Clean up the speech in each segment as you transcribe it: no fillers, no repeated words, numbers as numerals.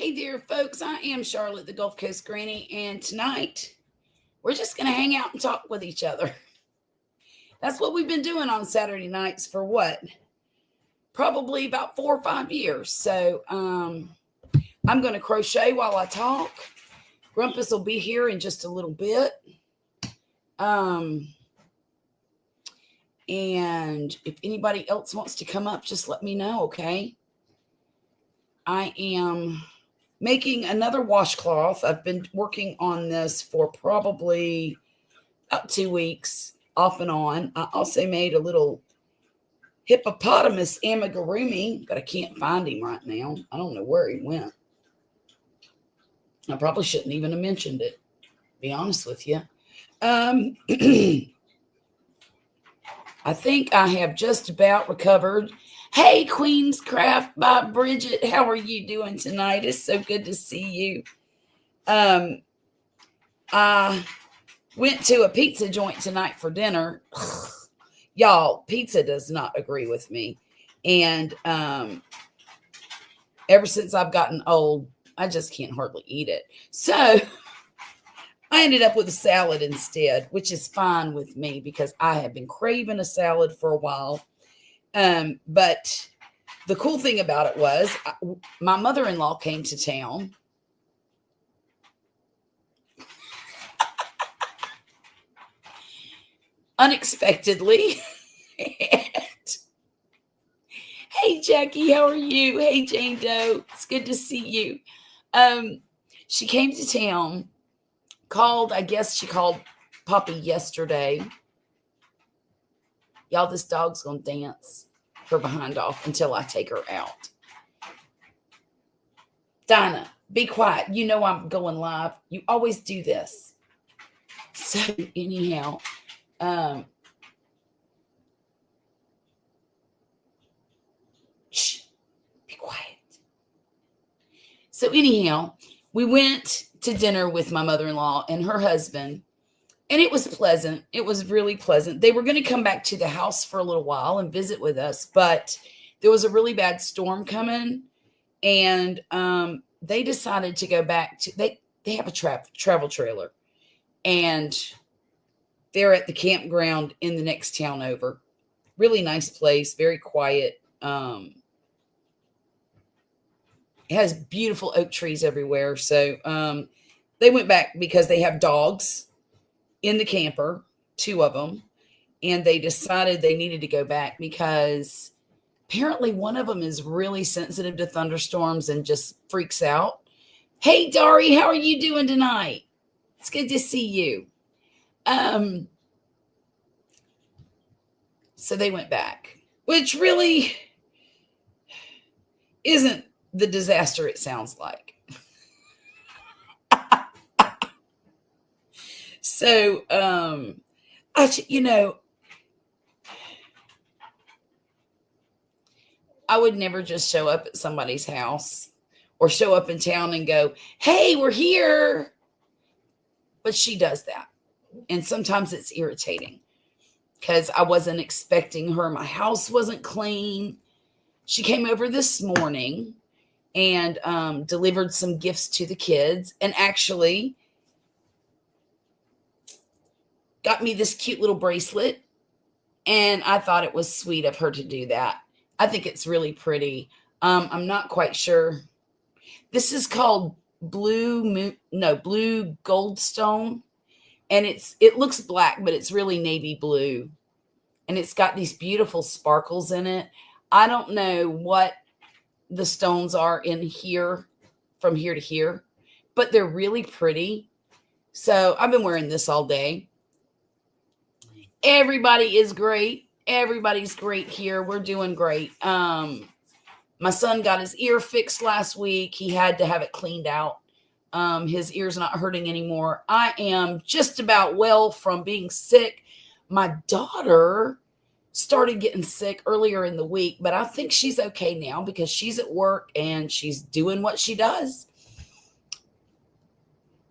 Hey there, folks. I am Charlotte, the Gulf Coast Granny, and tonight we're just going to hang out and talk with each other. That's what we've been doing on Saturday nights for what? Probably about 4 or 5 years. So I'm going to crochet while I talk. Grumpus will be here in just a little bit. Um, and if anybody else wants to come up, just let me know, okay? I am making another washcloth. I've been working on this for probably about 2 weeks off and on. I also made a little hippopotamus amigurumi, but I can't find him right now. I don't know where he went. I probably shouldn't even have mentioned it, to be honest with you. I think I have just about recovered. Hey, Queen's Craft by Bridget. How are you doing tonight? It's so good to see you. I went to a pizza joint tonight for dinner. Y'all, pizza does not agree with me. And ever since I've gotten old, I just can't hardly eat it. So I ended up with a salad instead, which is fine with me because I have been craving a salad for a while. But the cool thing about it was my mother-in-law came to town. Unexpectedly. Hey, Jackie, how are you? Hey, Jane Doe. It's good to see you. She came to town, I guess she called Poppy yesterday. Y'all, this dog's going to dance her behind off until I take her out. Dinah, be quiet. You know I'm going live. You always do this. So anyhow, shh, be quiet. So anyhow, we went to dinner with my mother-in-law and her husband, and it was pleasant. It was really pleasant. They were going to come back to the house for a little while and visit with us, but there was a really bad storm coming, and they decided to go back to they have a travel trailer, and they're at the campground in the next town over. Really nice place, very quiet. It has beautiful oak trees everywhere. So they went back because they have dogs in the camper, 2 of them, and they decided they needed to go back because apparently one of them is really sensitive to thunderstorms and just freaks out. Hey, Dari, how are you doing tonight? It's good to see you. So they went back, which really isn't the disaster it sounds like. So, I would never just show up at somebody's house or show up in town and go, hey, we're here. But she does that. And sometimes it's irritating because I wasn't expecting her. My house wasn't clean. She came over this morning and delivered some gifts to the kids and actually got me this cute little bracelet. And I thought it was sweet of her to do that. I think it's really pretty. I'm not quite sure. This is called blue goldstone. And it looks black, but it's really navy blue. And it's got these beautiful sparkles in it. I don't know what the stones are in here from here to here, but they're really pretty. So I've been wearing this all day. Everybody is great. Everybody's great here. We're doing great. My son got his ear fixed last week. He had to have it cleaned out. His ear's not hurting anymore. I am just about well from being sick. My daughter started getting sick earlier in the week, but I think she's okay now because she's at work and she's doing what she does.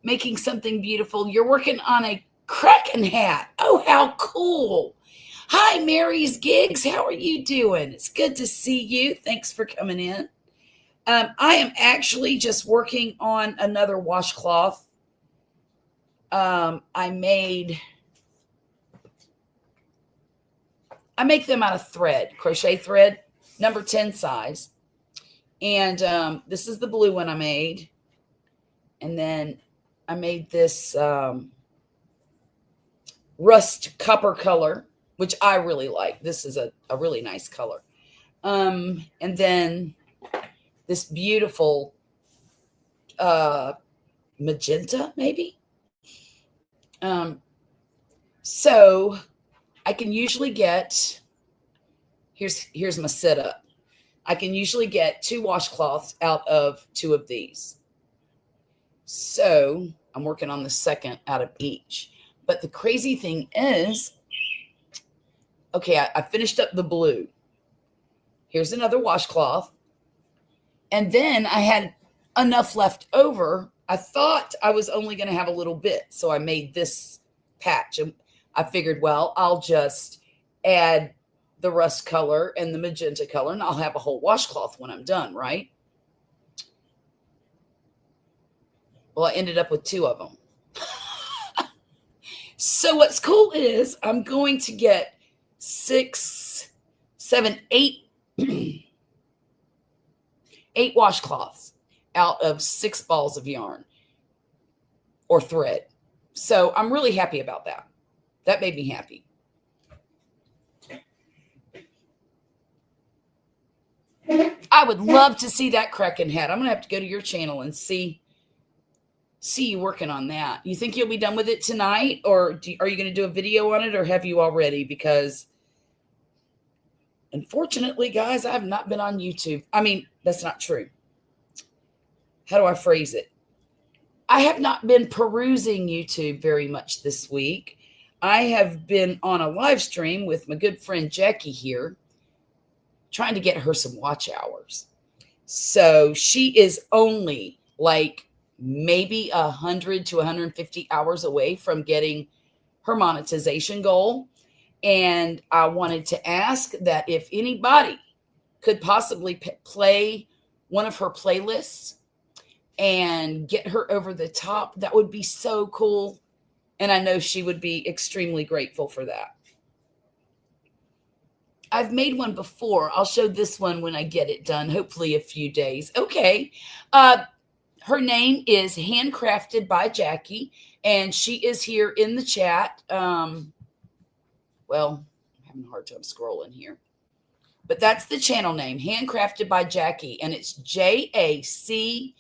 Making something beautiful. You're working on a Kraken hat. Oh, how cool. Hi, Mary's Gigs. How are you doing? It's good to see you. Thanks for coming in. I am actually just working on another washcloth. I make them out of thread, crochet thread, number 10 size. And this is the blue one I made. And then I made this rust copper color, which I really like. This is a really nice color. And then this beautiful magenta, maybe. So I can usually get, here's my setup. I can usually get 2 washcloths out of 2 of these. So I'm working on the second out of each. But the crazy thing is, okay, I finished up the blue. Here's another washcloth. And then I had enough left over. I thought I was only going to have a little bit. So I made this patch. And I figured, well, I'll just add the rust color and the magenta color, and I'll have a whole washcloth when I'm done, right? Well, I ended up with 2 of them. So what's cool is I'm going to get 6, 7, 8, 8 washcloths out of 6 balls of yarn or thread. So I'm really happy about that. That made me happy. I would love to see that Kraken hat. I'm going to have to go to your channel and see you working on that. You think you'll be done with it tonight, or are you going to do a video on it, or have you already? Because unfortunately, guys, I have not been on YouTube. I mean, that's not true. How do I phrase it? I have not been perusing YouTube very much this week. I have been on a live stream with my good friend Jackie here, trying to get her some watch hours. So she is only like maybe 100 to 150 hours away from getting her monetization goal. And I wanted to ask that if anybody could possibly play one of her playlists and get her over the top, that would be so cool. And I know she would be extremely grateful for that. I've made one before. I'll show this one when I get it done, hopefully a few days. Okay. Her name is Handcrafted by Jackie, and she is here in the chat. Well, I'm having a hard time scrolling here. But that's the channel name, Handcrafted by Jackie, and it's JACQUIE.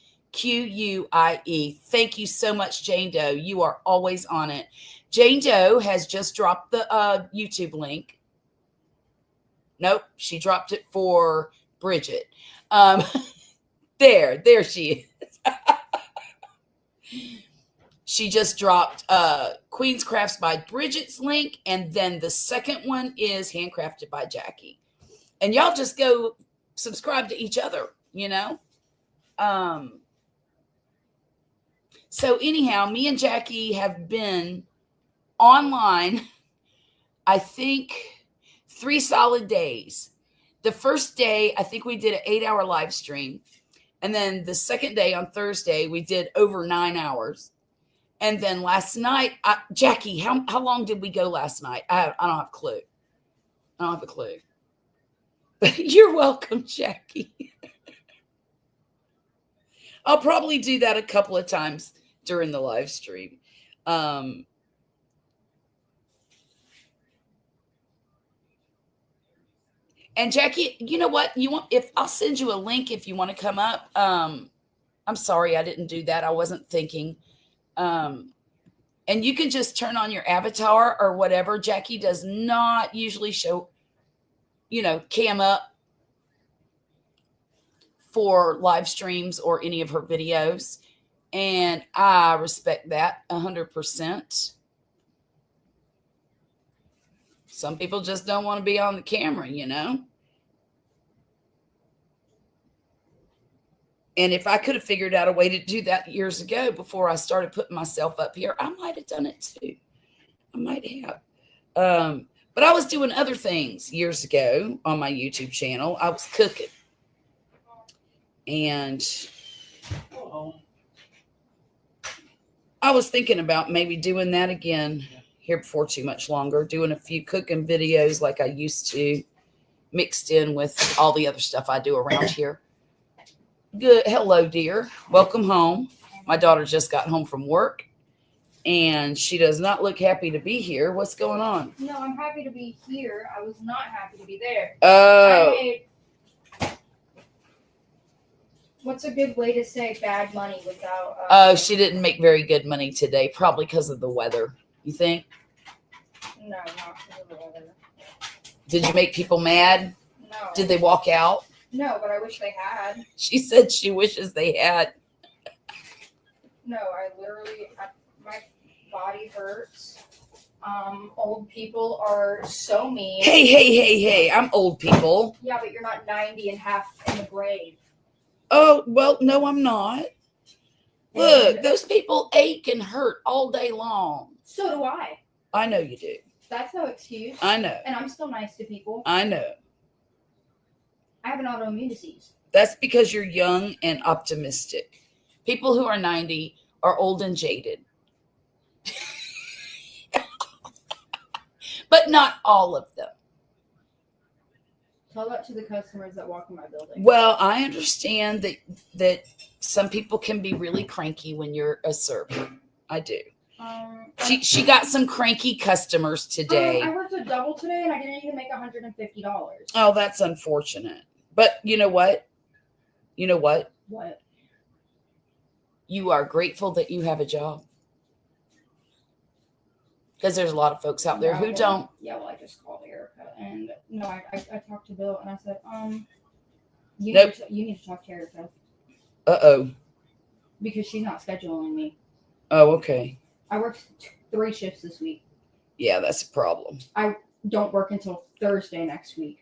Thank you so much, Jane Doe. You are always on it. Jane Doe has just dropped the YouTube link. Nope, she dropped it for Bridget. There she is. She just dropped Queen's Crafts by Bridget's link, and then the second one is Handcrafted by Jackie. And y'all just go subscribe to each other, you know? So anyhow, me and Jackie have been online, I think, 3 solid days. The first day, I think we did an 8-hour live stream. And then the second day on Thursday, we did over 9 hours. And then last night, Jackie, how long did we go last night? I don't have a clue. I don't have a clue. You're welcome, Jackie. I'll probably do that a couple of times during the live stream. And Jackie, you know what? I'll send you a link if you want to come up. I'm sorry I didn't do that. I wasn't thinking. And you can just turn on your avatar or whatever. Jackie does not usually show, cam up for live streams or any of her videos. And I respect that 100%. Some people just don't want to be on the camera, And if I could have figured out a way to do that years ago before I started putting myself up here, I might have done it too. I might have. But I was doing other things years ago on my YouTube channel. I was cooking. And I was thinking about maybe doing that again here before too much longer, doing a few cooking videos like I used to, mixed in with all the other stuff I do around here. Good. Hello, dear. Welcome home. My daughter just got home from work, and she does not look happy to be here. What's going on? No, I'm happy to be here. I was not happy to be there. Oh. What's a good way to say bad money without... Oh, she didn't make very good money today, probably because of the weather. You think? No, not because of the weather. Did you make people mad? No. Did they walk out? No, but I wish they had. She said she wishes they had. No, my body hurts. Old people are so mean. Hey, I'm old people. Yeah, but you're not 90 and half in the grave. Oh, well, no, I'm not. Look, those people ache and hurt all day long. So do I. I know you do. That's no excuse. I know. And I'm still nice to people. I know. I have an autoimmune disease. That's because you're young and optimistic. People who are 90 are old and jaded. But not all of them. Tell that to the customers that walk in my building. Well, I understand that some people can be really cranky when you're a server. I do. She got some cranky customers today. I worked a double today and I didn't even make $150. Oh, that's unfortunate. But you know what? You know what? What? You are grateful that you have a job. Because there's a lot of folks out there who don't. Yeah, well, I just called Erica. And no, I talked to Bill and I said, you need to talk to Erica. Uh-oh. Because she's not scheduling me. Oh, okay. I worked 3 shifts this week. Yeah, that's a problem. I don't work until Thursday next week.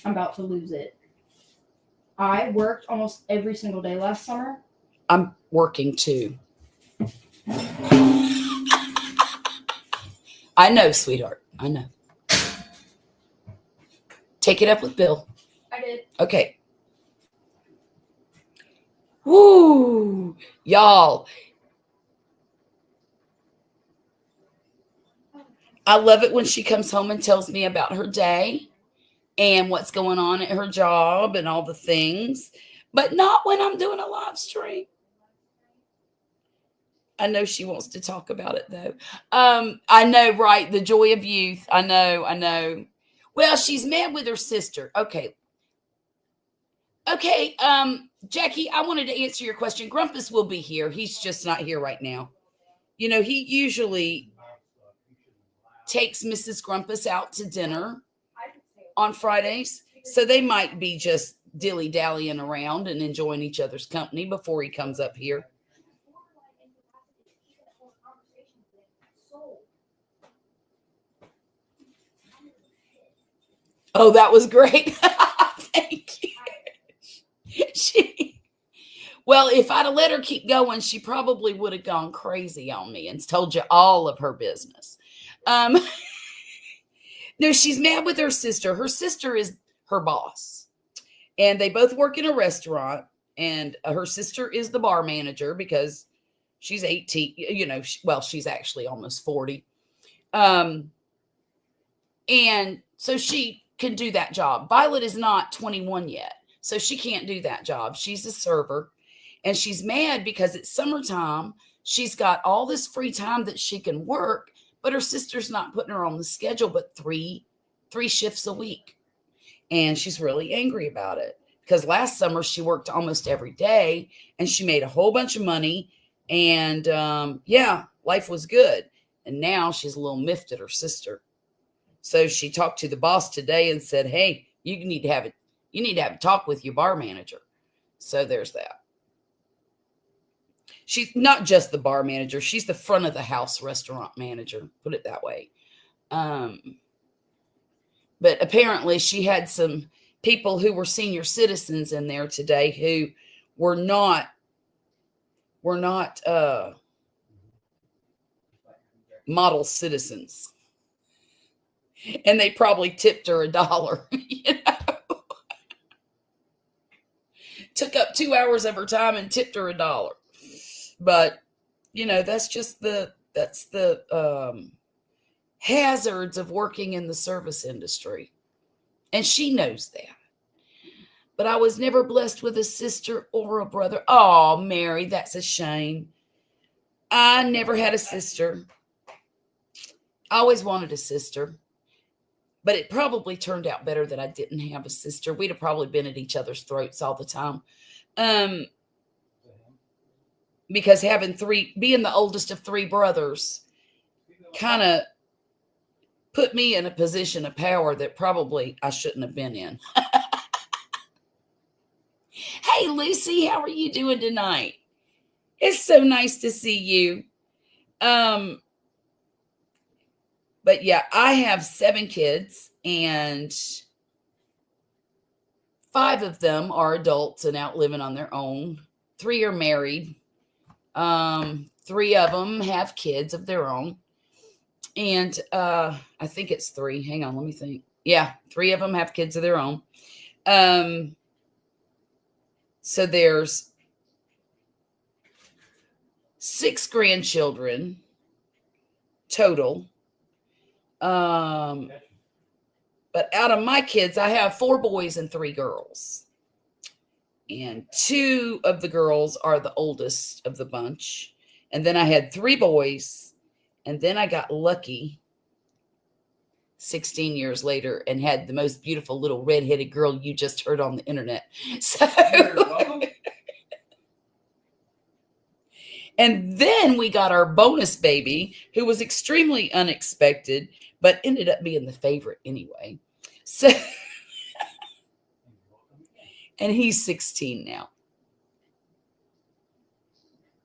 I'm about to lose it. I worked almost every single day last summer. I'm working too. I know, sweetheart. I know. Take it up with Bill. I did. Okay. Woo! Y'all. I love it when she comes home and tells me about her day and what's going on at her job and all the things, but not when I'm doing a live stream. I know she wants to talk about it though. I know, right? The joy of youth. I know. Well, she's mad with her sister. Okay. Jackie, I wanted to answer your question. Grumpus will be here. He's just not here right now. You know, he usually takes Mrs. Grumpus out to dinner on Fridays. So they might be just dilly-dallying around and enjoying each other's company before he comes up here. Oh, that was great. Thank you. Well, if I'd have let her keep going, she probably would have gone crazy on me and told you all of her business. No, she's mad with her sister. Her sister is her boss. And they both work in a restaurant. And her sister is the bar manager because she's 18. You know, she's actually almost 40. And so she can do that job. Violet is not 21 yet, so she can't do that job. She's a server, and she's mad because it's summertime. She's got all this free time that she can work, but her sister's not putting her on the schedule but three shifts a week. And she's really angry about it because last summer she worked almost every day and she made a whole bunch of money. And life was good. And now she's a little miffed at her sister. So she talked to the boss today and said, hey, you need to have a talk with your bar manager. So there's that. She's not just the bar manager. She's the front of the house restaurant manager. Put it that way. But apparently she had some people who were senior citizens in there today who were not model citizens. And they probably tipped her $1, you know. took up 2 hours of her time and tipped her $1. But that's just the hazards of working in the service industry, and she knows that. But I was never blessed with a sister or a brother. Oh, Mary, that's a shame. I never had a sister. I always wanted a sister, but it probably turned out better that I didn't have a sister. We'd have probably been at each other's throats all the time. Because being the oldest of 3 brothers kind of put me in a position of power that probably I shouldn't have been in. Hey, Lucy, how are you doing tonight? It's so nice to see you. But yeah, I have 7 kids, and 5 of them are adults and out living on their own. 3 are married. 3 of them have kids of their own. And I think it's 3. Hang on, let me think. Yeah, 3 of them have kids of their own. So there's 6 grandchildren total. But out of my kids, I have 4 boys and 3 girls. And 2 of the girls are the oldest of the bunch. And then I had 3 boys. And then I got lucky 16 years later and had the most beautiful little redheaded girl you just heard on the internet. So, and then we got our bonus baby, who was extremely unexpected, but ended up being the favorite anyway. So, and he's 16 now.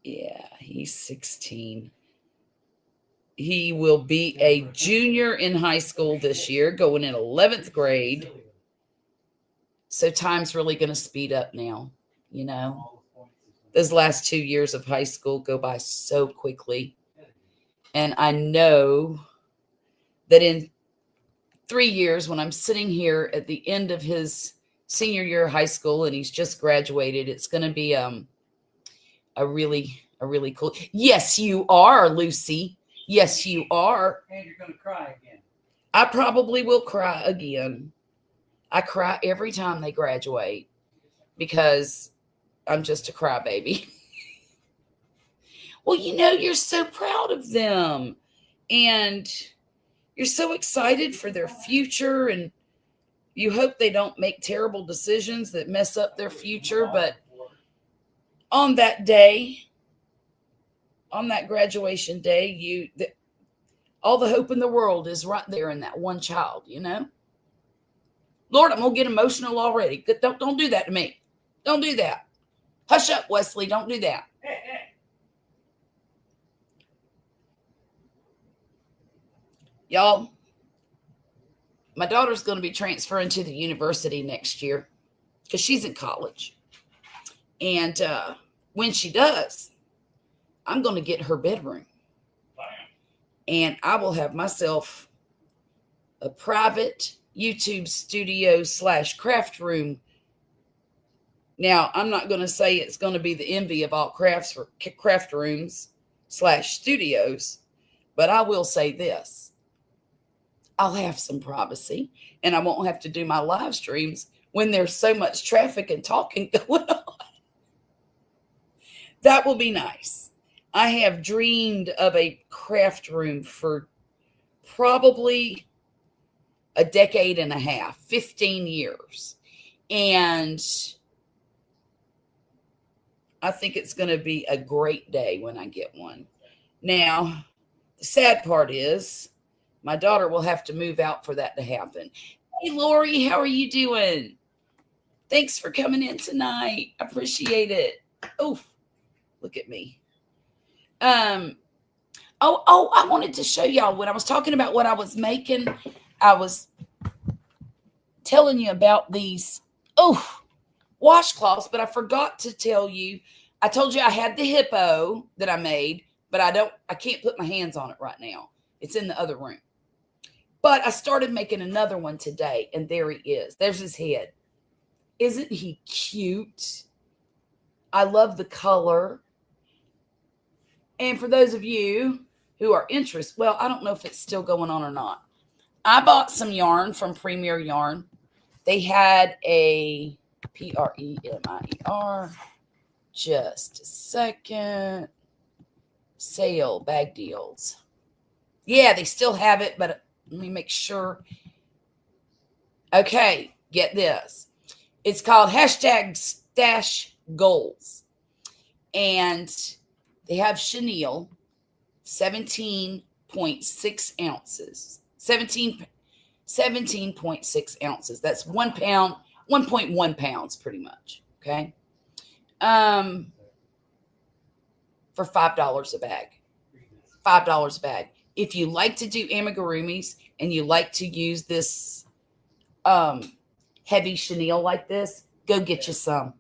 Yeah, he's 16. He will be a junior in high school this year, going in 11th grade. So time's really going to speed up now, Those last 2 years of high school go by so quickly. And I know that in 3 years, when I'm sitting here at the end of his senior year of high school and he's just graduated, it's going to be a really cool. Yes, you are, Lucy. Yes, you are. And you're going to cry again. I probably will cry again. I cry every time they graduate because I'm just a crybaby. Well, you're so proud of them and you're so excited for their future, and you hope they don't make terrible decisions that mess up their future. But on that day, on that graduation day, all the hope in the world is right there in that one child, Lord, I'm going to get emotional already. Don't do that to me. Don't do that. Hush up, Wesley. Don't do that. Y'all, my daughter's going to be transferring to the university next year because she's in college. And when she does, I'm going to get her bedroom. And I will have myself a private YouTube studio / craft room. Now, I'm not going to say it's going to be the envy of all craft rooms / studios, but I will say this. I'll have some privacy, and I won't have to do my live streams when there's so much traffic and talking going on. That will be nice. I have dreamed of a craft room for probably a decade and a half, 15 years. And I think it's going to be a great day when I get one. Now, the sad part is my daughter will have to move out for that to happen. Hey, Lori, how are you doing? Thanks for coming in tonight. I appreciate it. Oh, look at me. I wanted to show y'all when I was talking about what I was making. I was telling you about these washcloths, but I forgot to tell you. I told you I had the hippo that I made, but I can't put my hands on it right now. It's in the other room. But I started making another one today, and there he is. There's his head. Isn't he cute? I love the color. And for those of you who are interested, well, I don't know if it's still going on or not. I bought some yarn from Premier Yarn. They had a Premier, just a second, sale bag deals. Yeah, they still have it, but let me make sure. Okay, get this. It's called #stash goals. And they have chenille, 17.6 ounces. 17.6 ounces. That's 1 pound, 1.1 pounds pretty much. Okay. For $5 a bag. $5 a bag. If you like to do amigurumis and you like to use this heavy chenille like this, go get you some.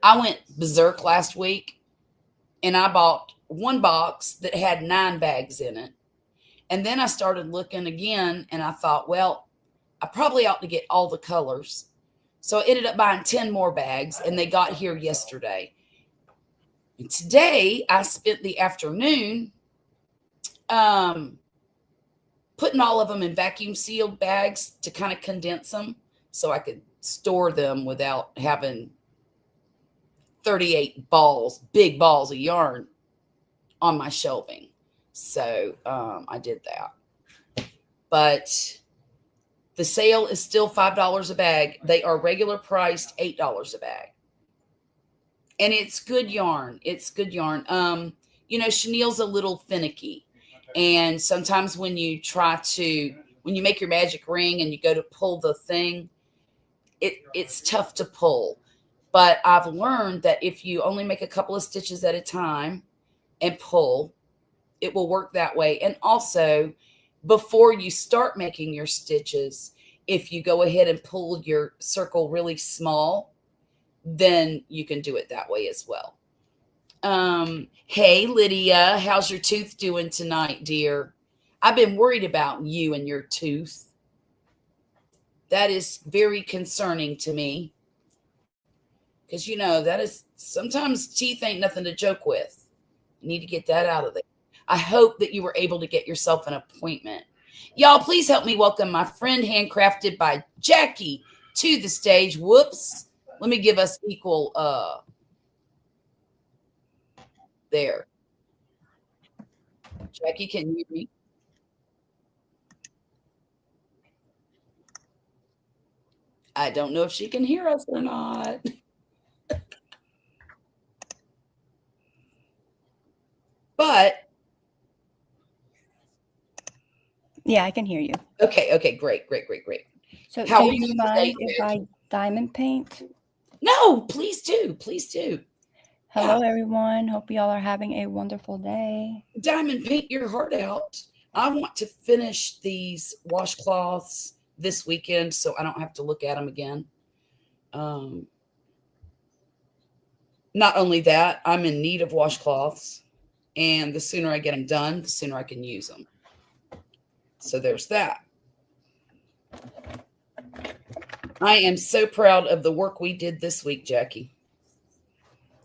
I went berserk last week and I bought one box that had 9 bags in it. And then I started looking again and I thought, well, I probably ought to get all the colors. So I ended up buying 10 more bags and they got here yesterday. And today I spent the afternoon putting all of them in vacuum sealed bags to kind of condense them so I could store them without having 38 balls, big balls of yarn on my shelving. So I did that. But the sale is still $5 a bag. They are regular priced $8 a bag. And it's good yarn. It's good yarn. Chenille's a little finicky. And sometimes when you make your magic ring and you go to pull the thing, it's tough to pull. But I've learned that if you only make a couple of stitches at a time and pull, it will work that way. And also, before you start making your stitches, if you go ahead and pull your circle really small, then you can do it that way as well. Hey, Lydia, how's your tooth doing tonight, dear? I've been worried about you and your tooth. That is very concerning to me. Because, that is sometimes teeth ain't nothing to joke with. You need to get that out of there. I hope that you were able to get yourself an appointment. Y'all, please help me welcome my friend Handcrafted by Jackie to the stage. Whoops. Let me give us equal there. Jackie, can you hear me? I don't know if she can hear us or not. But yeah, I can hear you. Okay, great. So How do are you you mind today, if I diamond paint? No, please do. Hello, everyone. Hope y'all are having a wonderful day. Diamond, paint your heart out. I want to finish these washcloths this weekend so I don't have to look at them again. Not only that, I'm in need of washcloths, and the sooner I get them done, the sooner I can use them. So there's that. I am so proud of the work we did this week, Jackie.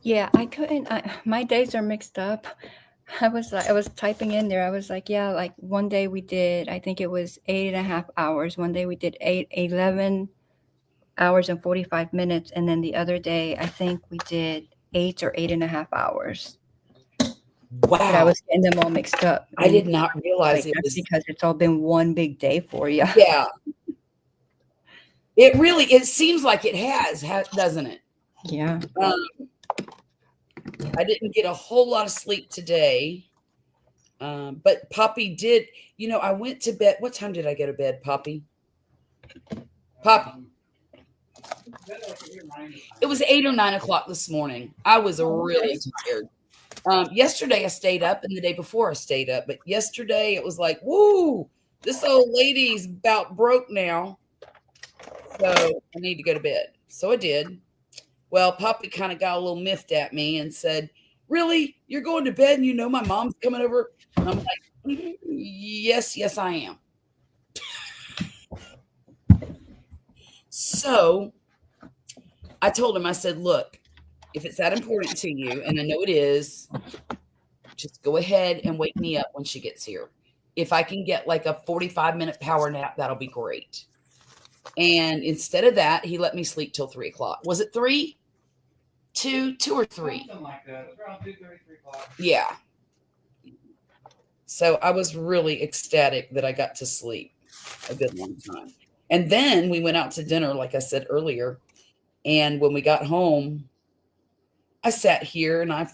Yeah, my days are mixed up. I was typing in there. I was like, yeah, like one day we did, I think it was 8.5 hours. One day we did 11 hours and 45 minutes. And then the other day, I think we did 8 or 8.5 hours. Wow. But I was getting them all mixed up. I did not realize it was because it's all been one big day for you. Yeah. It seems like it has, doesn't it? Yeah. I didn't get a whole lot of sleep today. But Poppy did, I went to bed. What time did I go to bed, Poppy? It was 8 or 9 o'clock this morning. I was really tired. Yesterday I stayed up, and the day before I stayed up. But yesterday it was like, woo, this old lady's about broke now. So I need to go to bed. So I did. Well, Poppy kind of got a little miffed at me and said, really? You're going to bed and my mom's coming over? And I'm like, yes, I am. So I told him, I said, look, if it's that important to you, and I know it is, just go ahead and wake me up when she gets here. If I can get like a 45-minute power nap, that'll be great. And instead of that, he let me sleep till 3 o'clock. Was it 3? 2 or 3? Something like that. It's around 2:30, 3 o'clock. Yeah. So I was really ecstatic that I got to sleep a good long time. And then we went out to dinner, like I said earlier. And when we got home, I sat here and I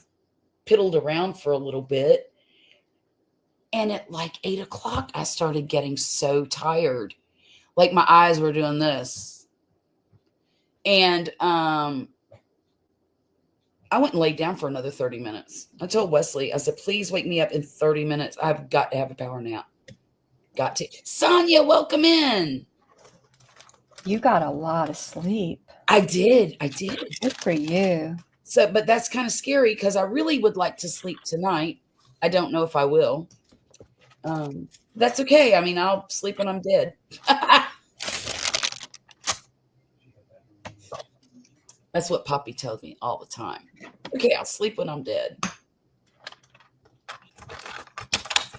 piddled around for a little bit. And at like 8 o'clock, I started getting so tired. Like my eyes were doing this. And I went and laid down for another 30 minutes. I told Wesley, I said, please wake me up in 30 minutes. I've got to have a power nap. Got to. Sonia, welcome in. You got a lot of sleep. I did. Good for you. So, but that's kind of scary because I really would like to sleep tonight. I don't know if I will. That's okay. I mean, I'll sleep when I'm dead. That's what Poppy tells me all the time. Okay, I'll sleep when I'm dead.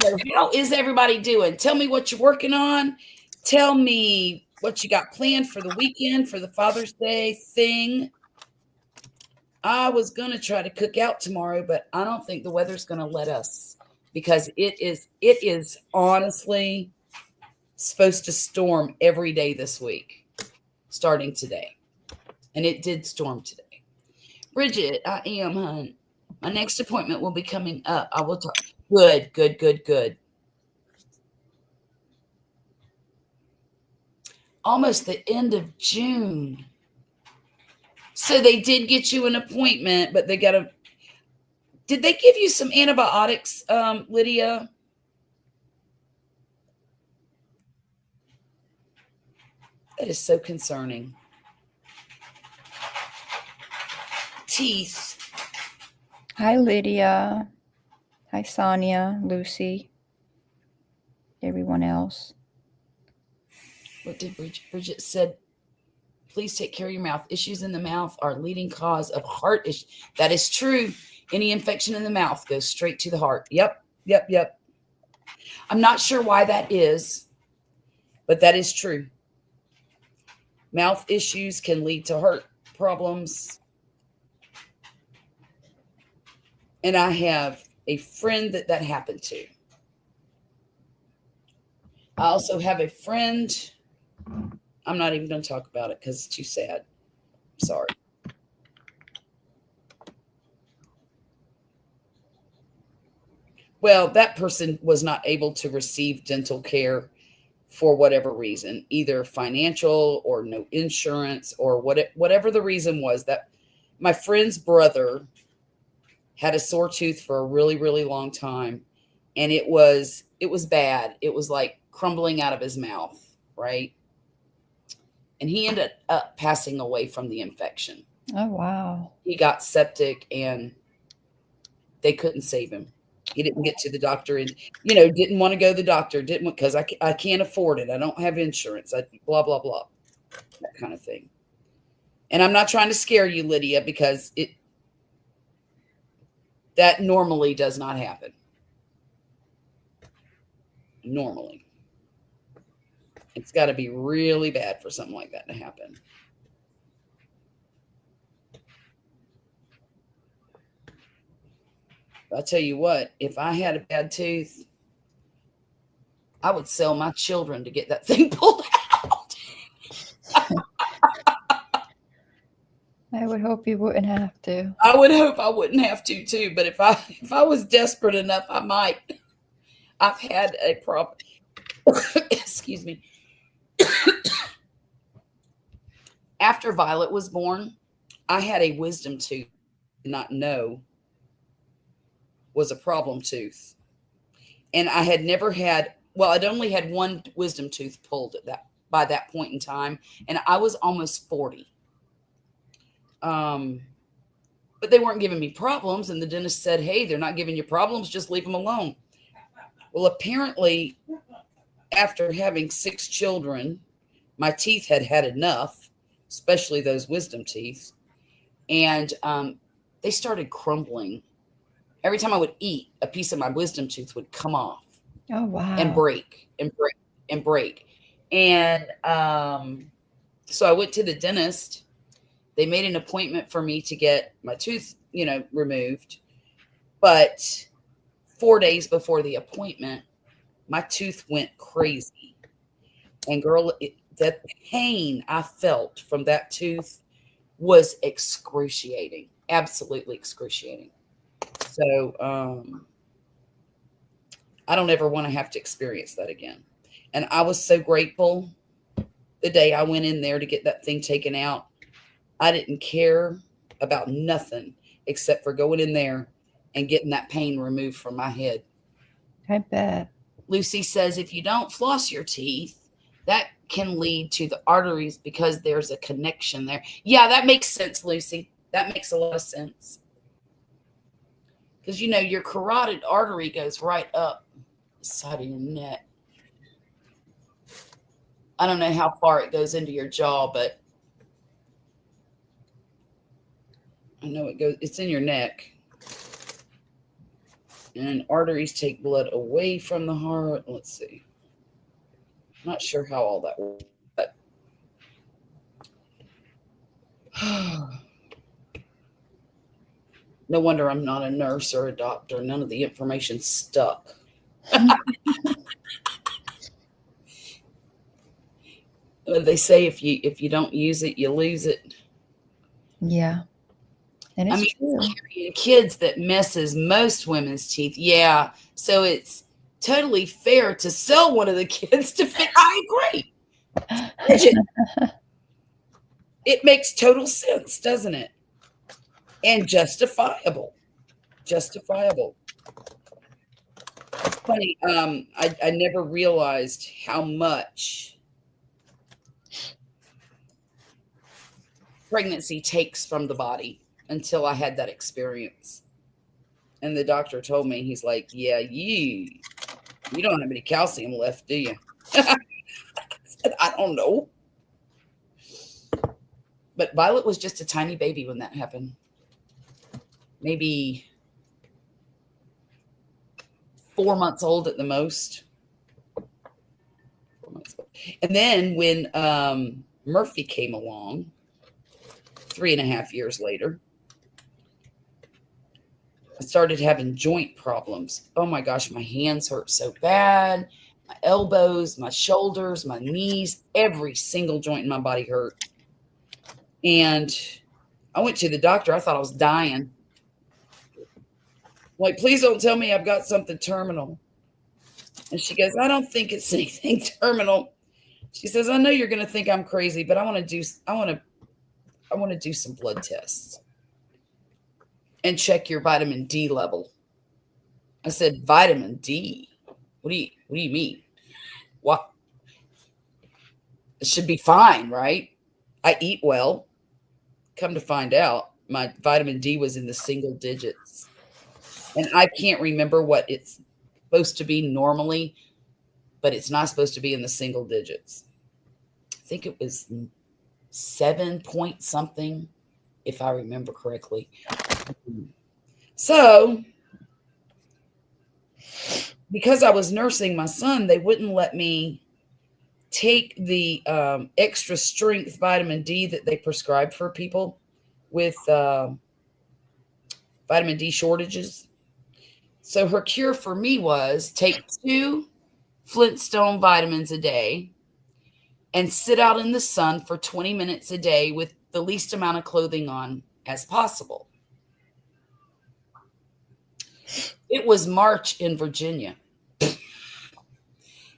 So how is everybody doing? Tell me what you're working on. Tell me what you got planned for the weekend, for the Father's Day thing. I was going to try to cook out tomorrow, but I don't think the weather's going to let us because it is honestly supposed to storm every day this week, starting today. And it did storm today. Bridget, I am, hon. My next appointment will be coming up. I will talk. Good. Almost the end of June. So they did get you an appointment, but they got a. Did they give you some antibiotics, Lydia? That is so concerning. Teeth. Hi, Lydia. Hi, Sonia, Lucy, everyone else. What did Bridget said? Please take care of your mouth. Issues in the mouth are leading cause of heart issues. That is true. Any infection in the mouth goes straight to the heart. Yep. I'm not sure why that is, but that is true. Mouth issues can lead to heart problems. And I have a friend that happened to. I also have a friend. I'm not even going to talk about it because it's too sad. Sorry. Well, that person was not able to receive dental care for whatever reason, either financial or no insurance or whatever the reason was. That my friend's brother had a sore tooth for a really, really long time. And it was bad. It was like crumbling out of his mouth, right? And he ended up passing away from the infection. Oh, wow. He got septic and they couldn't save him. He didn't get to the doctor and, didn't want to go to the doctor. Didn't because I can't afford it. I don't have insurance. Blah, blah, blah. That kind of thing. And I'm not trying to scare you, Lydia, because that normally does not happen. Normally. It's got to be really bad for something like that to happen. I'll tell you what, if I had a bad tooth, I would sell my children to get that thing pulled out. I would hope you wouldn't have to. I would hope I wouldn't have to too, but if I was desperate enough, I might. I've had a problem. Excuse me. After Violet was born, I had a wisdom tooth I did not know was a problem tooth. And I had never had, I'd only had one wisdom tooth pulled by that point in time. And I was almost 40. But they weren't giving me problems. And the dentist said, hey, they're not giving you problems. Just leave them alone. Well, apparently, after having 6 children, my teeth had enough, especially those wisdom teeth. And they started crumbling. Every time I would eat, a piece of my wisdom tooth would come off Oh, and wow. break and break and break. And so I went to the dentist. They made an appointment for me to get my tooth, removed. But 4 days before the appointment, my tooth went crazy. And girl, that pain I felt from that tooth was excruciating, absolutely excruciating. So I don't ever want to have to experience that again. And I was so grateful the day I went in there to get that thing taken out. I didn't care about nothing except for going in there and getting that pain removed from my head. I bet. Lucy says if you don't floss your teeth, that can lead to the arteries because there's a connection there. Yeah, that makes sense, Lucy. That makes a lot of sense. Because, your carotid artery goes right up the side of your neck. I don't know how far it goes into your jaw, but I know it's in your neck. And arteries take blood away from the heart. Let's see. Not sure how all that works, but no wonder I'm not a nurse or a doctor. None of the information stuck. They say if you don't use it, you lose it. Yeah. And it's true. Carrying kids that messes most women's teeth. Yeah. So it's totally fair to sell one of the kids to fit. I agree. It makes total sense, doesn't it? And justifiable. Justifiable. It's funny. I never realized how much pregnancy takes from the body until I had that experience. And the doctor told me, he's like, yeah, you don't have any calcium left, do you? I said, I don't know. But Violet was just a tiny baby when that happened. Maybe 4 months old at the most. 4 months old. And then when Murphy came along 3.5 years later, I started having joint problems. Oh my gosh, my hands hurt so bad. My elbows, my shoulders, my knees, every single joint in my body hurt. And I went to the doctor. I thought I was dying. Like, please don't tell me I've got something terminal. And she goes, I don't think it's anything terminal. She says, I know you're going to think I'm crazy, but I want to do some blood tests and check your vitamin D level. I said, vitamin D? What do you mean? What? It should be fine, right? I eat well. Come to find out, my vitamin D was in the single digits. And I can't remember what it's supposed to be normally, but it's not supposed to be in the single digits. I think it was 7 point something, if I remember correctly. So, because I was nursing my son, they wouldn't let me take the extra strength vitamin D that they prescribe for people with vitamin D shortages. So her cure for me was take 2 Flintstone vitamins a day and sit out in the sun for 20 minutes a day with the least amount of clothing on as possible. It was March in Virginia.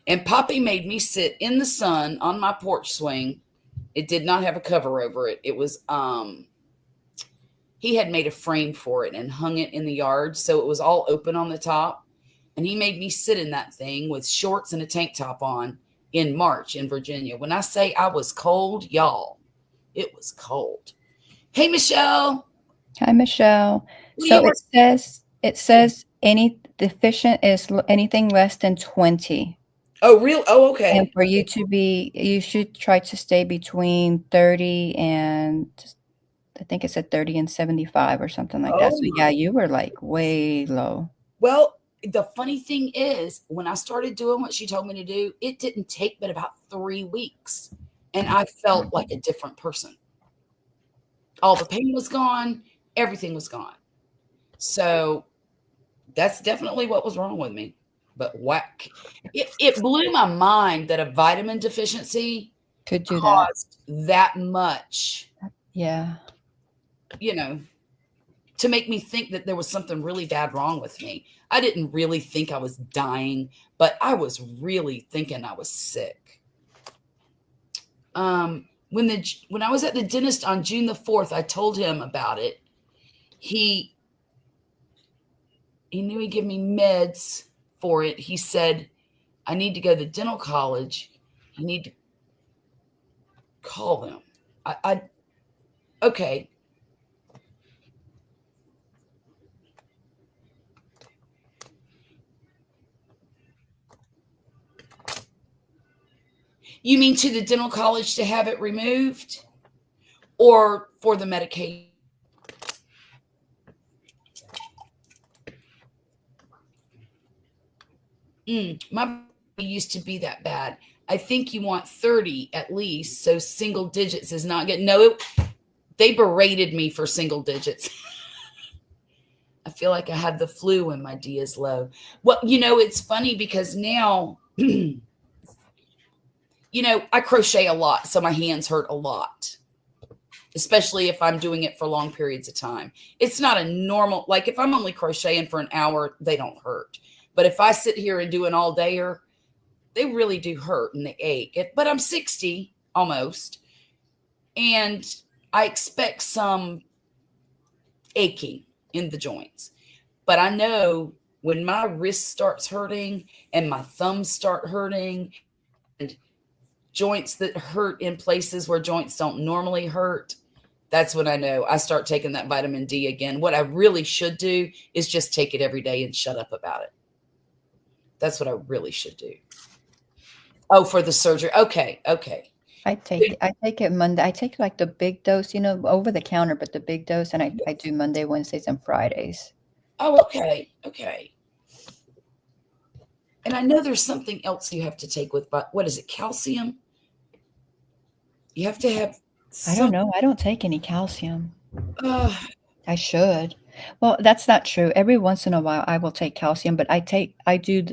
And Poppy made me sit in the sun on my porch swing. It did not have a cover over it. It was, he had made a frame for it and hung it in the yard. So it was all open on the top. And he made me sit in that thing with shorts and a tank top on in March in Virginia. When I say I was cold, y'all, it was cold. Hey, Michelle. Hi, Michelle. What do So you it says any deficient is anything less than 20. Oh, real? Oh, okay. And for you to be, you should try to stay between 30 and I think it said 30 and 75 or something like that. Oh So my. yeah, you were like way low. Well, the funny thing is, when I started doing what she told me to do, it didn't take but about 3 weeks. And I felt like a different person. All the pain was gone, everything was gone. So that's definitely what was wrong with me. But whack. It blew my mind that a vitamin deficiency Could do that. caused that much, Yeah. you know, to make me think that there was something really bad wrong with me. I didn't really think I was dying, but I was really thinking I was sick. When I was at the dentist on June the 4th, I told him about it. He knew he'd give me meds for it. He said, I need to go to dental college. You need to call them. Okay. You mean to the dental college to have it removed or for the medication? My used to be that bad. I think you want 30 at least. So single digits is not good. No, they berated me for single digits. I feel like I have the flu when my D is low. Well, it's funny because now, I crochet a lot. So my hands hurt a lot, especially if I'm doing it for long periods of time. It's not a normal, like if I'm only crocheting for an hour, they don't hurt. But if I sit here and do an all dayer, they really do hurt and they ache. But I'm 60 almost. And I expect some aching in the joints. But I know when my wrist starts hurting and my thumbs start hurting and joints that hurt in places where joints don't normally hurt, that's when I know I start taking that vitamin D again. What I really should do is just take it every day and shut up about it. That's what I really should do. Oh, for the surgery. Okay. I take it Monday. I take like the big dose, over the counter, but the big dose, and I do Monday, Wednesdays, and Fridays. Oh, okay. And I know there's something else you have to take with, but what is it? Calcium? You have to have. I don't know. I don't take any calcium. I should. Well, that's not true. Every once in a while, I will take calcium, but I do,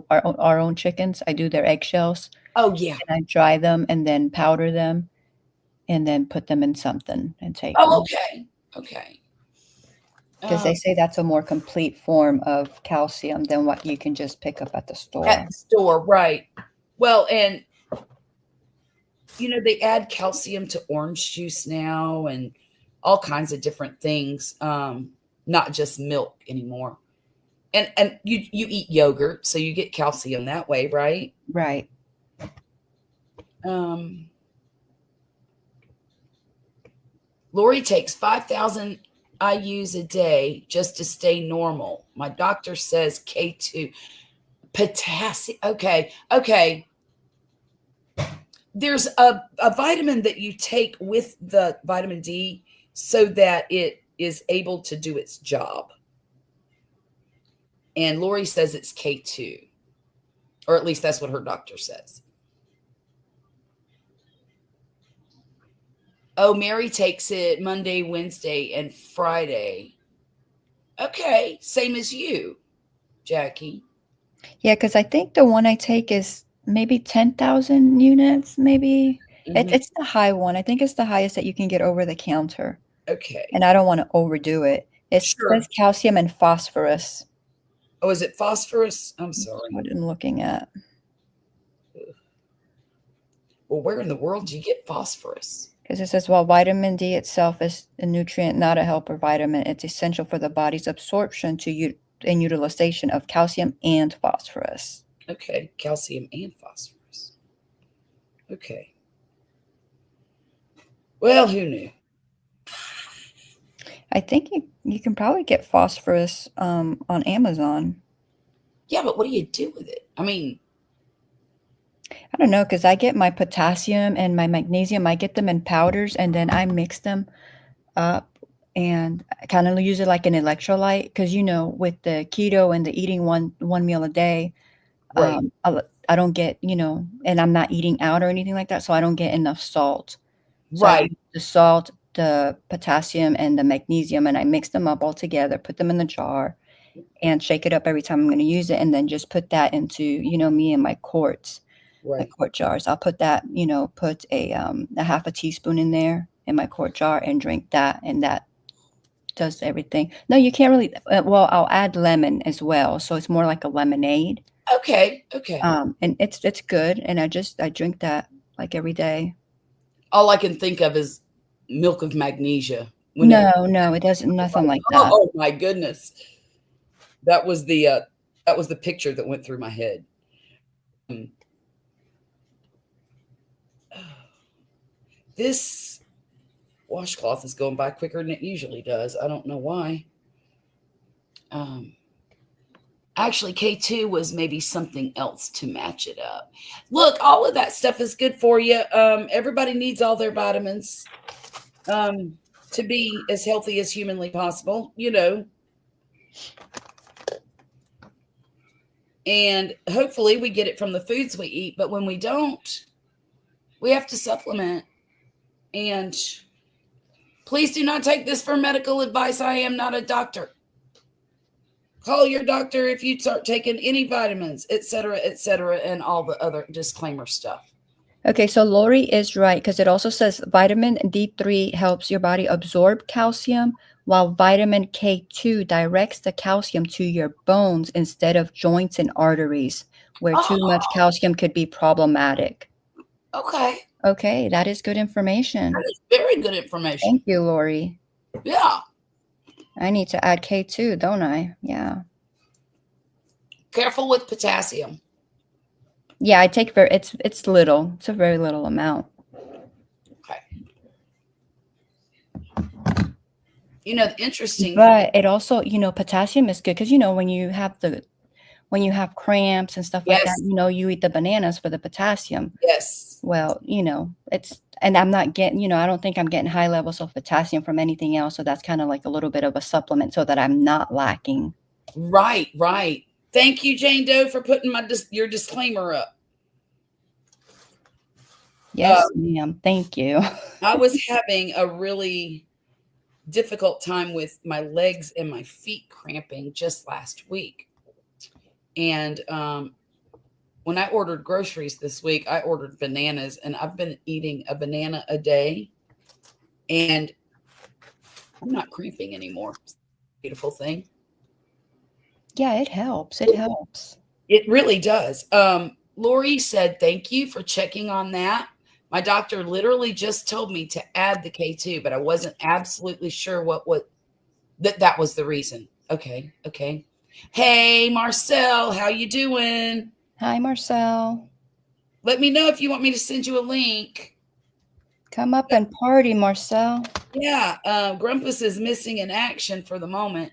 our own chickens. I do their eggshells. Oh, yeah. And I dry them and then powder them and then put them in something and take them. Oh, okay. Because they say that's a more complete form of calcium than what you can just pick up at the store. At the store, right. Well, and, they add calcium to orange juice now and all kinds of different things, not just milk anymore. And you eat yogurt, so you get calcium that way, right? Right. Lori takes 5,000 IUs a day just to stay normal. My doctor says K2. Potassium. Okay. There's a vitamin that you take with the vitamin D so that it is able to do its job. And Lori says it's K2. Or at least that's what her doctor says. Oh, Mary takes it Monday, Wednesday, and Friday. Okay, same as you, Jackie. Yeah, because I think the one I take is maybe 10,000 units, maybe. Mm-hmm. It's the high one. I think it's the highest that you can get over the counter. Okay. And I don't want to overdo it. It says calcium and phosphorus. Oh, is it phosphorus? I'm sorry. That's what I'm looking at. Well, where in the world do you get phosphorus? Because it says, while vitamin D itself is a nutrient, not a helper vitamin, it's essential for the body's absorption and utilization of calcium and phosphorus. Okay, calcium and phosphorus. Okay. Well, who knew? I think you can probably get phosphorus on Amazon. Yeah, but what do you do with it? I mean, I don't know, because I get my potassium and my magnesium. I get them in powders, and then I mix them up and kind of use it like an electrolyte because with the keto and the eating one meal a day, Right. I don't get, and I'm not eating out or anything like that, so I don't get enough salt. So I Right. use the salt, the potassium, and the magnesium, and I mix them up all together, put them in the jar, and shake it up every time I'm going to use it, and then just put that into, me and my quarts, my Right. quart jars. I'll put that, put a half a teaspoon in there in my quart jar and drink that, and that does everything. No, you can't really. Well, I'll add lemon as well, so it's more like a lemonade. Okay. Okay. And it's good, and I drink that like every day. All I can think of is milk of magnesia. No, it doesn't. Nothing like that. Oh my goodness, that was the picture that went through my head. This washcloth is going by quicker than it usually does. I don't know why. Actually, K2 was maybe something else to match it up. Look, all of that stuff is good for you. Everybody needs all their vitamins to be as healthy as humanly possible, And hopefully we get it from the foods we eat. But when we don't, we have to supplement. And please do not take this for medical advice. I am not a doctor. Call your doctor if you start taking any vitamins, et cetera, and all the other disclaimer stuff. Okay, so Lori is right because it also says vitamin D3 helps your body absorb calcium, while vitamin K2 directs the calcium to your bones instead of joints and arteries, where too much calcium could be problematic. Okay. Okay, that is good information. That is very good information. Thank you, Lori. Yeah. I need to add K2, don't I? Yeah. Careful with potassium. Yeah, I take it's little. It's a very little amount. Okay. The interesting But it also, potassium is good because when you have cramps and stuff like Yes. that, you eat the bananas for the potassium. Yes. Well, and I'm not getting, I don't think I'm getting high levels of potassium from anything else. So that's kind of like a little bit of a supplement so that I'm not lacking. Right. Thank you, Jane Doe, for putting your disclaimer up. Yes, ma'am. Thank you. I was having a really difficult time with my legs and my feet cramping just last week. And when I ordered groceries this week, I ordered bananas, and I've been eating a banana a day, and I'm not cramping anymore. Beautiful thing. Yeah, it helps. It helps. It really does. Lori said, thank you for checking on that. My doctor literally just told me to add the K2, but I wasn't absolutely sure that was the reason. Okay. Hey, Marcel, how you doing? Hi, Marcel. Let me know if you want me to send you a link. Come up and party, Marcel. Yeah, Grumpus is missing in action for the moment.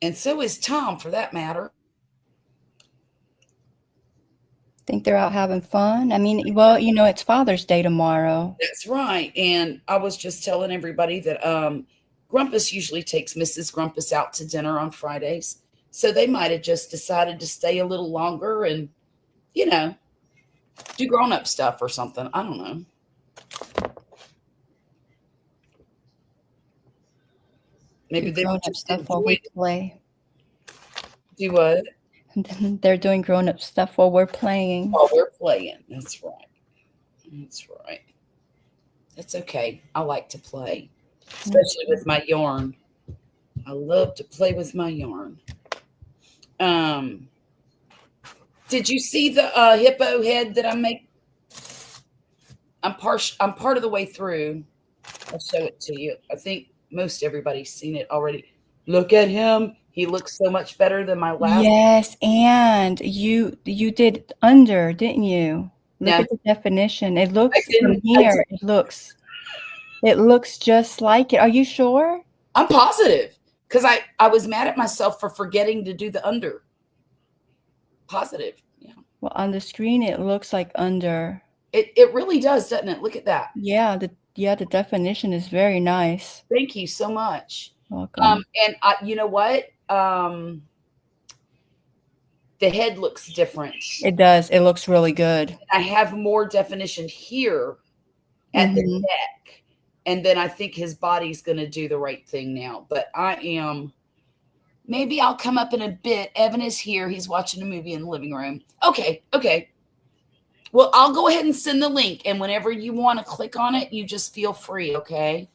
And so is Tom, for that matter. Think they're out having fun? I mean, well, it's Father's Day tomorrow. That's right. And I was just telling everybody that Grumpus usually takes Mrs. Grumpus out to dinner on Fridays. So they might have just decided to stay a little longer and, do grown-up stuff or something. I don't know. Maybe they grown-up stuff while we play. Do what? They're doing grown-up stuff while we're playing. While we're playing. That's right. That's okay. I like to play, especially with my yarn. I love to play with my yarn. Did you see the hippo head that I make? I'm part of the way through. I'll show it to you. I think most everybody's seen it already. Look at him. He looks so much better than my last. Yes, and you did under, didn't you? Look at the definition. It looks from here. It looks just like it. Are you sure? I'm positive because I was mad at myself for forgetting to do the under. Positive. Yeah. Well, on the screen, it looks like under. It really does, doesn't it? Look at that. Yeah, the definition is very nice. Thank you so much. Welcome. And you know what? The head looks different. It does. It looks really good. I have more definition here at the Mhm. neck. And then I think his body's going to do the right thing now. But maybe I'll come up in a bit. Evan is here. He's watching a movie in the living room. Okay. Well, I'll go ahead and send the link. And whenever you want to click on it, you just feel free. Okay.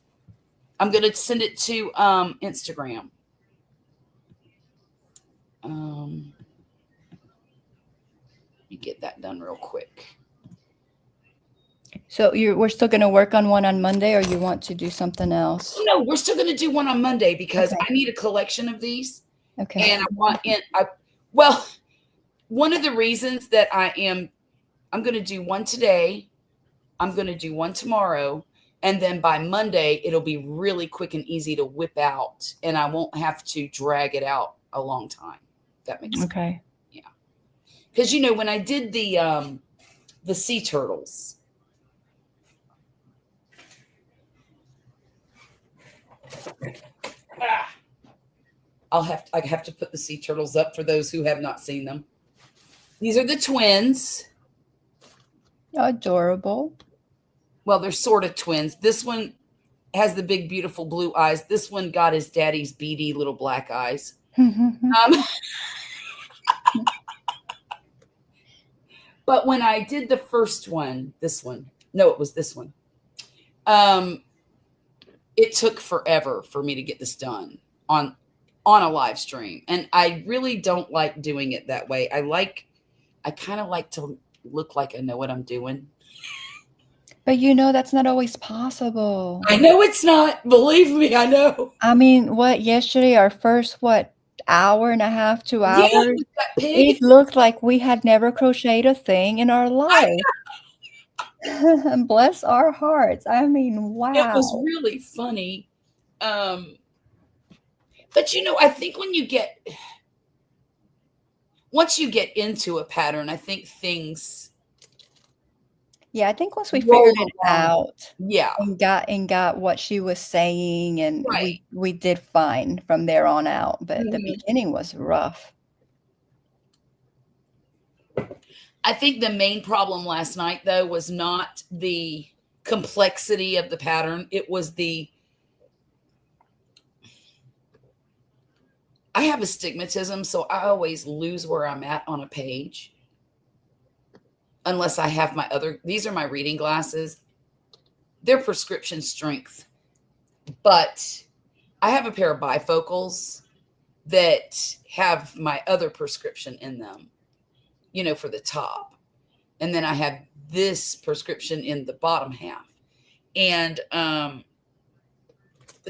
I'm going to send it to Instagram. Let me get that done real quick. So we're still going to work on one on Monday, or you want to do something else? No, we're still going to do one on Monday because Okay. I need a collection of these. Okay. And I want well, one of the reasons that I'm going to do one today, I'm going to do one tomorrow, and then by Monday it'll be really quick and easy to whip out, and I won't have to drag it out a long time. That makes sense. Okay. Because when I did the sea turtles, I have to put the sea turtles up for those who have not seen them. These are the twins. Adorable. Well, they're sort of twins. This one has the big, beautiful blue eyes. This one got his daddy's beady little black eyes. But when I did the first one, it was this one. It took forever for me to get this done on a live stream. And I really don't like doing it that way. I kind of like to look like I know what I'm doing. But that's not always possible. I know it's not. Believe me, I know. I mean, yesterday, our first, hour and a half, 2 hours, Yeah, with that pig. it looked like we had never crocheted a thing in our life. Bless our hearts. I mean, wow. It was really funny. But I think once you get into a pattern, I think things. Yeah, I think once we roll figured it along. out Yeah. and got what she was saying, and Right. we did fine from there on out. But the Mhm. beginning was rough. I think the main problem last night, though, was not the complexity of the pattern. It was I have astigmatism, so I always lose where I'm at on a page. Unless I have these are my reading glasses. They're prescription strength. But I have a pair of bifocals that have my other prescription in them, for the top. And then I have this prescription in the bottom half. And the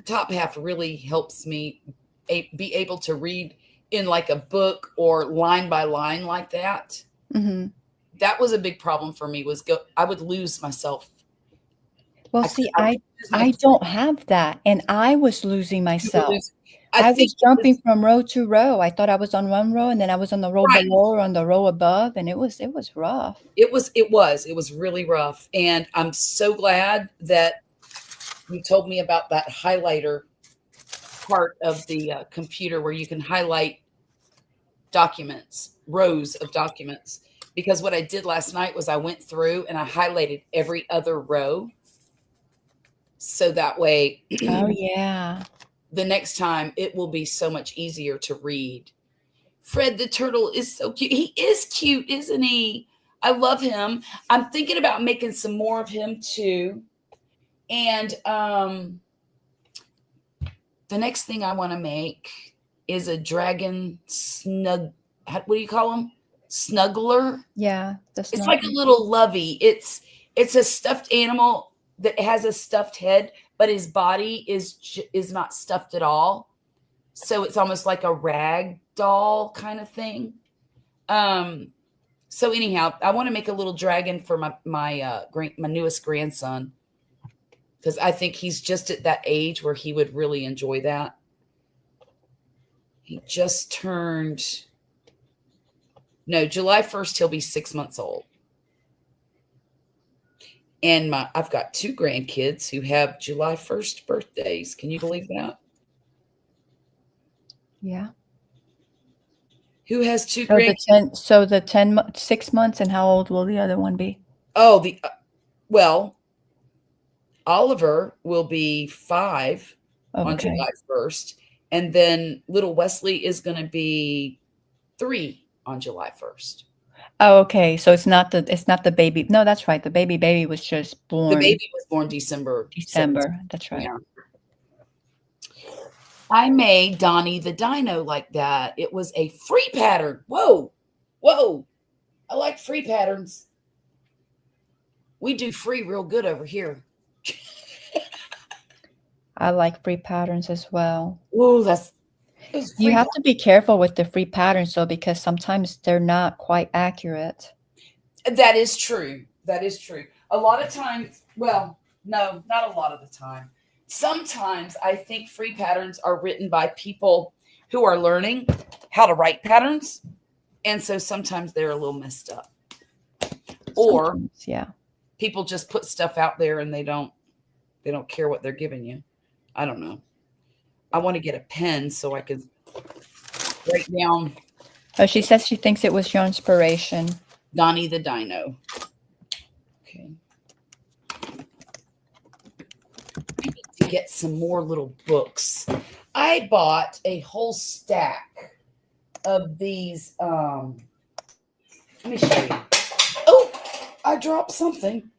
top half really helps me be able to read in like a book or line by line like that. Mm-hmm. That was a big problem for me. I would lose myself. Well, I don't have that, and I was losing myself. I was jumping from row to row. I thought I was on one row, and then I was on the row below or on the row above, and it was rough. It was really rough, and I'm so glad that you told me about that highlighter part of the computer where you can highlight documents, rows of documents. Because what I did last night was I went through and I highlighted every other row. So that way, oh yeah, the next time it will be so much easier to read. Fred the turtle is so cute. He is cute, isn't he? I love him. I'm thinking about making some more of him too. And the next thing I want to make is a dragon what do you call them? Snuggler. Yeah, it's like a little lovey. It's a stuffed animal that has a stuffed head, but his body is not stuffed at all. So it's almost like a rag doll kind of thing. So anyhow, I want to make a little dragon for my newest grandson, because I think he's just at that age where he would really enjoy that. He just turned No, July 1st, he'll be 6 months old. And I've got 2 grandkids who have July 1st birthdays. Can you believe that? Yeah. Who has 2 So grandkids? the 6 months, and how old will the other one be? Oh, well, Oliver will be 5 on Okay. July 1st. And then little Wesley is going to be 3 on July 1st. Oh, okay. So it's not the baby. No, that's right. The baby was just The born baby was born December 17th. December. That's right. Yeah. I made Donnie the Dino like that. It was a free pattern. Whoa. I like free patterns. We do free real good over here. I like free patterns as well. Whoa, You have to be careful with the free patterns though, because sometimes they're not quite accurate. That is true. That is true. A lot of times, well, no, not a lot of the time. Sometimes I think free patterns are written by people who are learning how to write patterns. And so sometimes they're a little messed up. Or Sometimes, yeah. people just put stuff out there and they don't care what they're giving you. I don't know. I want to get a pen so I can write down Oh, she says she thinks it was your inspiration. Donnie the Dino. Okay. I need to get some more little books. I bought a whole stack of these. Let me show you. Oh, I dropped something.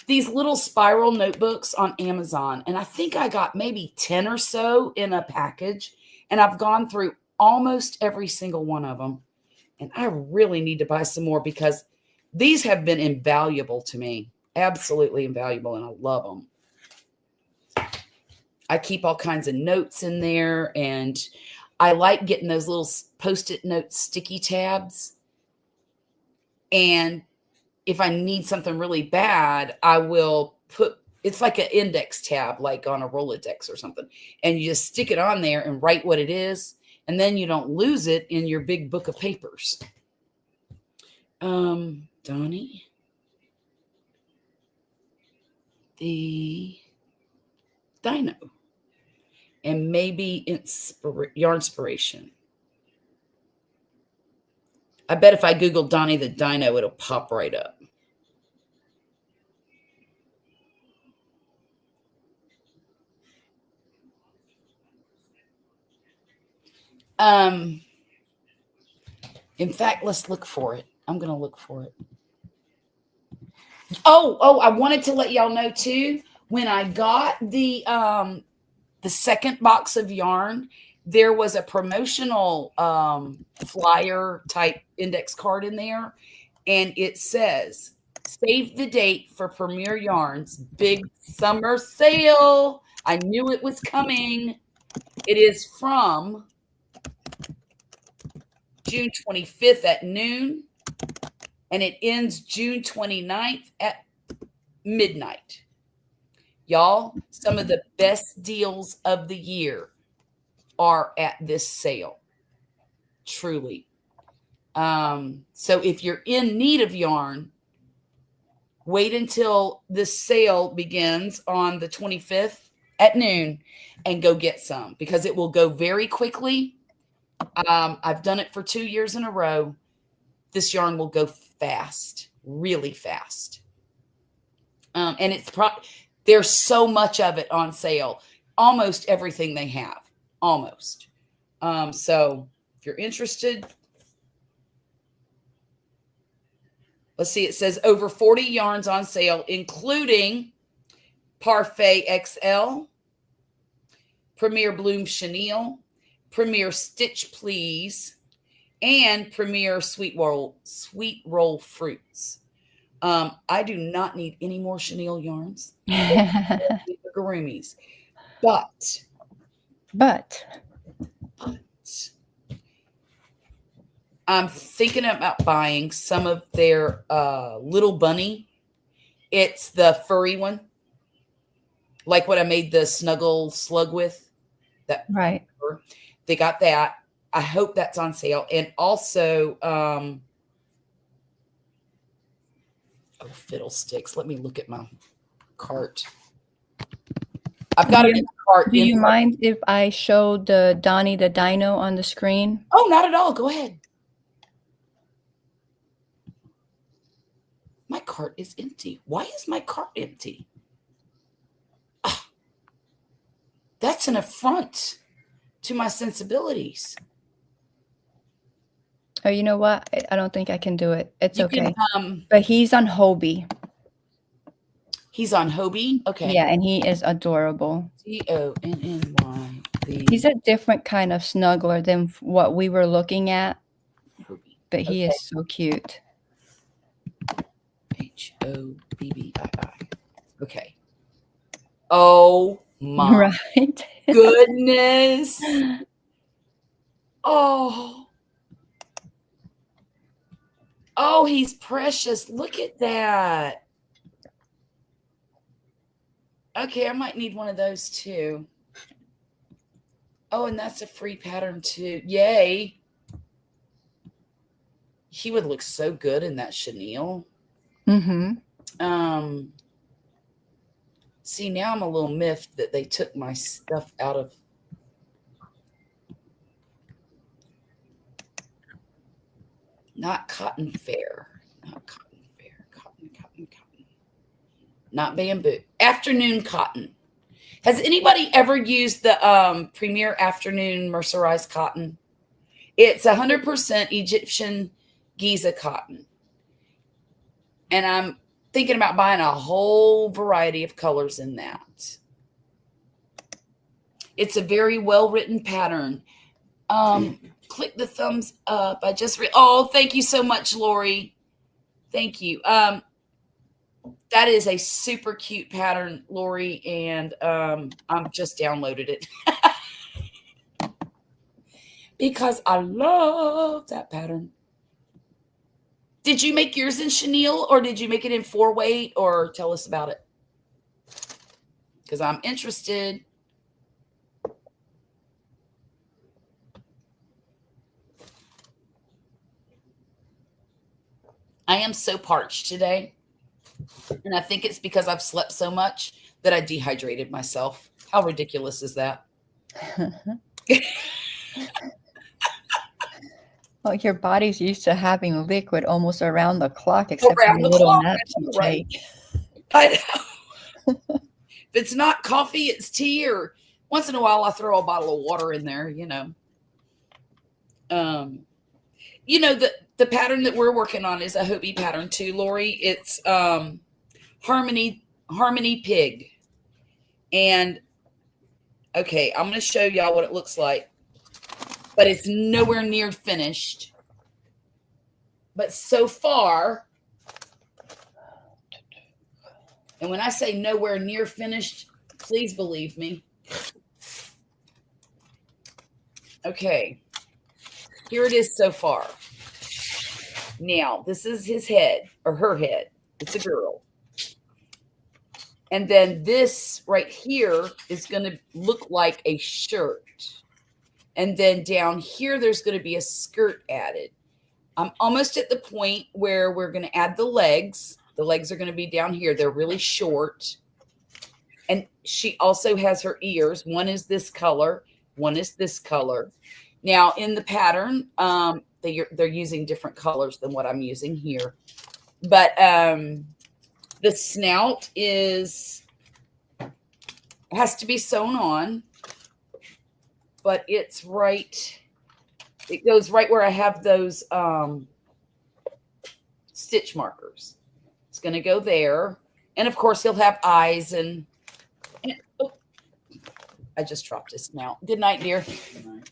These little spiral notebooks on Amazon. And I think I got maybe 10 or so in a package. And I've gone through almost every single one of them. And I really need to buy some more because these have been invaluable to me. Absolutely invaluable. And I love them. I keep all kinds of notes in there. And I like getting those little Post-it note sticky tabs. And if I need something really bad, I will it's like an index tab, like on a Rolodex or something. And you just stick it on there and write what it is. And then you don't lose it in your big book of papers. Donnie. The Dino. And maybe Yarnspiration. I bet if I Google Donnie the Dino, it'll pop right up. In fact, let's look for it. I'm going to look for it. Oh, I wanted to let y'all know too, when I got the second box of yarn, there was a promotional flyer type index card in there. And it says, save the date for Premier Yarns big summer sale. I knew it was coming. It is from June 25th at noon, and it ends June 29th at midnight. Y'all, some of the best deals of the year are at this sale. Truly. So if you're in need of yarn, wait until this sale begins on the 25th at noon and go get some because it will go very quickly. I've done it for 2 years in a row. This yarn will go fast, really fast. And there's so much of it on sale. Almost everything they have. Almost. So if you're interested, let's see, it says over 40 yarns on sale, including Parfait XL, Premier Bloom Chenille, Premier Stitch Please, and Premier Sweet Roll Fruits. I do not need any more chenille yarns. Garumis. But I'm thinking about buying some of their Little Bunny. It's the furry one. Like what I made the Snuggle Slug with. That right. They got that. I hope that's on sale. And also, oh, fiddlesticks. Let me look at my cart. I've got it in the cart. Do you mind if I show the Donnie the Dino on the screen? Oh, not at all. Go ahead. My cart is empty. Why is my cart empty? Ah, that's an affront to my sensibilities. Oh, you know what? I don't think I can do it. It's You okay. can, But he's on Hobie. he's on Hobie. Okay. Yeah, and he is adorable. Donny. He's a different kind of snuggler than what we were looking at, Hobie. but he is so cute. Hobbii. Okay. Oh my Right? goodness. Oh. Oh, he's precious. Look at that. Okay, I might need one of those too. Oh, and that's a free pattern too. Yay. He would look so good in that chenille. Mm-hmm. See, now I'm a little miffed that they took my stuff out of. Not cotton fair. Not cotton fair. Cotton. Not bamboo. Afternoon cotton. Has anybody ever used the Premier Afternoon mercerized cotton? It's 100% Egyptian Giza cotton. And I'm thinking about buying a whole variety of colors in that. It's a very well-written pattern. Click the thumbs up. I just oh, thank you so much, Lori. Thank you. That is a super cute pattern, Lori, and I'm just downloaded it because I love that pattern. Did you make yours in chenille, or did you make it in 4-weight, or tell us about it? Because I'm interested. I am so parched today. And I think it's because I've slept so much that I dehydrated myself. How ridiculous is that? Well, your body's used to having liquid almost around the clock, except for Around the the little clock, naps you right. take. I know. If it's not coffee, it's tea, or once in a while I throw a bottle of water in there, you know. The pattern that we're working on is a Hobie pattern too, Lori. It's Harmony Pig. And okay, I'm going to show y'all what it looks like. But it's nowhere near finished. But so far, and when I say nowhere near finished, please believe me. Okay, here it is so far. Now, this is his head, or her head. It's a girl. And then this right here is going to look like a shirt. And then down here, there's going to be a skirt added. I'm almost at the point where we're going to add the legs. The legs are going to be down here. They're really short. And she also has her ears. One is this color. One is this color. Now, in the pattern, they're using different colors than what I'm using here. But the snout has to be sewn on. But it's right, it goes right where I have those stitch markers. It's going to go there. And of course, he'll have eyes and oh, I just dropped his snout. Good night, dear. Good night.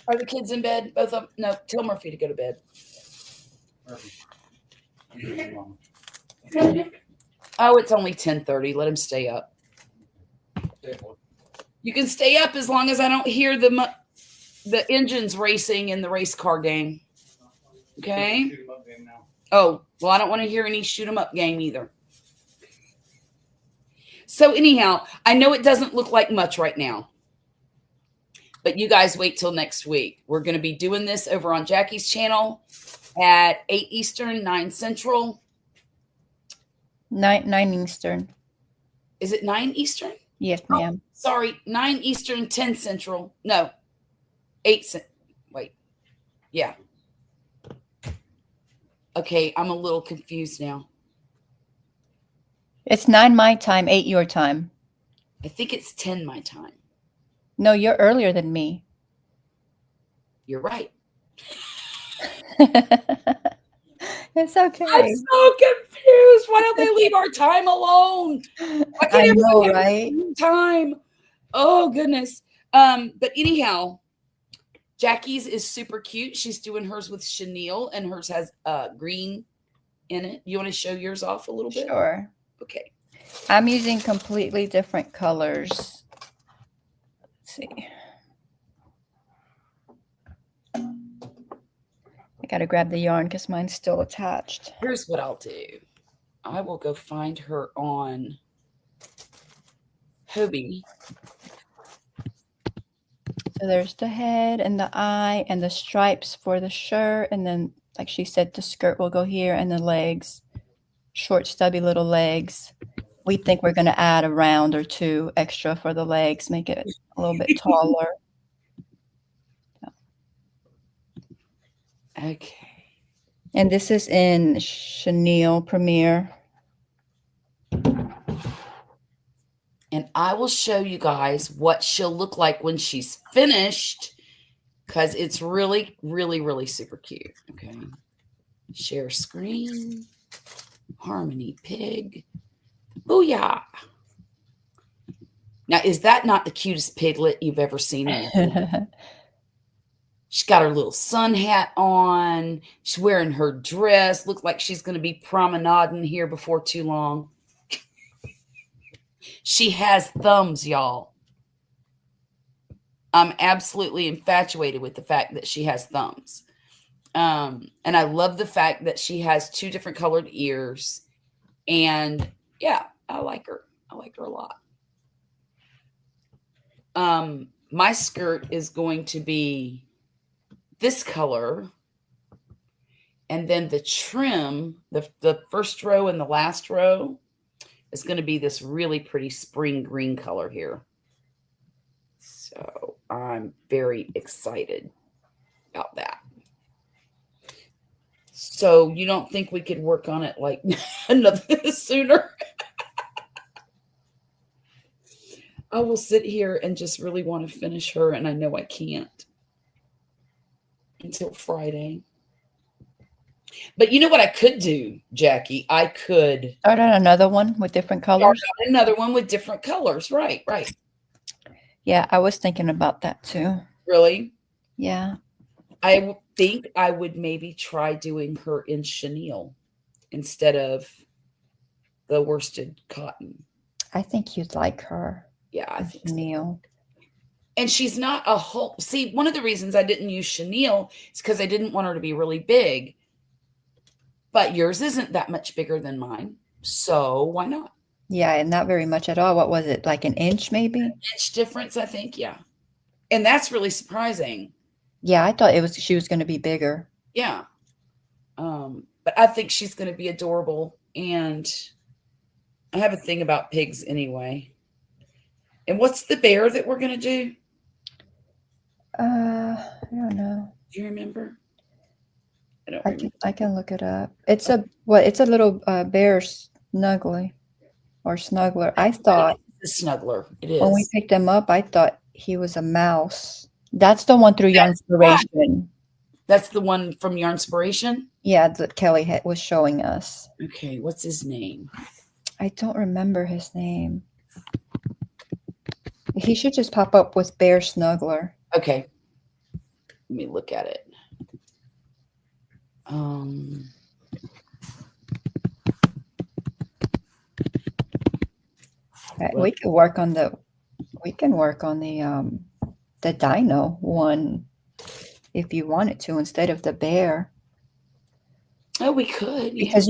Are the kids in bed? Both of them? No, tell Murphy to go to bed. Oh, it's only 10:30. Let him stay up. You can stay up as long as I don't hear the engines racing in the race car game. Okay? Oh, well, I don't want to hear any shoot 'em up game either. So anyhow, I know it doesn't look like much right now. But you guys wait till next week. We're going to be doing this over on Jackie's channel at 8 Eastern, 9 Central. 9 Eastern. Is it 9 Eastern? Yes, Oh, ma'am. sorry, 9 Eastern, 10 Central. No, 8 wait. Yeah. Okay, I'm a little confused now. It's 9 my time, 8 your time. I think it's 10 my time. No, you're earlier than me. You're right. It's okay. I'm so confused. Why don't they leave our time alone? Why I can't everybody know, have right? their own time? Oh goodness. But anyhow, Jackie's is super cute. She's doing hers with chenille, and hers has green in it. You want to show yours off a little bit? Sure. Okay. I'm using completely different colors. Let's see. I gotta grab the yarn because mine's still attached. Here's what I'll do. I will go find her on Hobie. So there's the head and the eye and the stripes for the shirt. And then, like she said, the skirt will go here and the legs, short, stubby little legs. We think we're going to add a round or two extra for the legs, make it a little bit taller. Okay. And this is in Chenille Premier. And I will show you guys what she'll look like when she's finished, because it's really, really, really super cute. Okay. Share screen. Harmony Pig. Booyah. Now, is that not the cutest piglet you've ever seen in your life? She's got her little sun hat on. She's wearing her dress. Looks like she's going to be promenading here before too long. She has thumbs, y'all. I'm absolutely infatuated with the fact that she has thumbs. And I love the fact that she has 2 different colored ears. And yeah, I like her. I like her a lot. My skirt is going to be this color. And then the trim, the first row and the last row, is going to be this really pretty spring green color here. So I'm very excited about that. So you don't think we could work on it like another sooner? I will sit here and just really want to finish her, and I know I can't until Friday. But you know what I could do, Jackie? I could Start on another one with different start colors. on another one with different colors. Right, right. Yeah, I was thinking about that too. Really? Yeah. I think I would maybe try doing her in chenille instead of the worsted cotton. I think you'd like her. Yeah, I think so. Chenille. And she's not a whole. See, one of the reasons I didn't use chenille is because I didn't want her to be really big. But yours isn't that much bigger than mine. So why not? Yeah, and not very much at all. What was it? Like an inch maybe? Inch difference, I think. Yeah. And that's really surprising. Yeah, I thought she was going to be bigger. Yeah. But I think she's going to be adorable. And I have a thing about pigs anyway. And what's the bear that we're going to do? I don't know. Do you remember? I don't I remember. can look it up. It's a little bear snuggly or snuggler. I thought It's a snuggler. It when we is. picked him up, I thought he was a mouse. That's the one through That's right. Yarnspiration. That's the one from Yarnspiration? Yeah, that Kelly was showing us. Okay, what's his name? I don't remember his name. He should just pop up with Bear Snuggler. Okay. Let me look at it. We can work on the dino one if you wanted to instead of the bear. Oh, we could. Yeah. because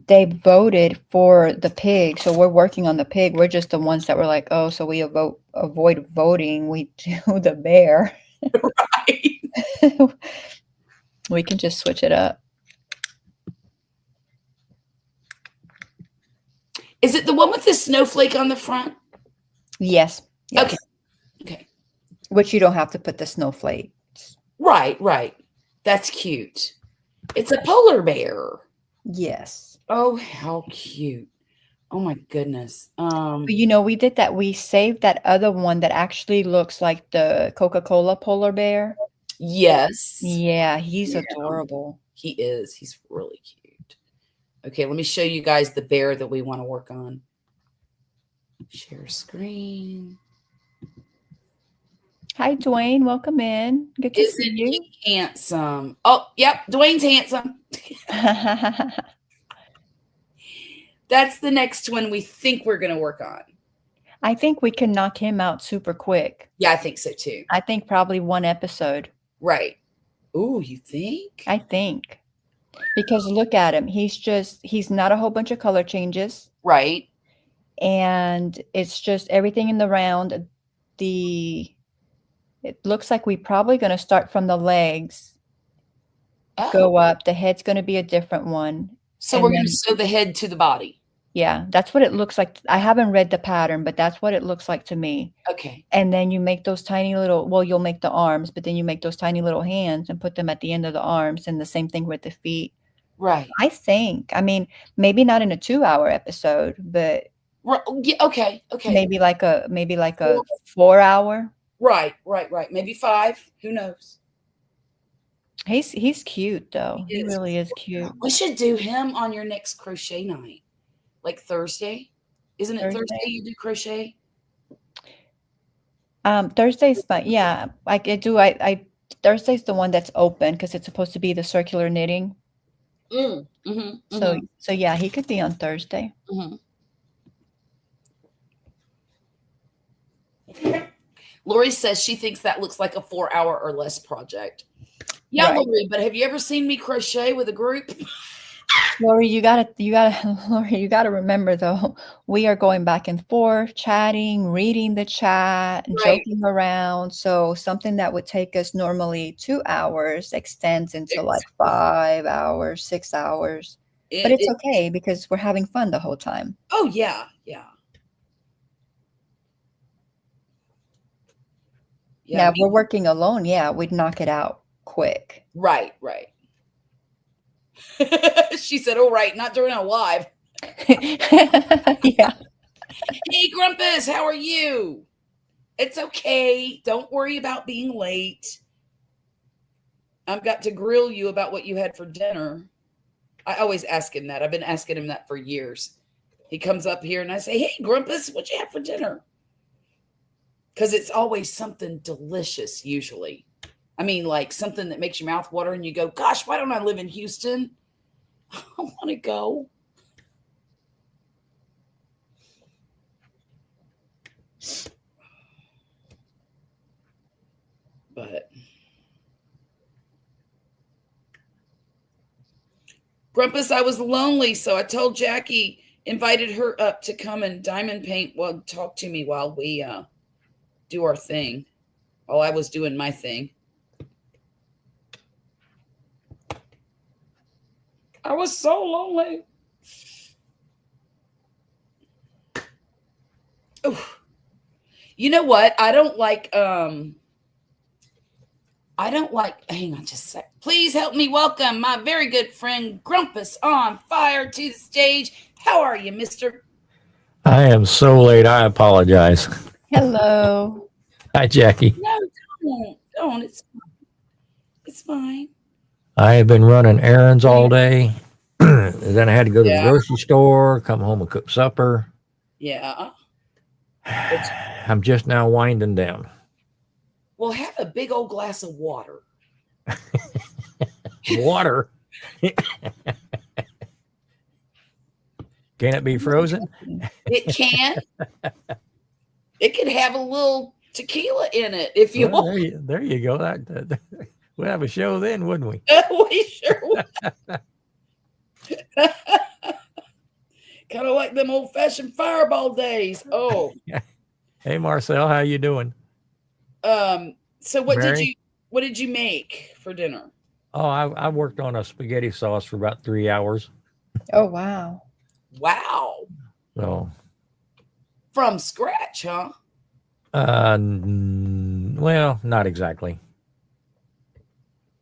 they voted for the pig, so we're working on the pig. We're just the ones that were like, oh, so we avoid voting. We do the bear. We can just switch it up. Is it the one with the snowflake on the front? Yes. Yes. Okay. Okay. Which you don't have to put the snowflake. Right, right. That's cute. It's a polar bear. Yes. Oh, how cute. Oh my goodness. But we did that. We saved that other one that actually looks like the Coca-Cola polar bear. Yes. Yeah, he's adorable. He is. He's really cute. Okay, let me show you guys the bear that we want to work on. Share screen. Hi, Dwayne. Welcome in. Good to see Isn't you. he handsome? Oh, yep. Dwayne's handsome. That's the next one we think we're going to work on. I think we can knock him out super quick. Yeah, I think so too. I think probably one episode. Right. Ooh, you think? I think. Because look at him. He's not a whole bunch of color changes. Right. And it's just everything in the round. It looks like we're probably going to start from the legs, Oh, go up. The head's going to be a different one. so and we're going then- to sew the head to the body. Yeah, that's what it looks like. I haven't read the pattern, but that's what it looks like to me. Okay. And then you make those tiny little, well, you'll make the arms, but then you make those tiny little hands and put them at the end of the arms, and the same thing with the feet. Right. I mean, maybe not in a 2-hour episode, but Right. Yeah, okay. Okay. maybe like a 4-hour. Right. Maybe 5. Who knows? He's cute though. He He is. really is cute. We should do him on your next crochet night, like Thursday. Isn't it Thursday Thursday? you do crochet? Thursday's fun. Yeah, I do. I Thursday's the one that's open because it's supposed to be the circular knitting. So yeah, he could be on Thursday. Lori says she thinks that looks like a 4-hour or less project. Yeah, Right. Lori, but have you ever seen me crochet with a group? Lori, you gotta Lori, you gotta remember though, we are going back and forth, chatting, reading the chat, Right. joking around. So something that would take us normally 2 hours extends into like 5 hours, 6 hours. But it's okay because we're having fun the whole time. Oh yeah, yeah. Yeah, we're working alone. Yeah, we'd knock it out quick. Right. She said, "Oh, right, not during a live." Yeah. Hey, Grumpus, how are you? It's okay. Don't worry about being late. I've got to grill you about what you had for dinner. I always ask him that. I've been asking him that for years. He comes up here and I say, "Hey, Grumpus, what'd you have for dinner?" Because it's always something delicious, usually. I mean, like something that makes your mouth water and you go, "Gosh, why don't I live in Houston? I want to go." But Grumpus, I was lonely, so I told Jackie, invited her up to come and diamond paint, well, talk to me while we do our thing, while I was doing my thing. I was so lonely. Oof. You know what? I don't like, hang on just a sec. Please help me welcome my very good friend Grumpus on Fire to the stage. How are you, mister? I am so late. I apologize. Hello. Hi, Jackie. No, don't. It's fine. It's fine. I have been running errands all day. Then I had to go to Yeah. the grocery store, come home and cook supper. Yeah. I'm just now winding down. Well, have a big old glass of water. Water. Can it be frozen? It can. It could have a little tequila in it if you Well, want. there you go. That we'd have a show then, wouldn't we? We sure would. Kind of like them old fashioned fireball days. Oh, Hey, Marcel, how you doing? so what Mary? did you make for dinner? Oh, I worked on a spaghetti sauce for about 3 hours. Oh, wow. Wow. So, From scratch, huh? well, not exactly.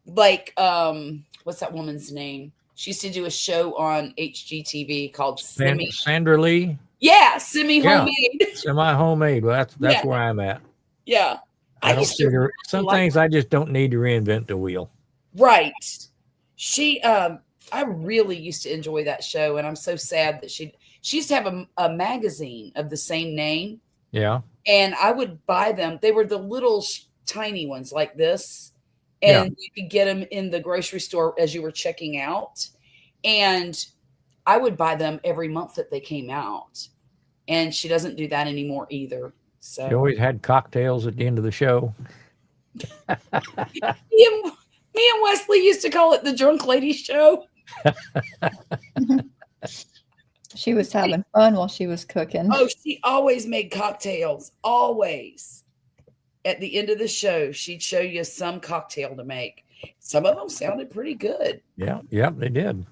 Like, what's that woman's name? She used to do a show on HGTV called Semi. Sandra Lee, Yeah, semi Yeah. homemade. semi-homemade. Well, that's Yeah. where I'm at. Yeah. I don't used see to some like- things I just don't need to reinvent the wheel. Right. She I really used to enjoy that show, and I'm so sad that she used to have a magazine of the same name, Yeah. and I would buy them. They were the little tiny ones like this, Yeah. and you could get them in the grocery store as you were checking out. And I would buy them every month that they came out. And she doesn't do that anymore either. So She always had cocktails at the end of the show. me and Wesley used to call it the drunk lady show. She was having fun while she was cooking. Oh, she always made cocktails. Always. At the end of the show, she'd show you some cocktail to make. Some of them sounded pretty good. Yeah. Yep. They did.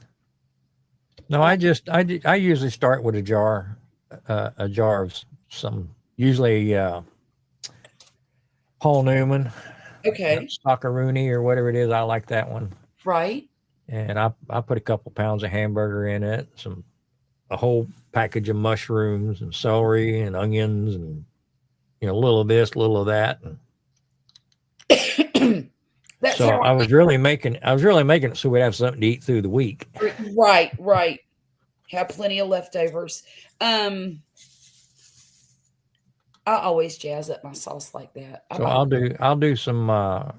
No, I usually start with a jar of some, usually Paul Newman, Okay. Stockaroonie or whatever it is. I like that one. Right. And I put a couple pounds of hamburger in it, a whole package of mushrooms and celery and onions and a little of this, a little of that. And That's so how I was really making it so we'd have something to eat through the week. Right. Have plenty of leftovers. I always jazz up my sauce like that. So I'll do some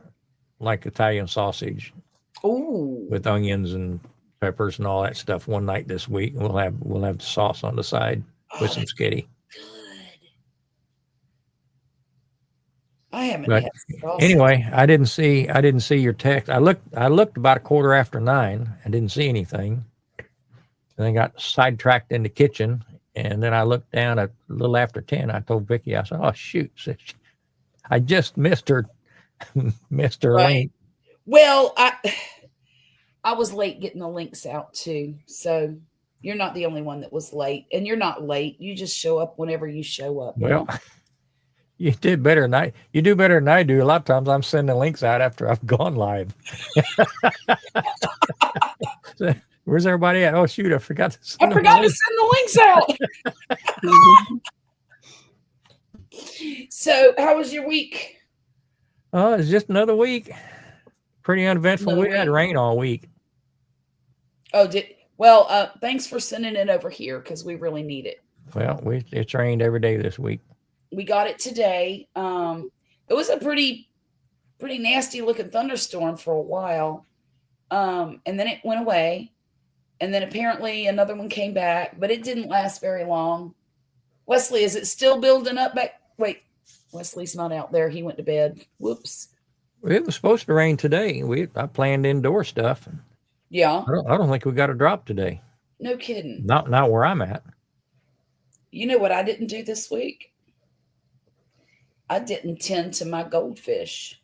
like Italian sausage Ooh. with onions and peppers and all that stuff one night this week. We'll have the sauce on the side with some skitty. Good. I haven't But had sauce. anyway, I didn't see your text. I looked about 9:15. I didn't see anything. And then got sidetracked in the kitchen. And then I looked down at a little after 10. I told Vicky, I said, "Oh shoot, I just missed her Right. link." Well, I was late getting the links out too. So you're not the only one that was late. And you're not late. You just show up whenever you show up. Well, you did better than I. You do better than I do. A lot of times I'm sending links out after I've gone live. So, where's everybody at? Oh shoot, I forgot to send I forgot to send the links out. So how was your week? Oh, it's just another week. Pretty uneventful. Another We had week. rain all week. Oh, thanks for sending it over here because we really need it. Well, it's rained every day this week. We got it today. It was a pretty nasty looking thunderstorm for a while. And then it went away. And then apparently another one came back, but it didn't last very long. Wesley, is it still building up back? Wait, Wesley's not out there. He went to bed. Whoops. It was supposed to rain today. I planned indoor stuff. Yeah, I don't think we got a drop today. no kidding. Not where I'm at. You know what I didn't do this week? I didn't tend to my goldfish.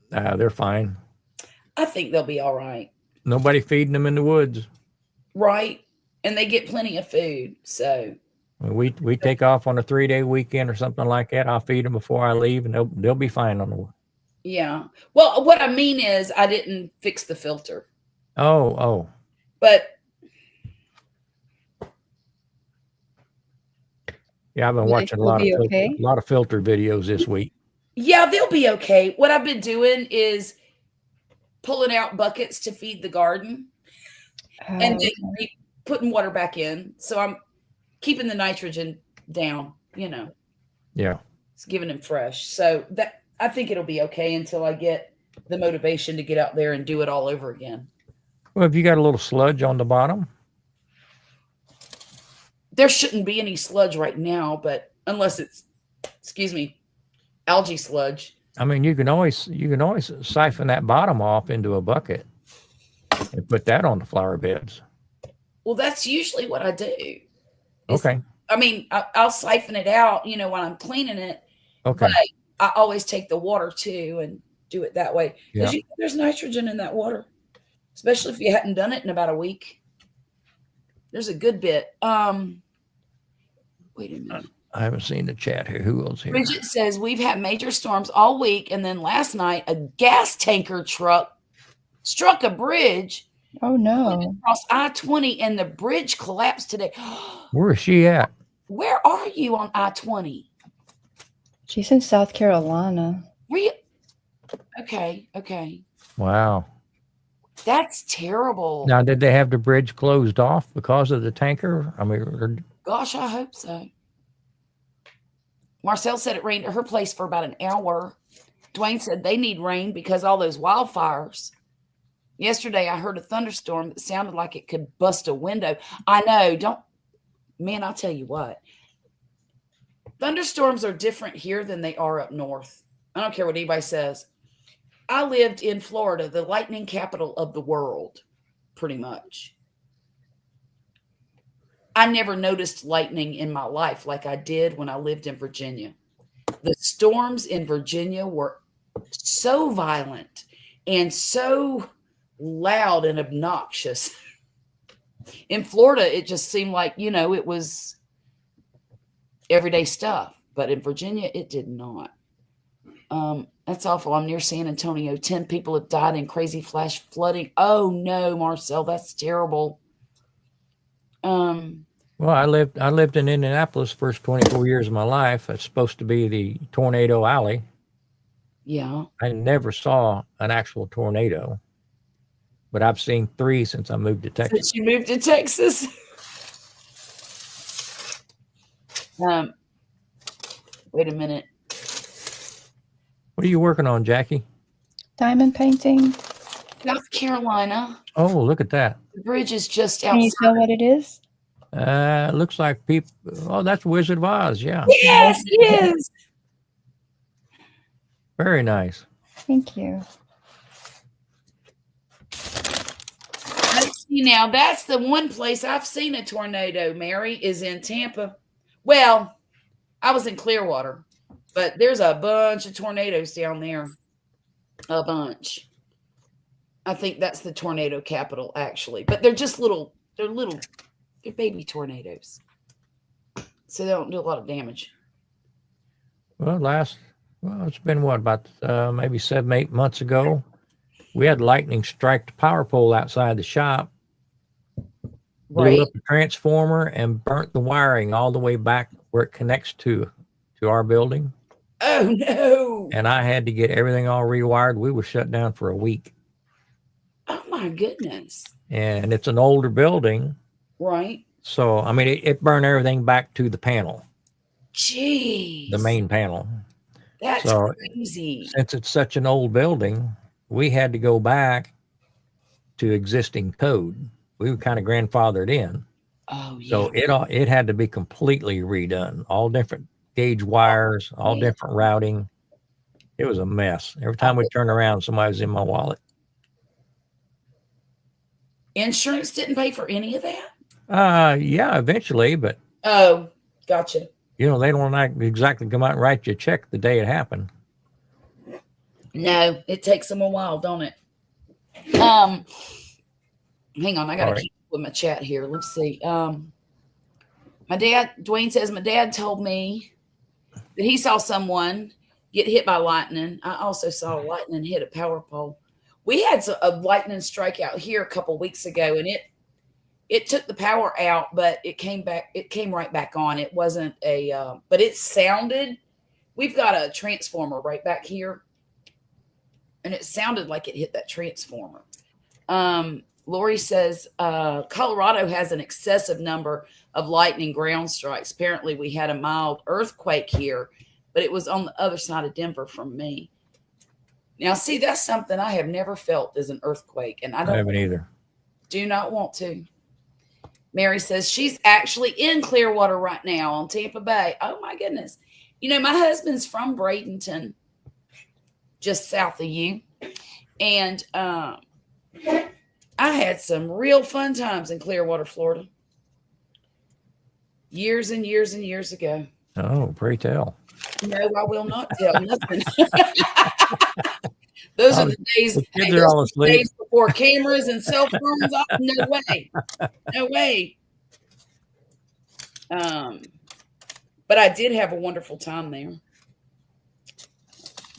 They're fine. I think they'll be all right. Nobody feeding them in the woods. Right? And they get plenty of food. So When we take off on a 3-day weekend or something like that, I'll feed them before I leave, and they'll be fine on the. yeah. Well, what I mean is I didn't fix the filter. Oh. But Yeah, I've been Will they watching a still lot of be okay? a lot of filter videos this week. yeah, they'll be okay. What I've been doing is pulling out buckets to feed the garden and then putting water back in. So I'm keeping the nitrogen down, Yeah. it's giving them fresh. So that I think it'll be okay until I get the motivation to get out there and do it all over again. Well, have you got a little sludge on the bottom? There shouldn't be any sludge right now, but unless it's, algae sludge. I mean, you can always siphon that bottom off into a bucket and put that on the flower beds. Well, that's usually what I do. is- Okay. I mean, I'll siphon it out, when I'm cleaning it, Okay. but I always take the water too and do it that way Yeah. because there's nitrogen in that water, especially if you hadn't done it in about a week. There's a good bit. Wait a minute. I haven't seen the chat here. Who else here? Bridget says we've had major storms all week, and then last night a gas tanker truck struck a bridge Oh no. across I-20, and the bridge collapsed today. Where is she at? Where are you on I-20? She's in South Carolina. Were you? Okay. Wow. That's terrible. Now, did they have the bridge closed off because of the tanker? I mean, Gosh, I hope so. Marcel said it rained at her place for about an hour. Dwayne said they need rain because all those wildfires. Yesterday, I heard a thunderstorm that sounded like it could bust a window. I know. Man, I'll tell you what. Thunderstorms are different here than they are up north. I don't care what anybody says. I lived in Florida, the lightning capital of the world, pretty much. I never noticed lightning in my life like I did when I lived in Virginia. The storms in Virginia were so violent and so loud and obnoxious. In Florida, it just seemed like, it was everyday stuff. But in Virginia, it did not. That's awful. I'm near San Antonio. 10 people have died in crazy flash flooding. Oh, no, Marcel, that's terrible. well, I lived in Indianapolis first 24 years of my life. It's supposed to be the tornado alley. Yeah. I never saw an actual tornado, but I've seen 3 since I moved to Texas. Since you moved to Texas. Wait a minute. What are you working on, Jackie? Diamond painting. South Carolina. Oh, look at that. The bridge is just Can you outside. tell what it is? Looks like people. Oh, that's Wizard of Oz. Yeah. Yes, it is. Very nice. Thank you. Let's see now. That's the one place I've seen a tornado, Mary, is in Tampa. Well, I was in Clearwater, but there's a bunch of tornadoes down there. A bunch. I think that's the tornado capital, actually. But they're just little, they're baby tornadoes. So they don't do a lot of damage. Well, it's been what, about maybe 7-8 months ago. We had lightning strike the power pole outside the shop, blew Right. up the transformer, and burnt the wiring all the way back where it connects to our building. Oh, no. And I had to get everything all rewired. We were shut down for a week. Oh, my goodness. And it's an older building. Right. So, I mean, it burned everything back to the panel, Jeez. the main panel. That's So, crazy. since it's such an old building, we had to go back to existing code. We were kind of grandfathered in. Oh, yeah. So it had to be completely redone. All different gauge wires, all Right. different routing. It was a mess. Every time we turned around, somebody was in my wallet. Insurance didn't pay for any of that? Yeah, eventually, but Oh, gotcha. they don't exactly come out and write you a check the day it happened. No, it takes them a while, don't it? Hang on, I gotta All right. keep up with my chat here. Let's see. Dwayne says my dad told me that he saw someone get hit by lightning. I also saw lightning hit a power pole. We had a lightning strike out here a couple weeks ago, and it took the power out, but it came right back on. It wasn't but it sounded. We've got a transformer right back here, and it sounded like it hit that transformer. Lori says Colorado has an excessive number of lightning ground strikes. Apparently, we had a mild earthquake here, but it was on the other side of Denver from me. Now, see, that's something I have never felt is an earthquake, and I I haven't either. do not want to. Mary says she's actually in Clearwater right now on Tampa Bay. Oh, my goodness. My husband's from Bradenton, just south of you. And I I had some real fun times in Clearwater, Florida. Years and years and years ago. Oh, pray tell. No, I will not tell nothing. Those are the days. The kids hey, are those all are the asleep. days before cameras and cell phones. Oh, no way, no way. But I did have a wonderful time there.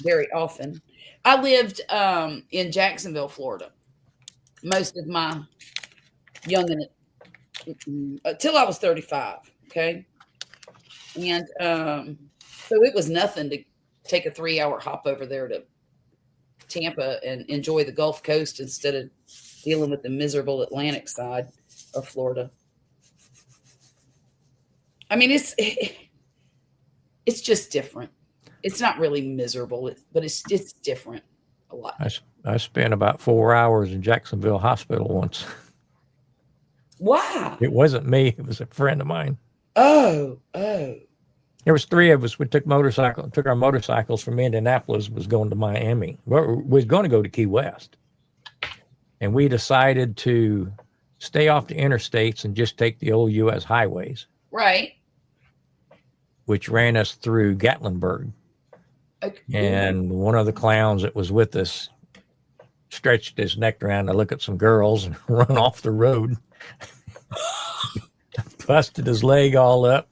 Very often. I lived in Jacksonville, Florida, most of my young until I was 35. Okay, and so it was nothing to take a 3-hour hop over there to Tampa and enjoy the Gulf Coast instead of dealing with the miserable Atlantic side of Florida. I mean, it's just different. It's not really miserable, but it's different a lot. I spent about 4 hours in Jacksonville Hospital once. Wow. It wasn't me. It was a friend of mine. Oh. There was 3 of us. We took our motorcycles from Indianapolis, was going to Miami. We was going to go to Key West. And we decided to stay off the interstates and just take the old U.S. highways, Right. which ran us through Gatlinburg. Okay. And one of the clowns that was with us stretched his neck around to look at some girls and run off the road. Busted his leg all up.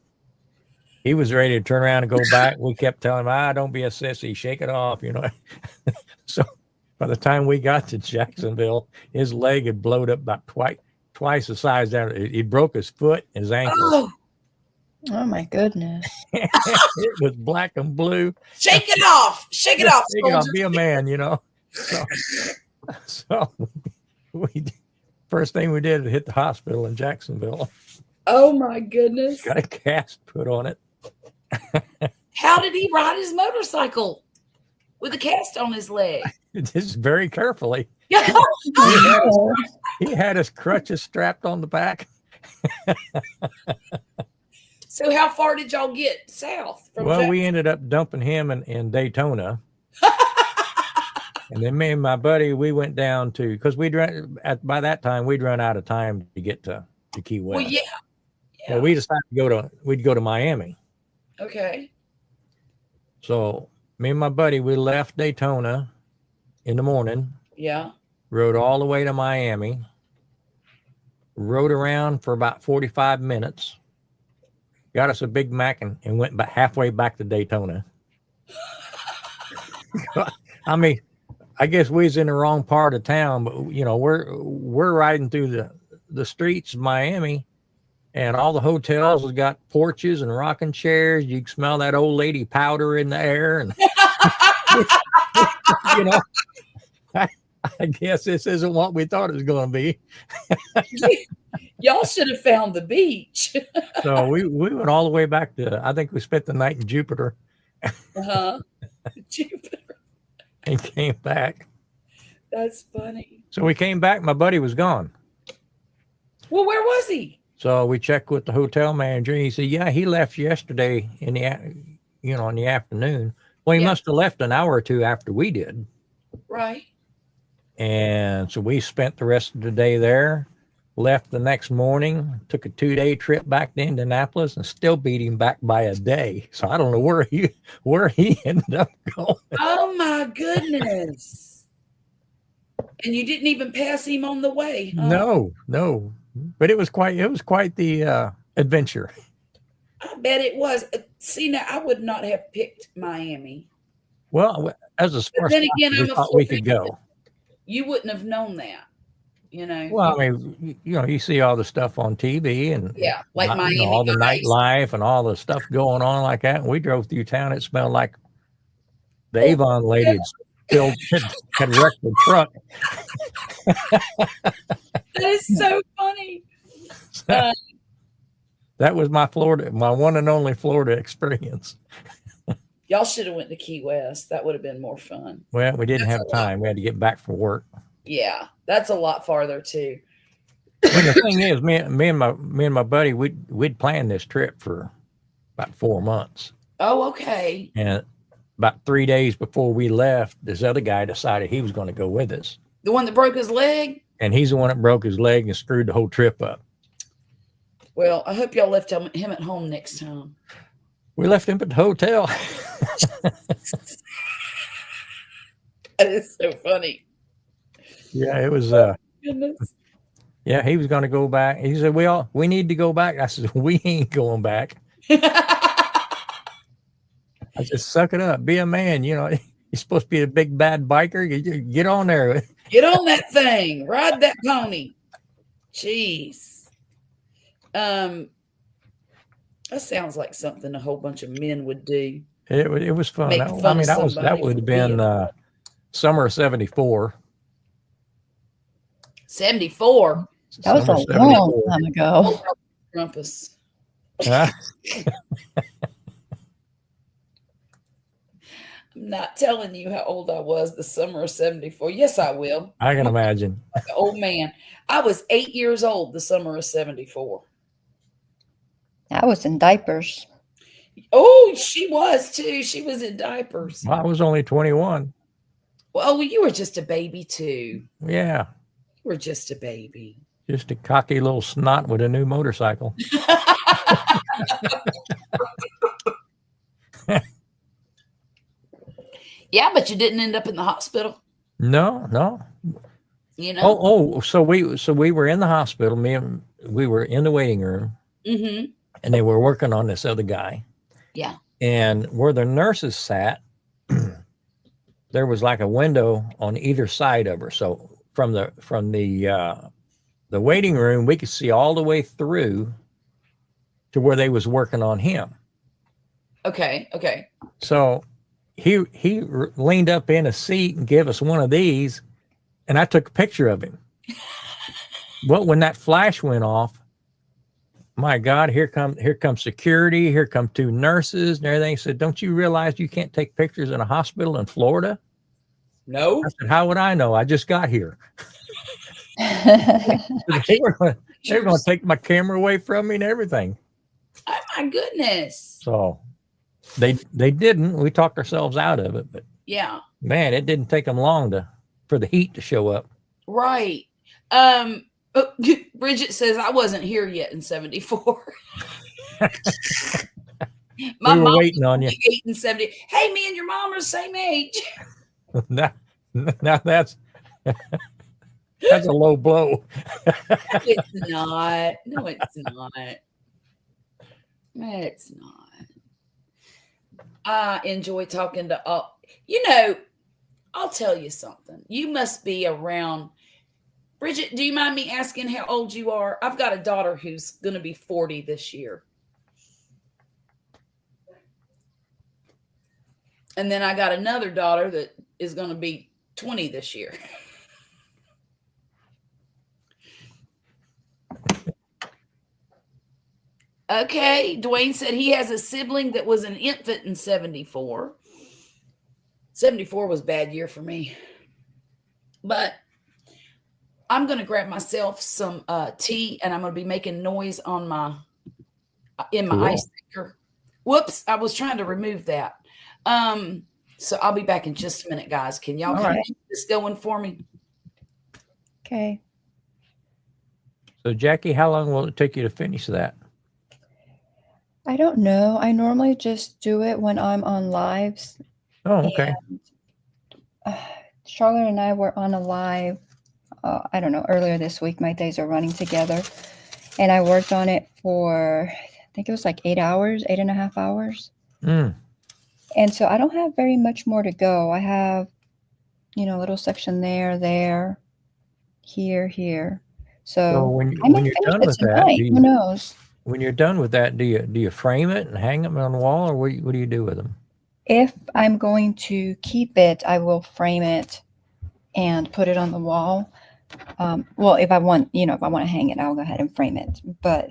He was ready to turn around and go back. We kept telling him, don't be a sissy, shake it off, you know. So by the time we got to Jacksonville, his leg had blowed up about twice the size down. He broke his foot, his ankle. Oh, Oh my goodness. It was black and blue. shake it off. Shake it off. Shake it off, soldier. be a man, you know. So first thing we did was hit the hospital in Jacksonville. Oh my goodness. Got a cast put on it. How did he ride his motorcycle with a cast on his leg? Just very carefully. Yeah. He had his crutches strapped on the back. So how far did y'all get south from Well, we Jackson? ended up dumping him in Daytona. And then me and my buddy, we went down to, because by that time we'd run out of time to get to Key West. Well, yeah. Well, we decided we'd go to Miami. Okay. So me and my buddy, we left Daytona in the morning, Yeah. rode all the way to Miami, rode around for about 45 minutes, got us a Big Mac and went back halfway back to Daytona. I mean, I guess we was in the wrong part of town, but you know, we're riding through the streets of Miami, and all the hotels have got porches and rocking chairs. You can smell that old lady powder in the air, and you know, I guess this isn't what we thought it was going to be. Y'all should have found the beach. So we went all the way back to, I think we spent the night in Jupiter Uh-huh. Jupiter. and came back. That's funny. So we came back. My buddy was gone. Well, where was he? So we checked with the hotel manager. And he said, "Yeah, he left yesterday in the afternoon." Well, he Yeah. must have left an hour or two after we did. Right. And so we spent the rest of the day there. Left the next morning. Took a 2-day trip back to Indianapolis, and still beat him back by a day. So I don't know where he ended up going. Oh my goodness. And you didn't even pass him on the way. Huh? No. But it was quite the adventure. I bet it was. See, now I would not have picked Miami. Well, as a But sports then again, we I'm a thought we could Floridian. go. You wouldn't have known that, you know. Well, I mean, you see all the stuff on TV and Yeah, like Miami all the Vice. nightlife and all the stuff going on like that. And we drove through town. It smelled like the Avon lady had wrecked the truck. That is so funny. That was my one and only Florida experience. Y'all should have went to Key West. That would have been more fun. Well, we didn't That's have a lot. time. We had to get back from work. Yeah, that's a lot farther too. And the thing is, me and my buddy, we'd planned this trip for about 4 months. Oh, okay. And about 3 days before we left, this other guy decided he was going to go with us. The one that broke his leg? and he's the one that broke his leg and screwed the whole trip up. Well, I hope y'all left him at home next time. We left him at the hotel. That is so funny. Yeah, it was. Goodness. Yeah, he was going to go back. He said, we need to go back. I said, we ain't going back. I said, suck it up. Be a man. You know, you're supposed to be a big bad biker. You get on there. Get on that thing. Ride that pony. Jeez. That sounds like something a whole bunch of men would do. It was fun. Make I fun mean, of that somebody would for have been being- summer of '74. 74. That was Summer a of long 74. time ago. Rumpus. Huh? I'm not telling you how old I was the summer of 74. Yes, I will. I can imagine. Like an old man. I was 8 years old the summer of 74. I was in diapers. Oh, she was too. She was in diapers. Well, I was only 21. Well, you were just a baby too. Yeah, You were just a baby. just a cocky little snot with a new motorcycle. Yeah, but you didn't end up in the hospital. No. You know. So we were in the hospital. We were in the waiting room, Mm-hmm. and they were working on this other guy. Yeah. And where the nurses sat, there was like a window on either side of her. So from the waiting room, we could see all the way through to where they was working on him. Okay. Okay. So he leaned up in a seat and gave us one of these, and I took a picture of him. But when that flash went off, my God, here come security, here come two nurses and everything. Said, don't you realize you can't take pictures in a hospital in Florida? No. I said, how would I know? I just got here. I They were going to take my camera away from me and everything. Oh, my goodness. So they didn't. We talked ourselves out of it, but Yeah. man, it didn't take them long for the heat to show up. Right. Bridget says I wasn't here yet in 74. My We were mom waiting on you. was 8 and 70. Hey, me and your mom are the same age. now that's a low blow. It's not. No, it's not. It's not. I enjoy talking to all. I'll tell you something. You must be around. Bridget, do you mind me asking how old you are? I've got a daughter who's going to be 40 this year. And then I got another daughter that is going to be 20 this year. Okay. Dwayne said he has a sibling that was an infant in 74. 74 was a bad year for me. But I'm going to grab myself some tea, and I'm going to be making noise on my Cool. ice maker. Whoops, I was trying to remove that. So I'll be back in just a minute, guys. Can y'all All kind right. of keep this going for me? Okay. So Jackie, how long will it take you to finish that? I don't know. I normally just do it when I'm on lives. Oh, okay. Charlotte and I were on a live, I don't know, earlier this week. My days are running together. And I worked on it for, I think it was like 8 hours, 8.5 hours. Mm. And so I don't have very much more to go. I have, a little section there, here. So So when I may you're finish done it with that, tonight. Who knows? when you're done with that, do you frame it and hang them on the wall, or what do you do with them? If I'm going to keep it, I will frame it and put it on the wall. Well, if I want to hang it, I'll go ahead and frame it. But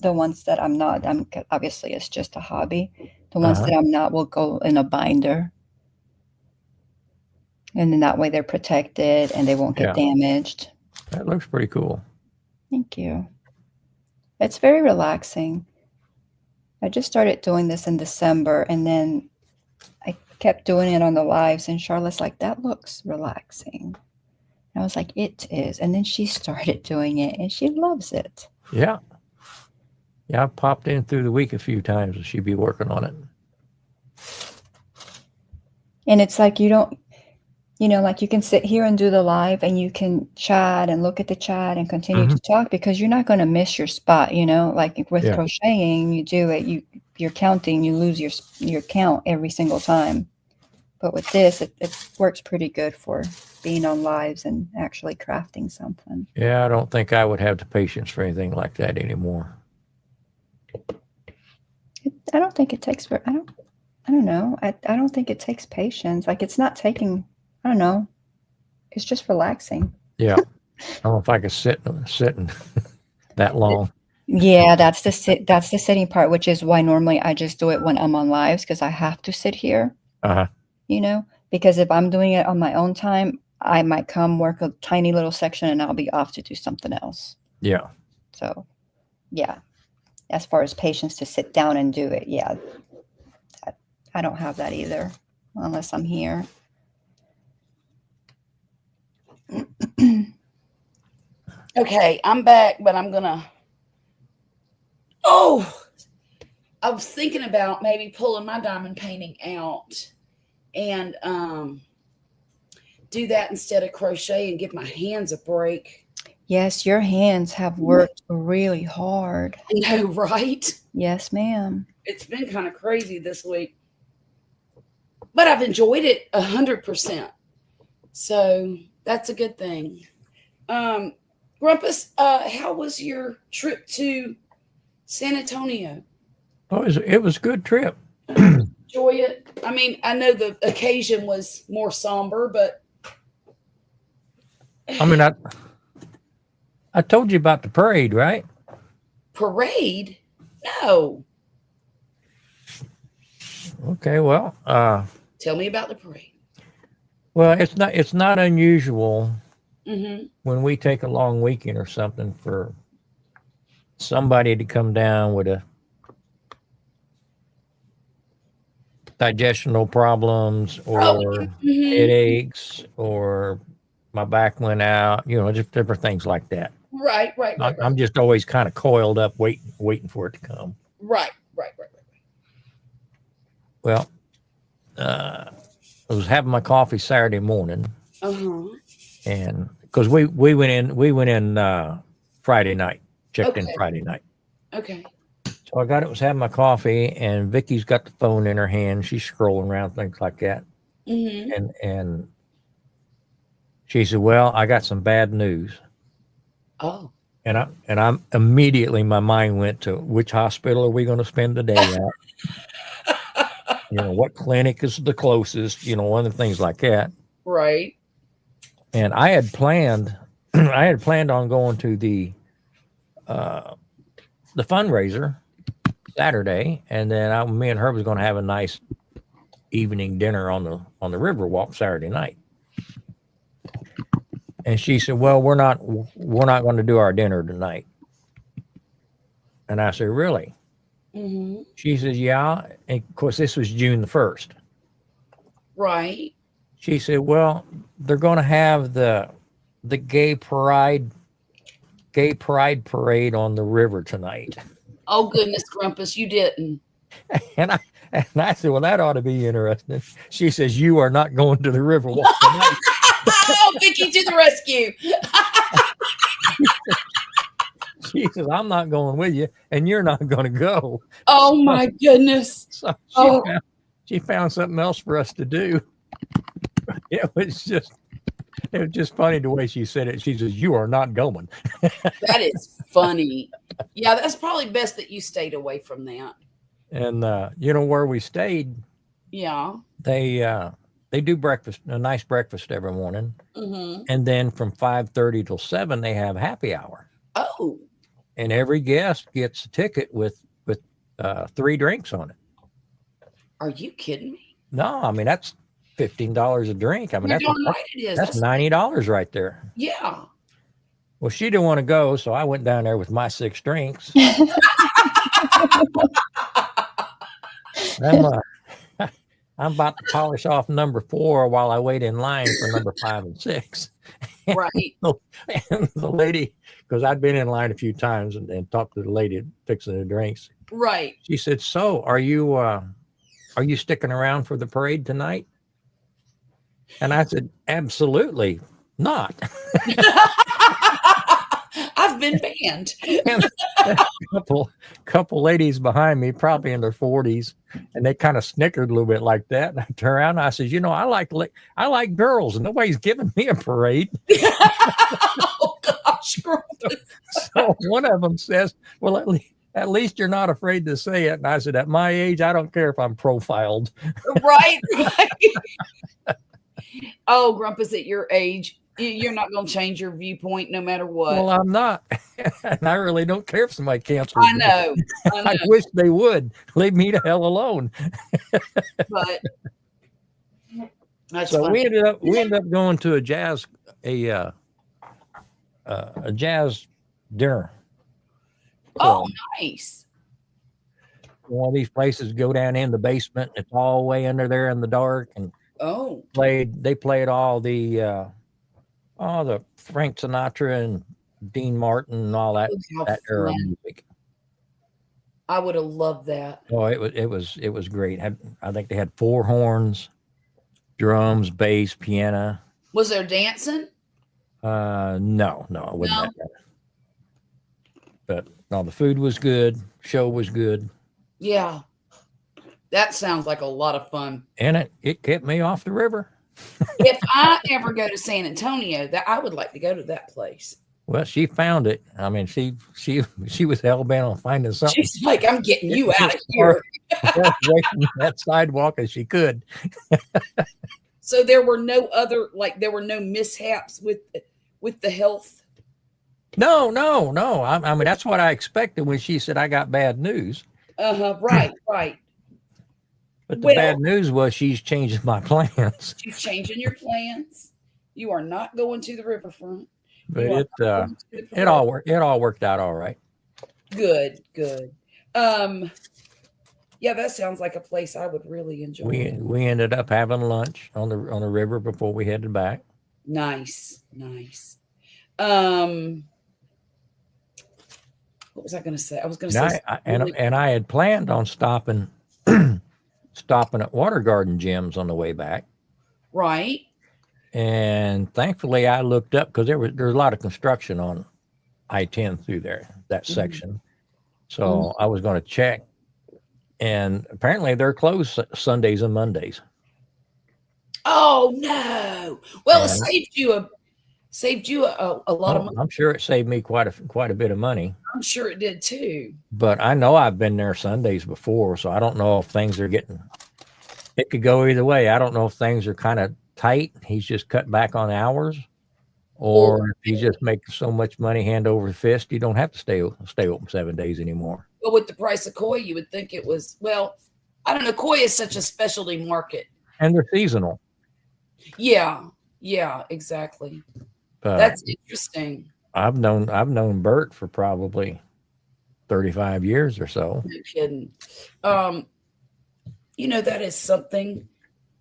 the ones that I'm not, obviously it's just a hobby. The ones Uh-huh. that I'm not will go in a binder. And then that way they're protected and they won't get Yeah. damaged. That looks pretty cool. Thank you. It's very relaxing. I just started doing this in December, and then I kept doing it on the lives, and Charlotte's like, that looks relaxing. I was like, it is. And then she started doing it and she loves it. Yeah. Yeah, I've popped in through the week a few times and she'd be working on it. And it's like you don't, like you can sit here and do the live and you can chat and look at the chat and continue to talk because you're not going to miss your spot, like with Yeah. crocheting, you do it, you're counting, you lose your count every single time. But with this, it works pretty good for being on lives and actually crafting something. Yeah, I don't think I would have the patience for anything like that anymore. I don't think it takes, I don't know. I don't think it takes patience. Like it's not taking, I don't know. It's just relaxing. Yeah. I don't know if I could sit and that long. Yeah, that's the sitting part, which is why normally I just do it when I'm on lives because I have to sit here. Uh-huh. Because if I'm doing it on my own time, I might come work a tiny little section and I'll be off to do something else. Yeah. So, yeah, as far as patience to sit down and do it, yeah, I don't have that either unless I'm here. Okay, I'm back, but I'm gonna. Oh, I was thinking about maybe pulling my diamond painting out and do that instead of crochet and give my hands a break. Yes, your hands have worked really hard. I know, right? Yes, ma'am. It's been kind of crazy this week, but I've enjoyed it 100%. So that's a good thing. Grumpus, how was your trip to San Antonio? Oh, it was a good trip. Enjoy it. I mean, I know the occasion was more somber, but I mean, I told you about the parade, right? parade? No. Okay, well, Tell me about the parade. well, it's not unusual Mm-hmm. when we take a long weekend or something for somebody to come down with a digestional problems or Mm-hmm. headaches or my back went out, just different things like that. Right. I'm just always kind of coiled up waiting for it to come. Right. Well, I was having my coffee Saturday morning, Uh-huh. and because we went in Friday night, checked in Okay. Friday night. Okay. So I was having my coffee, and Vicky's got the phone in her hand. She's scrolling around, things like that, Mm-hmm. and she said, "Well, I got some bad news." Oh. And I'm immediately, my mind went to, which hospital are we going to spend the day at? What clinic is the closest? One of the things like that. Right. And I had planned on going to the fundraiser Saturday, and then me and her was going to have a nice evening dinner on the Riverwalk Saturday night. And she said, "Well, we're not going to do our dinner tonight." And I said, "Really?" Mm-hmm. She says, "Yeah." And of course, this was June the 1st. Right. She said, "Well, they're going to have the gay pride parade on the river tonight." Oh goodness, Grumpus, you didn't. And I said, "Well, that ought to be interesting." She says, "You are not going to the Riverwalk tonight." Oh, Vicky to the rescue. She says, "I'm not going with you, and you're not going to go." Oh my goodness. So Oh. she found something else for us to do. It was just funny the way she said it. She says, "You are not going." That is funny. Yeah, that's probably best that you stayed away from that. And where we stayed, Yeah. they do breakfast, a nice breakfast every morning, Mm-hmm. and then from 5:30 till 7 they have happy hour, Oh. and every guest gets a ticket with 3 drinks on it. Are you kidding me? No, I mean that's $15 a drink. I mean You're that's darn right it is. that's $90 right there. Yeah. Well, she didn't want to go, so I went down there with my 6 drinks. I'm about to polish off number 4 while I wait in line for number 5 and 6. Right. And the lady, because I'd been in line a few times and talked to the lady fixing the drinks. Right. She said, "So, are you sticking around for the parade tonight?" And I said, "Absolutely not." I've been banned. And a couple ladies behind me, probably in their 40s, and they kind of snickered a little bit like that. And I turned around and I said, I like girls, and nobody's giving me a parade. Oh gosh, Grumpus. So one of them says, "Well, at least you're not afraid to say it." And I said, "At my age, I don't care if I'm profiled." Right, right. Oh, Grumpus, at your age, you're not going to change your viewpoint no matter what. Well, I'm not, and I really don't care if somebody cancels. I me. know. I know. I wish they would leave me the hell alone. But that's So fine. we ended up going to a jazz dinner. Oh, So nice. one of these places go down in the basement. It's all way under there in the dark, and Oh, they played all the Frank Sinatra and Dean Martin and all that how era fun. music. I would have loved that. Oh, it was great. I think they had four horns, drums, bass, piano. Was there dancing? No, it wasn't No? that bad. But no, the food was good, show was good, Yeah. That sounds like a lot of fun. and it kept me off the river. If I ever go to San Antonio, that I would like to go to that place. Well, she found it. I mean, she was hell bent on finding something She's like, I'm getting you out of here. as far away from that sidewalk as she could. So there were no other, like there were no mishaps with the health. No. I mean, that's what I expected when she said I got bad news. Right. But the Well- bad news was she's changing my plans. She's changing your plans. You are not going to the riverfront. But You are it not going to the it parade. all worked out all right. Good. Yeah, that sounds like a place I would really enjoy. We ended up having lunch on the river before we headed back. Nice. What was I going to say? I was going to And say, I had planned on stopping at Water Garden Gyms on the way back. right. And thankfully I looked up because there's a lot of construction on I-10 through there, that Mhm. section. So I was going to check, and apparently they're closed Sundays and Mondays. Oh no! Well, it Yeah. saved you a lot of money. I'm sure it saved me quite a bit of money. I'm sure it did too. But I know I've been there Sundays before, so I don't know if things are getting. It could go either way. I don't know if things are kind of tight. He's just cut back on hours, or if he's just making so much money hand over fist, you don't have to stay open 7 days anymore. But with the price of koi, you would think it was. Well, I don't know. Koi is such a specialty market. And they're seasonal. Yeah, exactly. But That's interesting. I've known Bert for probably 35 years or so. No kidding. That is something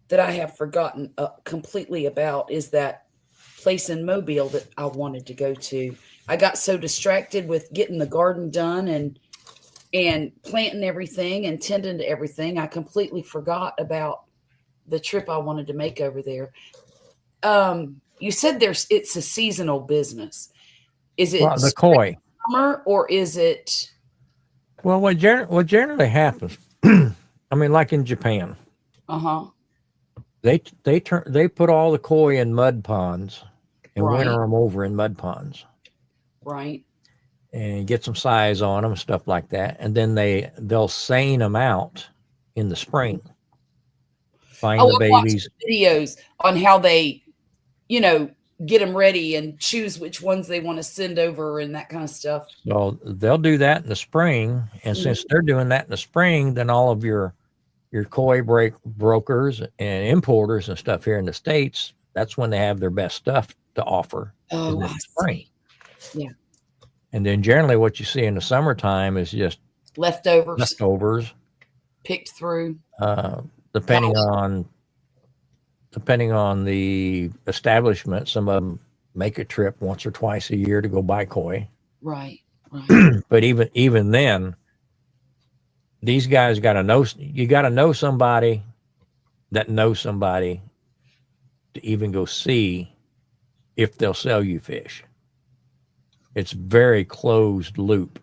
that I have forgotten completely about is that place in Mobile that I wanted to go to. I got so distracted with getting the garden done and planting everything and tending to everything. I completely forgot about the trip I wanted to make over there. You said it's a seasonal business. Is it Well, the koi. summer or is it? Well, what generally happens, I mean, like in Japan, Uh-huh. they put all the koi in mud ponds and Right. winter them over in mud ponds Right. and get some size on them, stuff like that, and then they'll seine them out in the spring. Find the I've watched babies. videos on how they, get them ready and choose which ones they want to send over and that kind of stuff. So they'll do that in the spring, and since they're doing that in the spring, then all of your koi brokers and importers and stuff here in the States, that's when they have their best stuff to offer in Oh, the I spring. see. Yeah. And then generally what you see in the summertime is just Leftovers leftovers, picked through. depending on the establishment. Some of them make a trip once or twice a year to go buy koi. Right. Right. But even then, these guys got to know. You got to know somebody that knows somebody to even go see if they'll sell you fish. It's very closed loop.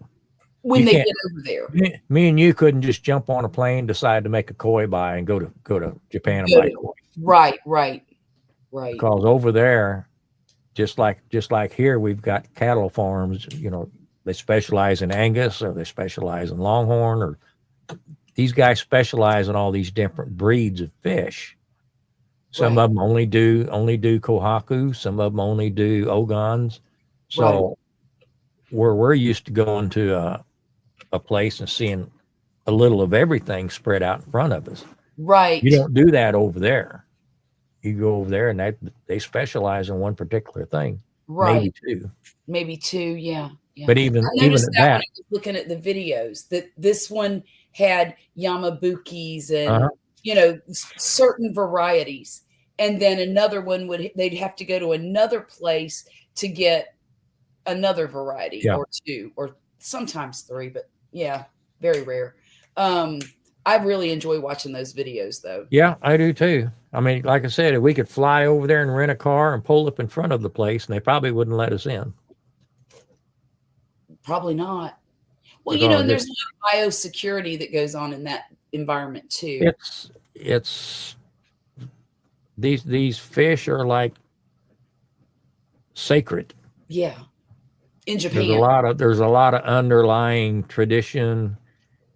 When You they can't- get over there. Me and you couldn't just jump on a plane, decide to make a koi buy, and go to Japan and Go buy to- koi. Right. Right. Right. Because over there, just like here, we've got cattle farms. You know, they specialize in Angus, or they specialize in Longhorn, or these guys specialize in all these different breeds of fish. Some Right. of them only do kohaku. Some of them only do ogons. So where we're used to going to a place and seeing a little of everything spread out in front of us, Right. you don't do that over there. You go over there and they specialize in one particular thing, Right. maybe two. Maybe two. Yeah. Yeah. But even I even noticed at that when that, I was looking at the videos, that this one had Yamabukis and Uh-huh. certain varieties, and then another one they'd have to go to another place to get another variety Yeah. or two or sometimes three, but yeah, very rare. I really enjoy watching those videos though. yeah, I do too. I mean, like I said, if we could fly over there and rent a car and pull up in front of the place, and they probably wouldn't let us in. Probably not. Well, Because and there's a lot of biosecurity that goes on in that environment too. It's these fish are like sacred. Yeah. In There's Japan. there's a lot of underlying tradition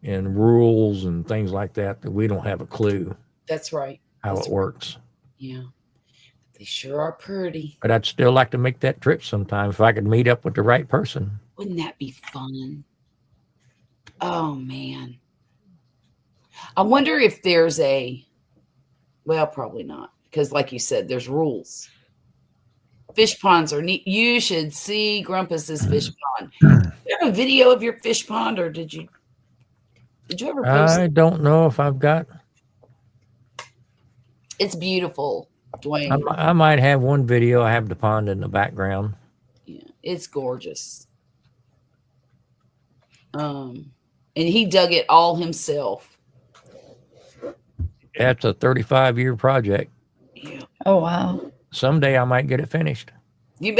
and rules and things like that we don't have a clue That's right. how That's it works. Yeah. They sure are pretty. But I'd still like to make that trip sometime if I could meet up with the right person. Wouldn't that be fun? Oh man. I wonder if there's well, probably not, because like you said, there's rules. Fish ponds are neat. You should see Grumpus's fish pond. Do you have a video of your fish pond, or did you ever post I it? don't know if I've got. It's beautiful, Dwayne. I might have one video. I have the pond in the background. Yeah, it's gorgeous. And he dug it all himself. That's a 35-year project. Yeah. Oh wow. Someday I might get it finished. You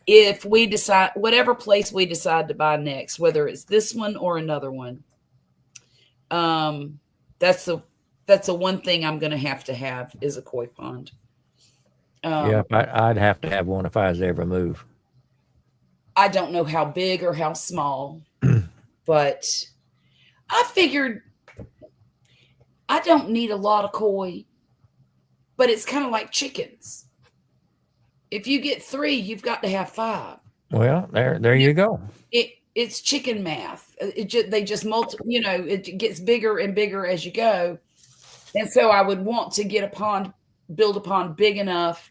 if we decide, whatever place we decide to buy next, whether it's this one or another one, that's the one thing I'm going to have is a koi pond. Yeah, I'd have to have one if I was to ever move. I don't know how big or how small, but I figured I don't need a lot of koi, but it's kind of like chickens. If you get 3, you've got to have 5. Well, there you go. It's chicken math. They just it gets bigger and bigger as you go. And so I would want to get build a pond big enough.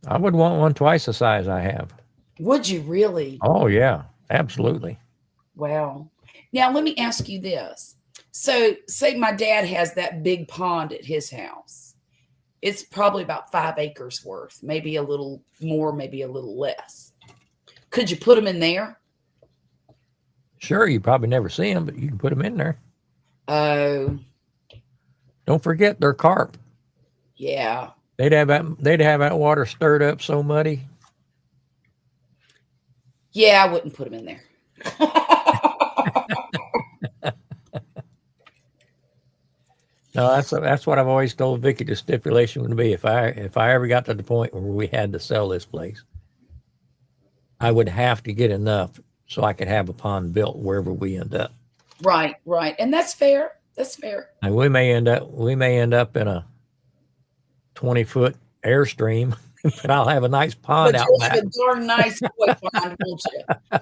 I would want one twice the size I have. Would you really? Oh yeah, absolutely. Wow. Now let me ask you this. So say my dad has that big pond at his house. It's probably about 5 acres worth, maybe a little more, maybe a little less. Could you put them in there? Sure, you probably never see them, but you can put them in there. Oh, Don't forget they're carp. yeah. They'd have that water stirred up so muddy. Yeah, I wouldn't put them in there. No, that's what I've always told Vicky. The stipulation would be if I ever got to the point where we had to sell this place, I would have to get enough so I could have a pond built wherever we end up. Right. And that's fair. That's fair. And we may end up in a 20-foot airstream, but I'll have a nice pond But out you'll back. have a darn nice koi pond, won't you?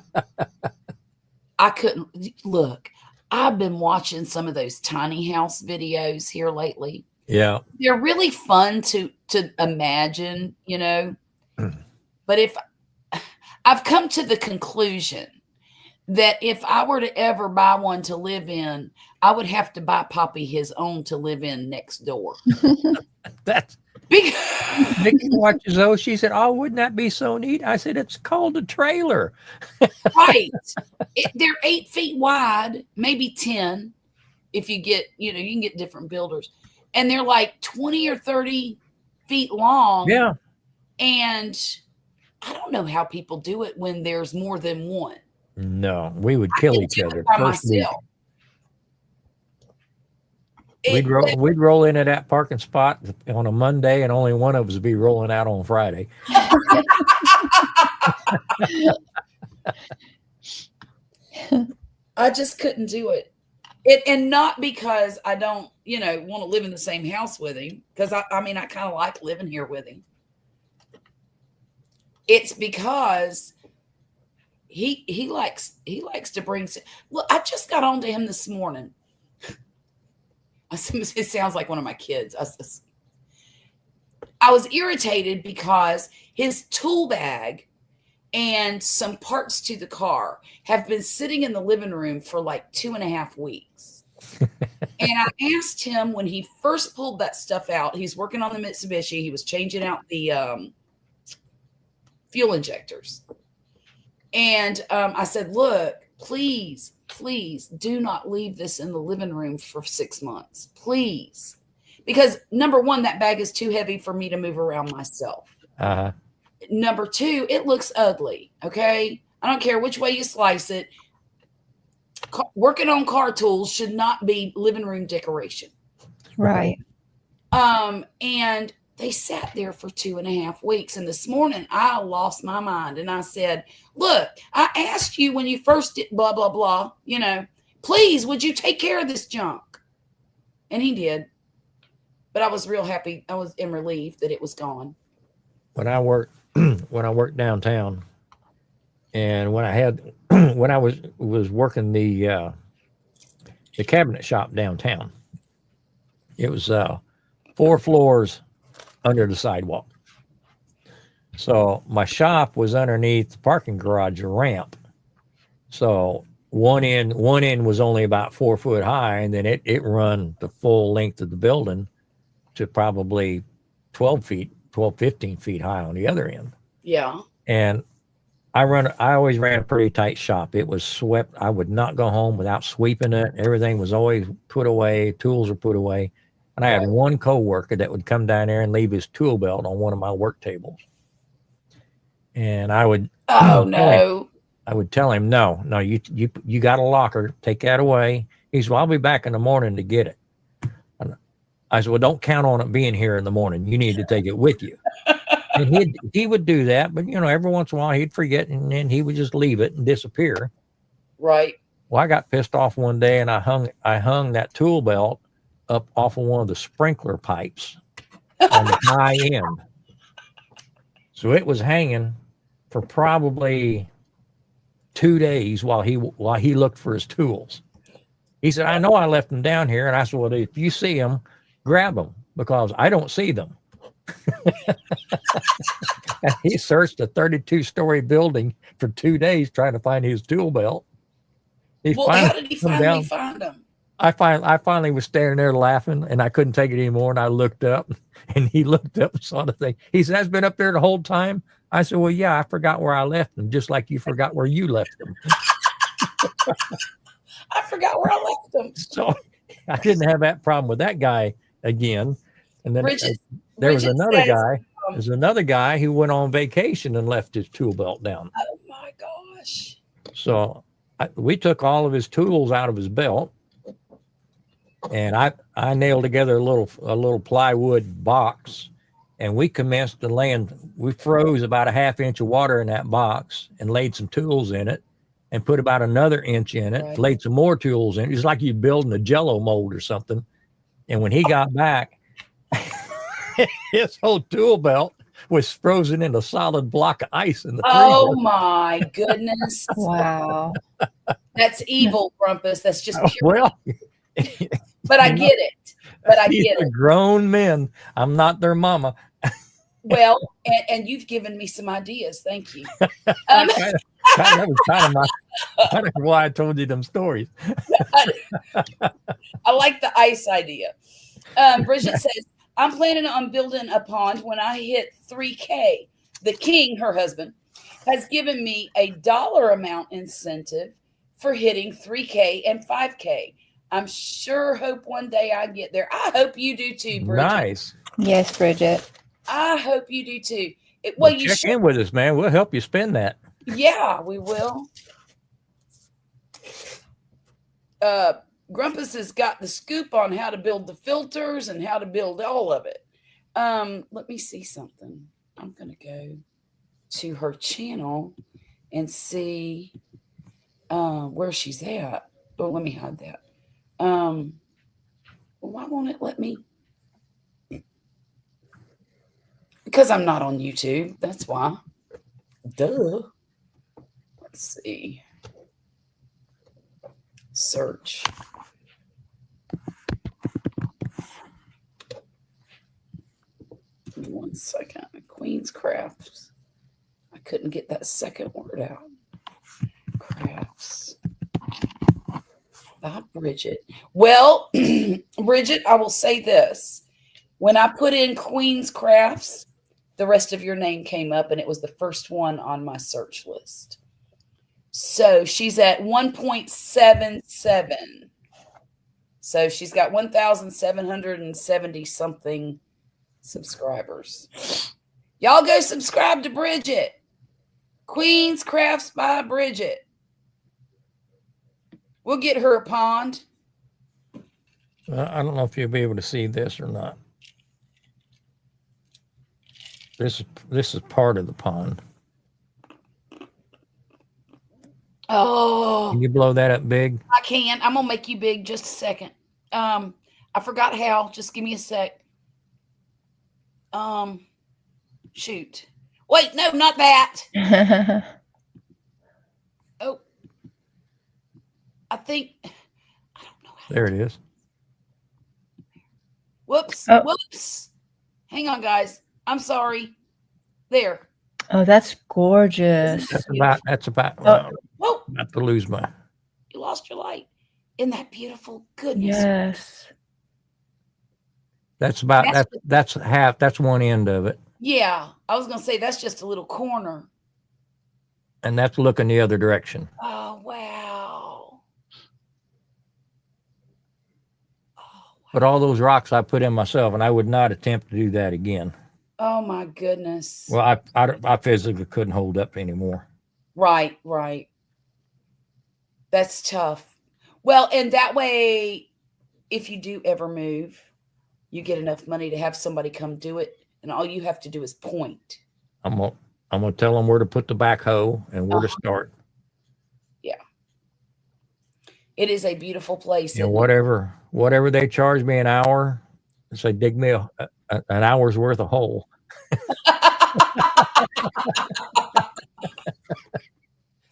I couldn't look. I've been watching some of those tiny house videos here lately. Yeah. They're really fun to imagine, But if I've come to the conclusion that if I were to ever buy one to live in, I would have to buy Poppy his own to live in next door. That's Because Vicky watches those. She said, "Oh, wouldn't that be so neat?" I said, "It's called a trailer." right, they're 8 feet wide, maybe 10. If you get, you can get different builders, and they're like 20 or 30 feet long. Yeah. And I don't know how people do it when there's more than one. No, we would I kill can each do it other by first week. myself. We'd roll into that parking spot on a Monday, and only one of us would be rolling out on Friday. I just couldn't do it. And not because I don't, want to live in the same house with him. Because I kind of like living here with him. It's because he likes to bring. Look, I just got on to him this morning. It sounds like one of my kids. I was irritated because his tool bag and some parts to the car have been sitting in the living room for like 2.5 weeks. And I asked him when he first pulled that stuff out, he's working on the Mitsubishi. He was changing out the fuel injectors. And I said, look, please do not leave this in the living room for 6 months. Please. Because number one, that bag is too heavy for me to move around myself. Uh-huh. Number two, it looks ugly. Okay. I don't care which way you slice it. Working on car tools should not be living room decoration. Right. And they sat there for 2.5 weeks. And this morning I lost my mind. And I said, look, I asked you when you first did blah, blah, blah, please, would you take care of this junk? And he did. But I was real happy. I was relieved that it was gone. When I worked downtown, and when I was working the cabinet shop downtown, it was 4 floors under the sidewalk. So my shop was underneath the parking garage ramp. So one end was only about 4 foot high, and then it run the full length of the building to probably 12, 15 feet high on the other end. Yeah. And I always ran a pretty tight shop. It was swept. I would not go home without sweeping it. Everything was always put away. Tools were put away. And I had one coworker that would come down there and leave his tool belt on one of my work tables. And I would, oh no, I would tell him, no, you got a locker, take that away. He said, well, I'll be back in the morning to get it. And I said, well, don't count on it being here in the morning. You need to take it with you. And he would do that, but every once in a while he'd forget, and then he would just leave it and disappear. Right. Well, I got pissed off one day, and I hung that tool belt up off of one of the sprinkler pipes on the high end. So it was hanging for probably 2 days while he looked for his tools. He said, I know I left them down here. And I said, well, if you see them, grab them, because I don't see them. And he searched a 32-story building for 2 days trying to find his tool belt. How did he finally find them? I finally was standing there laughing, and I couldn't take it anymore. And I looked up, and he looked up and saw the thing. He said, "That's been up there the whole time." I said, "Well, yeah, I forgot where I left them, just like you forgot where you left them." I forgot where I left them. So I didn't have that problem with that guy again. And then there was another guy. There's another guy who went on vacation and left his tool belt down. Oh my gosh! So we took all of his tools out of his belt, and I nailed together a little plywood box, and we commenced to land. We froze about a half inch of water in that box and laid some tools in it, and put about another inch in it, laid some more tools in it. It's like you building a Jello mold or something. And when he got back, his whole tool belt was frozen in a solid block of ice in the freezer. Oh my goodness! Wow. That's evil, Grumpus. That's just pure. Well, but I get it. But I these get are it. grown men. I'm not their mama. Well, and you've given me some ideas. Thank you. That was kind of why I told you them stories. I like the ice idea. Bridget says, I'm planning on building a pond when I hit 3K. The king, her husband, has given me a dollar amount incentive for hitting 3K and 5K. I'm sure hope one day I get there. I hope you do too, Bridget. Nice. Yes, Bridget. I hope you do too. Well, You check should. in with us, man. We'll help you spend that. Yeah, we will. Grumpus has got the scoop on how to build the filters and how to build all of it. Let me see something. I'm going to go to her channel and see where she's at. Oh, let me hide that. Why won't it let me? Because I'm not on YouTube. That's why. Duh. Let's see. Search. Give me 1 second. Queen's Crafts. I couldn't get that second word out. Crafts. By Bridget. Well, Bridget, I will say this. When I put in Queen's Crafts, the rest of your name came up and it was the first one on my search list. So she's at 1.77. So she's got 1,770 something subscribers. Y'all go subscribe to Bridget. Queen's Crafts by Bridget. We'll get her a pond. I don't know if you'll be able to see this or not. This is part of the pond. Oh, Can you blow that up big? I can. I'm gonna make you big just a second. I forgot how. Just give me a sec. Shoot. Wait, no, not that. Oh, I think I don't know how. There it is. Whoops. Oh. Whoops. Hang on, guys. I'm sorry. There. Oh, that's gorgeous. That's about Whoa, about to lose my. you lost your light. Isn't that beautiful? Goodness. Yes. That's half. That's one end of it, Yeah. I was gonna say that's just a little corner. and that's looking the other direction. Oh wow. Oh, But all those rocks I put in myself, and I would not attempt to do that again. oh my goodness. Well, I physically couldn't hold up anymore. Right, right. That's tough. Well, and that way, if you do ever move, you get enough money to have somebody come do it, and all you have to do is point. I'm gonna tell them where to put the backhoe and where to start. It is a beautiful place. You know, isn't it? whatever they charge me an hour, say dig me an hour's worth of hole.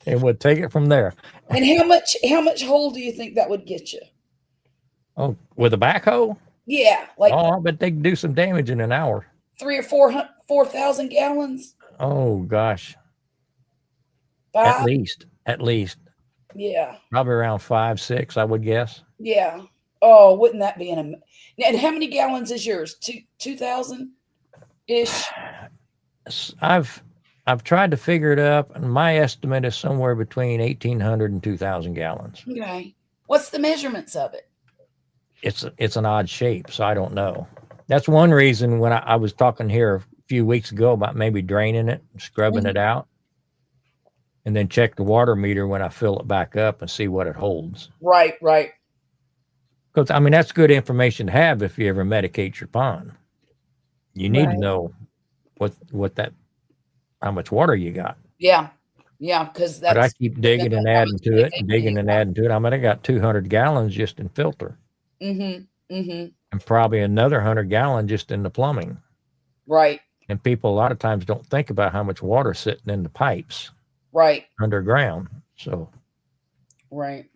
And we'll take it from there. And how much hole do you think that would get you? Oh, with a backhoe? Yeah, like Oh, I bet they can do some damage in an hour. 3 or 4,000 gallons. Oh gosh, Five? at least, Yeah, probably around 5, 6, I would guess. yeah. Oh, wouldn't that be and how many gallons is yours? 2,000 ish. I've tried to figure it up, and my estimate is somewhere between 1,800 and 2,000 gallons. Okay. What's the measurements of it? It's an odd shape, so I don't know. That's one reason when I was talking here a few weeks ago about maybe draining it, scrubbing it out, and then check the water meter when I fill it back up and see what it holds. Right, right. Because, I mean, that's good information to have if you ever medicate your pond. You need to Right. know how much water you got. Yeah. Yeah, because But I that's keep digging and adding to it and digging and adding to it. I mean, I got 200 gallons just in filter and probably another 100 gallon just in the plumbing. right, And people a lot of times don't think about how much water sitting in the pipes right, underground. So right.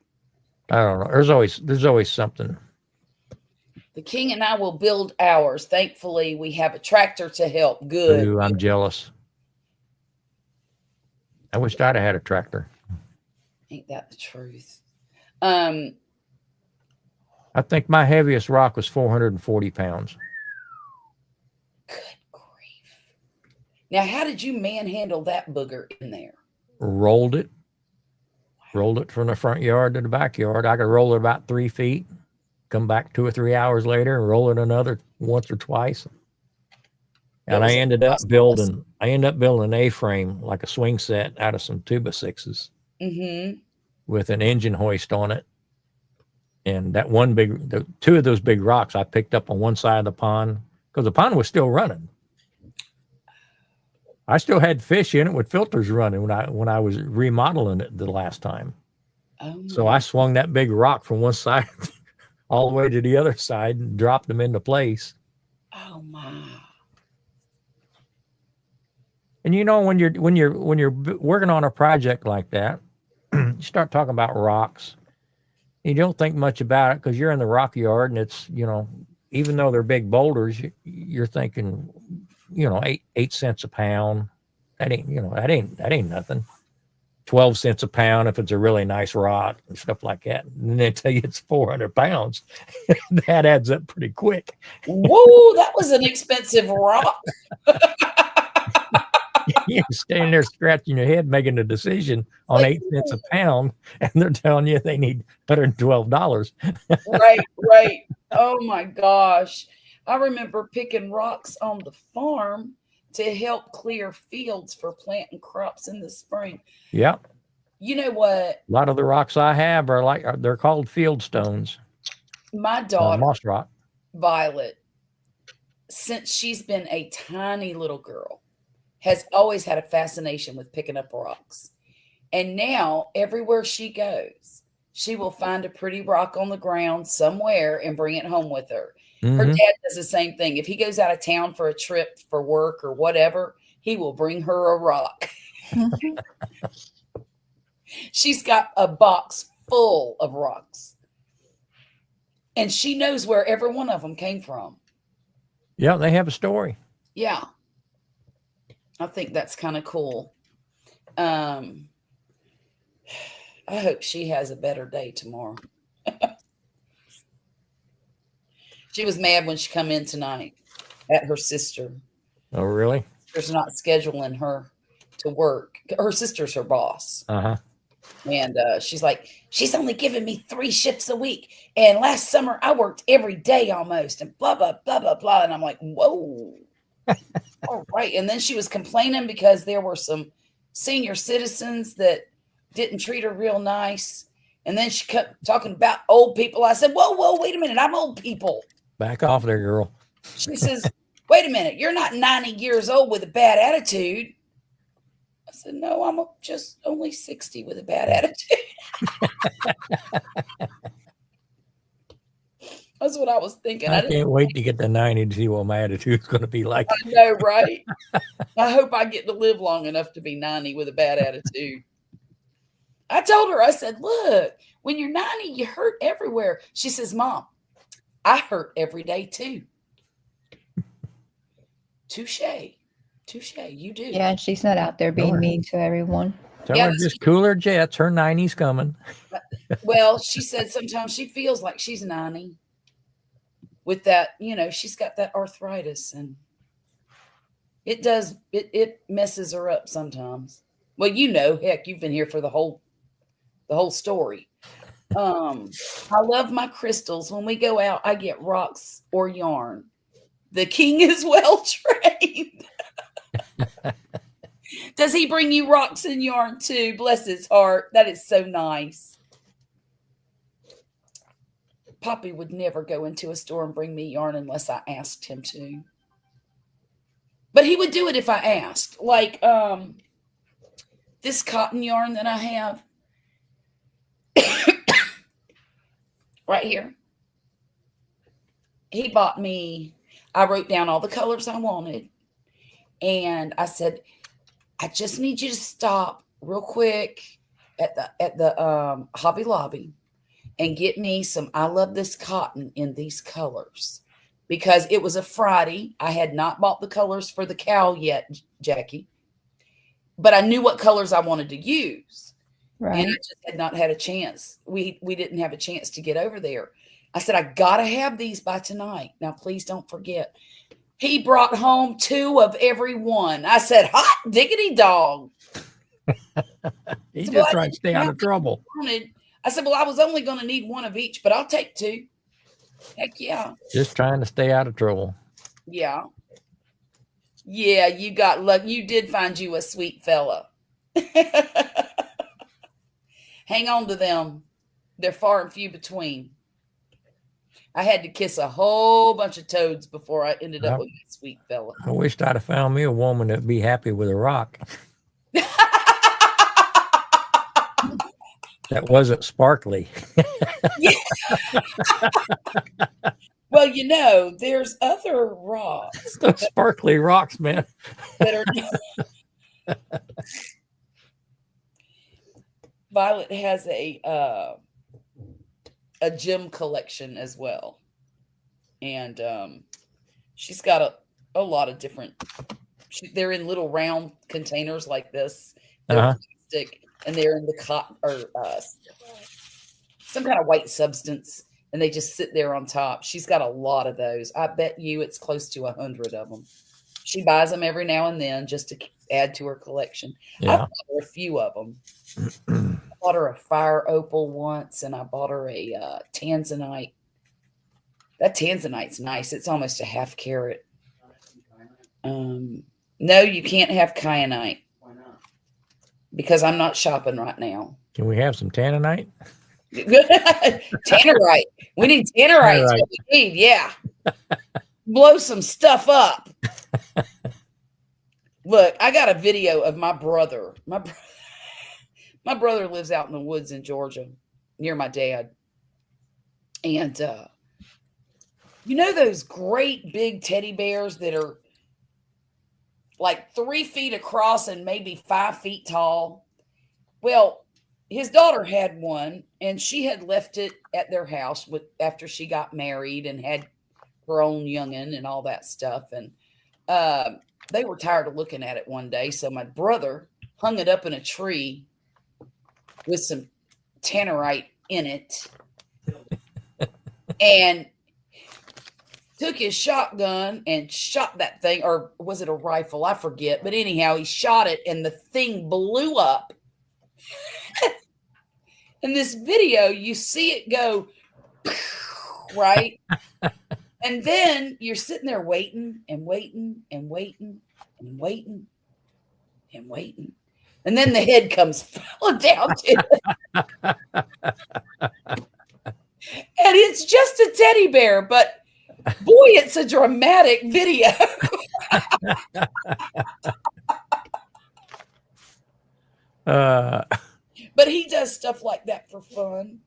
I don't know. There's always something. The king and I will build ours. Thankfully, we have a tractor to help. Good. Ooh, I'm jealous. I wished I'd have had a tractor. Ain't that the truth? I think my heaviest rock was 440 pounds. Now, how did you manhandle that booger in there? Rolled it from the front yard to the backyard. I could roll it about 3 feet, come back 2 or 3 hours later and roll it another once or twice. That And was I a ended up process. building an A-frame, like a swing set, out of some 2x6s Mm-hmm. with an engine hoist on it. And that two of those big rocks I picked up on one side of the pond, because the pond was still running. I still had fish in it with filters running when I was remodeling it the last time. Oh, So my. I swung that big rock from one side all the way to the other side and dropped them into place. Oh, my. And when you're working on a project like that, you start talking about rocks. You don't think much about it because you're in the rock yard, and it's even though they're big boulders, you're thinking 8 cents a pound. That ain't nothing. 12 cents a pound if it's a really nice rock and stuff like that. And then they tell you it's 400 pounds. That adds up pretty quick. Whoa, that was an expensive rock. You're standing there scratching your head, making a decision on Like, 8 cents a pound, and they're telling you they need $112. Right. Oh my gosh. I remember picking rocks on the farm to help clear fields for planting crops in the spring. Yeah. You know what? A lot of the rocks I have they're called field stones. My daughter, Moss rock. Violet, since she's been a tiny little girl, has always had a fascination with picking up rocks. And now, everywhere she goes, she will find a pretty rock on the ground somewhere and bring it home with her. Her Mhm. dad does the same thing. If he goes out of town for a trip for work or whatever, he will bring her a rock. She's got a box full of rocks. And she knows where every one of them came from. Yeah, they have a story. Yeah. I think that's kind of cool. I hope she has a better day tomorrow. She was mad when she come in tonight at her sister. Oh, really? She's not scheduling her to work. Her sister's her boss. Uh-huh. And she's like, she's only giving me 3 shifts a week. And last summer I worked every day almost and blah, blah, blah, blah, blah. And I'm like, whoa. All right. And then she was complaining because there were some senior citizens that didn't treat her real nice. And then she kept talking about old people. I said, whoa, wait a minute. I'm old people. Back off there, girl. She says, wait a minute. You're not 90 years old with a bad attitude. I said, no, I'm just only 60 with a bad attitude. That's what I was thinking. I can't wait to get to 90 to see what my attitude's going to be like. I know, right? I hope I get to live long enough to be 90 with a bad attitude. I told her, I said, look, when you're 90, you hurt everywhere. She says, Mom, I hurt every day too. Touche. You do. Yeah, and she's not out there being mean to everyone. Tell Yeah, her just cooler jets. Her 90's coming. Well, she said sometimes she feels like she's 90 with that, she's got that arthritis and it messes her up sometimes. Well, heck, you've been here for the whole story. I love my crystals. When we go out, I get rocks or yarn. The king is well trained. Does he bring you rocks and yarn too? Bless his heart. That is so nice. Poppy would never go into a store and bring me yarn unless I asked him to. But he would do it if I asked. Like this cotton yarn that I have right here. He bought me, I wrote down all the colors I wanted. And I said, I just need you to stop real quick at the Hobby Lobby and get me some I love this cotton in these colors. Because it was a Friday. I had not bought the colors for the cow yet, Jackie. But I knew what colors I wanted to use. Right. And I just had not had a chance. We didn't have a chance to get over there. I said, I got to have these by tonight. Now, please don't forget. He brought home 2 of every one. I said, hot diggity dog. He's So, just well, trying to stay out of trouble. I said, well, I was only going to need 1 of each, but I'll take 2. Heck yeah. Just trying to stay out of trouble. Yeah. Yeah, you got luck. You did find you a sweet fella. Hang on to them. They're far and few between. I had to kiss a whole bunch of toads before I ended up with a sweet fella. I wished I'd have found me a woman that'd be happy with a rock that wasn't sparkly. Well, you know, there's other rocks Those sparkly rocks, man. that are. Violet has a gem collection as well, and she's got a lot of different. They're in little round containers like this. They're plastic, and they're in the cotton or some kind of white substance, and they just sit there on top. She's got a lot of those. I bet you it's close to 100 of them. She buys them every now and then just to add to her collection. I Yeah. bought her a few of them. I bought her a fire opal once, and I bought her a tanzanite. That tanzanite's nice. It's almost a half carat. No, you can't have kyanite. Why not? Because I'm not shopping right now. Can we have some tanninite? Tannerite. We need tannerite. That's what we need. Yeah. Blow some stuff up. Look, I got a video of my brother. My brother lives out in the woods in Georgia near my dad. And you know those great big teddy bears that are like 3 feet across and maybe 5 feet tall? Well, his daughter had one, and she had left it at their house after she got married and had her own youngin' and all that stuff. And they were tired of looking at it one day, so my brother hung it up in a tree with some tannerite in it and took his shotgun and shot that thing, or was it a rifle? I forget. But anyhow, he shot it, and the thing blew up. In this video, you see it go, right? And then you're sitting there waiting and waiting and waiting and waiting and waiting. And then the head comes falling down to it. And it's just a teddy bear, but boy, it's a dramatic video. But he does stuff like that for fun.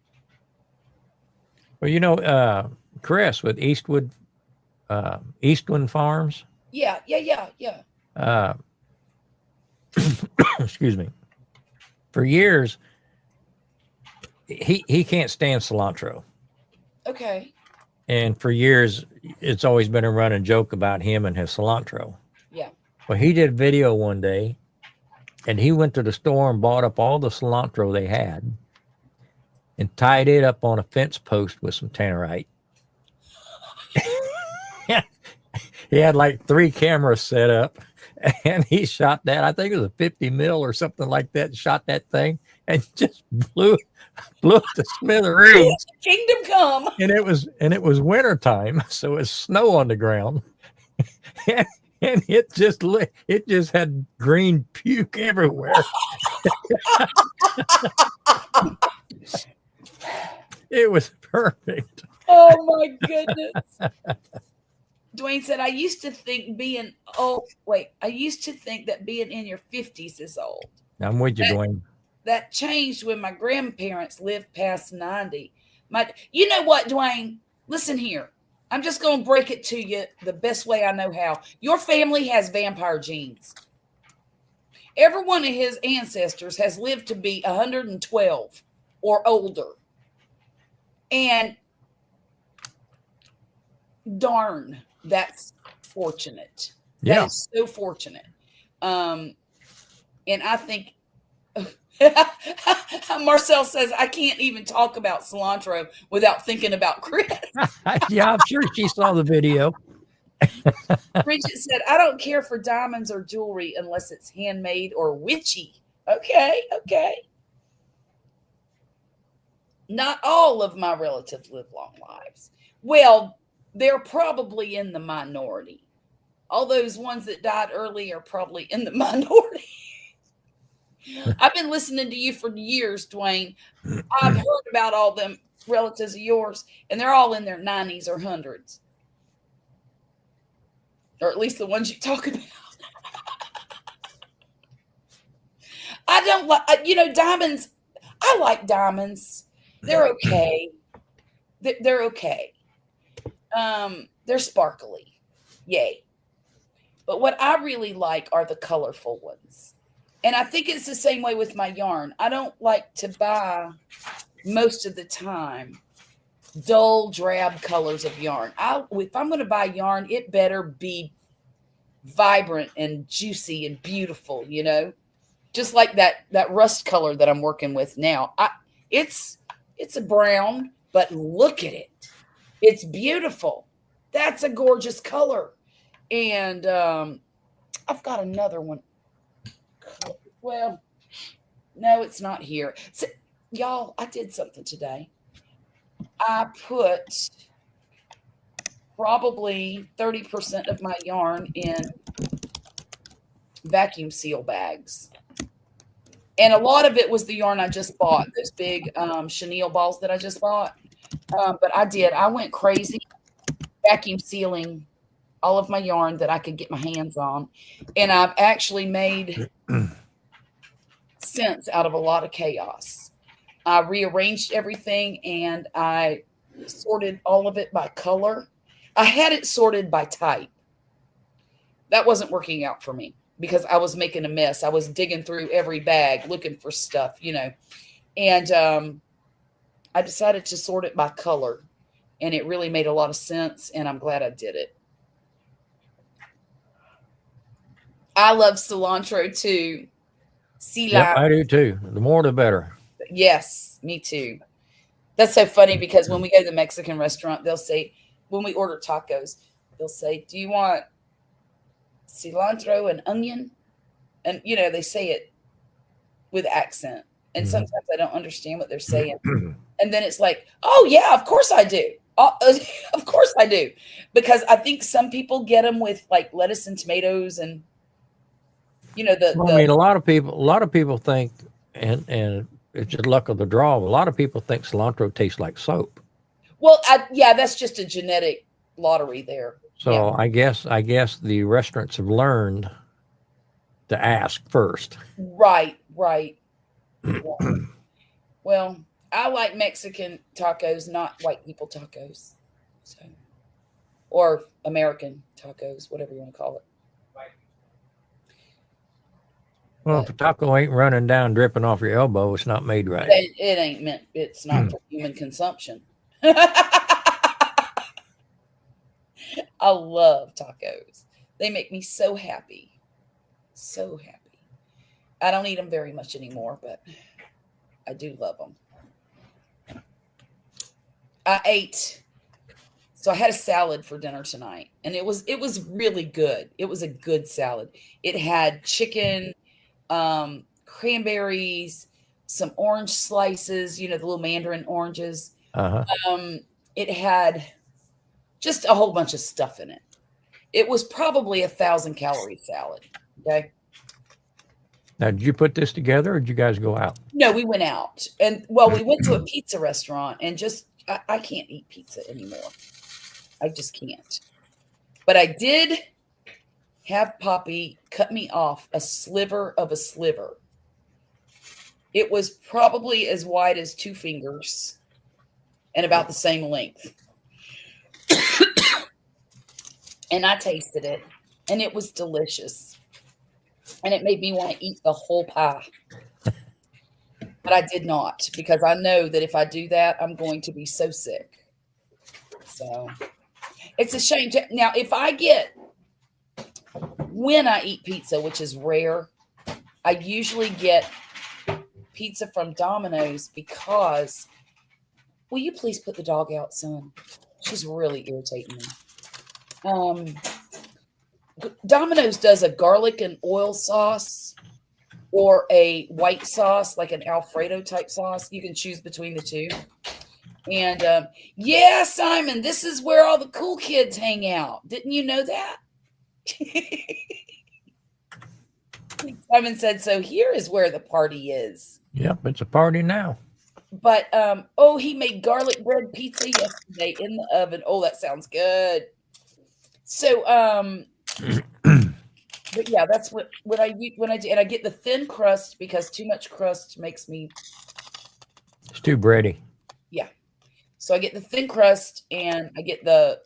Well, you know, Chris with Eastwood Farms. Yeah. Excuse me. For years, he can't stand cilantro, Okay. and for years, it's always been a running joke about him and his cilantro. Yeah. Well, he did a video one day, and he went to the store and bought up all the cilantro they had, and tied it up on a fence post with some tannerite. He had like 3 cameras set up, and he shot that. I think it was a 50 mil or something like that. Shot that thing and just blew it to smithereens. Kingdom come. And it was winter time, so it's snow on the ground, and it just had green puke everywhere. It was perfect. Oh my goodness. Dwayne said, I used to think that being in your 50s is old. I'm with you, Dwayne. That changed when my grandparents lived past 90. You know what, Dwayne? Listen here. I'm just going to break it to you the best way I know how. Your family has vampire genes. Every one of his ancestors has lived to be 112 or older. And darn, that's fortunate. Yeah. That is so fortunate. And I think Marcel says, I can't even talk about cilantro without thinking about Chris. Yeah, I'm sure she saw the video. Bridget said, I don't care for diamonds or jewelry unless it's handmade or witchy. Okay, okay. Not all of my relatives live long lives. Well, they're probably in the minority. All those ones that died early are probably in the minority. I've been listening to you for years, Dwayne. I've heard about all them relatives of yours, and they're all in their 90s or 100s. Or at least the ones you talk about. I don't like, diamonds. I like diamonds. They're okay. They're okay. They're sparkly. Yay. But what I really like are the colorful ones. And I think it's the same way with my yarn. I don't like to buy most of the time dull, drab colors of yarn. If I'm going to buy yarn, it better be vibrant and juicy and beautiful, just like that rust color that I'm working with now. It's a brown, but look at it. It's beautiful. That's a gorgeous color. And I've got another one. Well, no, it's not here. So, y'all, I did something today. I put probably 30% of my yarn in vacuum seal bags. And a lot of it was the yarn I just bought, those big chenille balls that I just bought. But I went crazy vacuum sealing all of my yarn that I could get my hands on. And I've actually made sense out of a lot of chaos. I rearranged everything and I sorted all of it by color. I had it sorted by type. That wasn't working out for me because I was making a mess. I was digging through every bag looking for stuff, and I decided to sort it by color, and it really made a lot of sense, and I'm glad I did it. I love cilantro too. Sea Yep, lime. I do too. The more, the better. Yes, me too. That's so funny because when we go to the Mexican restaurant, they'll say, when we order tacos, they'll say, do you want cilantro and onion? And, they say it with accent. And Mhm. sometimes I don't understand what they're saying. And then it's like, oh, yeah, of course I do. Of course I do. Because I think some people get them with like lettuce and tomatoes and, Well, I mean, a lot of people think, and it's just luck of the draw. A lot of people think cilantro tastes like soap. Well, that's just a genetic lottery there. So Yeah. I guess the restaurants have learned to ask first. Right. Well, I like Mexican tacos, not white people tacos. So, or American tacos, whatever you want to call it. Well, if a taco ain't running down, dripping off your elbow, it's not made right. It ain't meant. It's not for human consumption. I love tacos. They make me so happy. So happy. I don't eat them very much anymore, but I do love them. So I had a salad for dinner tonight, and it was really good. It was a good salad. It had chicken, cranberries, some orange slices, the little mandarin oranges. Uh-huh. It had just a whole bunch of stuff in it. It was probably 1,000-calorie salad. Okay. Now, did you put this together or did you guys go out? No, we went out. And we went to a pizza restaurant and I can't eat pizza anymore. I just can't. But I did have Poppy cut me off a sliver of a sliver. It was probably as wide as 2 fingers and about the same length. And I tasted it, and it was delicious. And it made me want to eat the whole pie. But I did not, because I know that if I do that, I'm going to be so sick. So it's a shame. Now, when I eat pizza, which is rare, I usually get pizza from Domino's because, will you please put the dog out, son? She's really irritating me. Domino's does a garlic and oil sauce or a white sauce, like an Alfredo type sauce. You can choose between the two. And yeah, Simon, this is where all the cool kids hang out. Didn't you know that? Simon said, so here is where the party is. Yep, it's a party now. But he made garlic bread pizza yesterday in the oven. Oh, that sounds good. So but yeah, that's what I do when I do, and I get the thin crust because too much crust makes me. It's too bready. Yeah, so I get the thin crust and I get the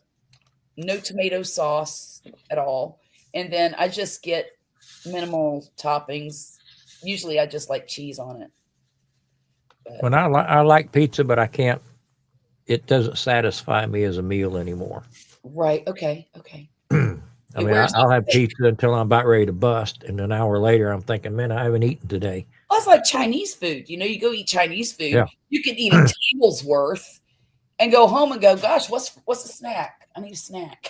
no tomato sauce at all, and then I just get minimal toppings. Usually, I just like cheese on it. But, When I like pizza, but I can't. It doesn't satisfy me as a meal anymore. right? Okay. I mean, I'll have pizza until I'm about ready to bust, and an hour later, I'm thinking, man, I haven't eaten today. Well, it's like Chinese food. You know, you go eat Chinese food. Yeah. You can eat a table's worth and go home and go, gosh, what's a snack? I need a snack.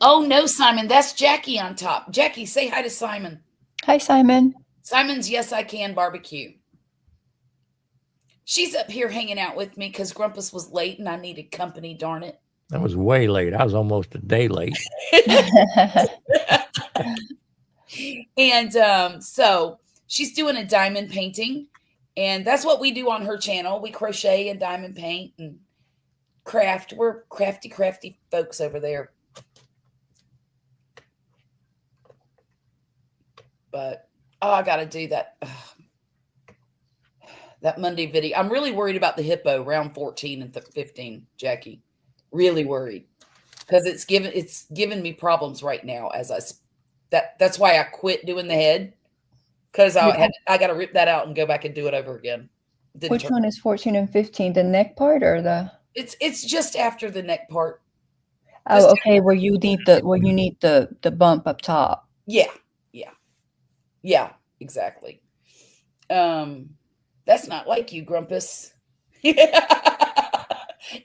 Oh, no, Simon. That's Jackie on top. Jackie, say hi to Simon. Hi, Simon. Simon's Yes I Can Barbecue. She's up here hanging out with me because Grumpus was late and I needed company, darn it. I was way late. I was almost a day late. And so she's doing a diamond painting, and that's what we do on her channel. We crochet and diamond paint and craft. We're crafty folks over there. But I gotta do that. That Monday video. I'm really worried about the hippo round 14 and 15, Jackie. Really worried because it's given me problems right now. That's why I quit doing the head, because I got to rip that out and go back and do it over again. Which one is 14 and 15? The neck part or the? It's just after the neck part. Oh, okay. Where you need the bump up top. Yeah, exactly. That's not like you, Grumpus.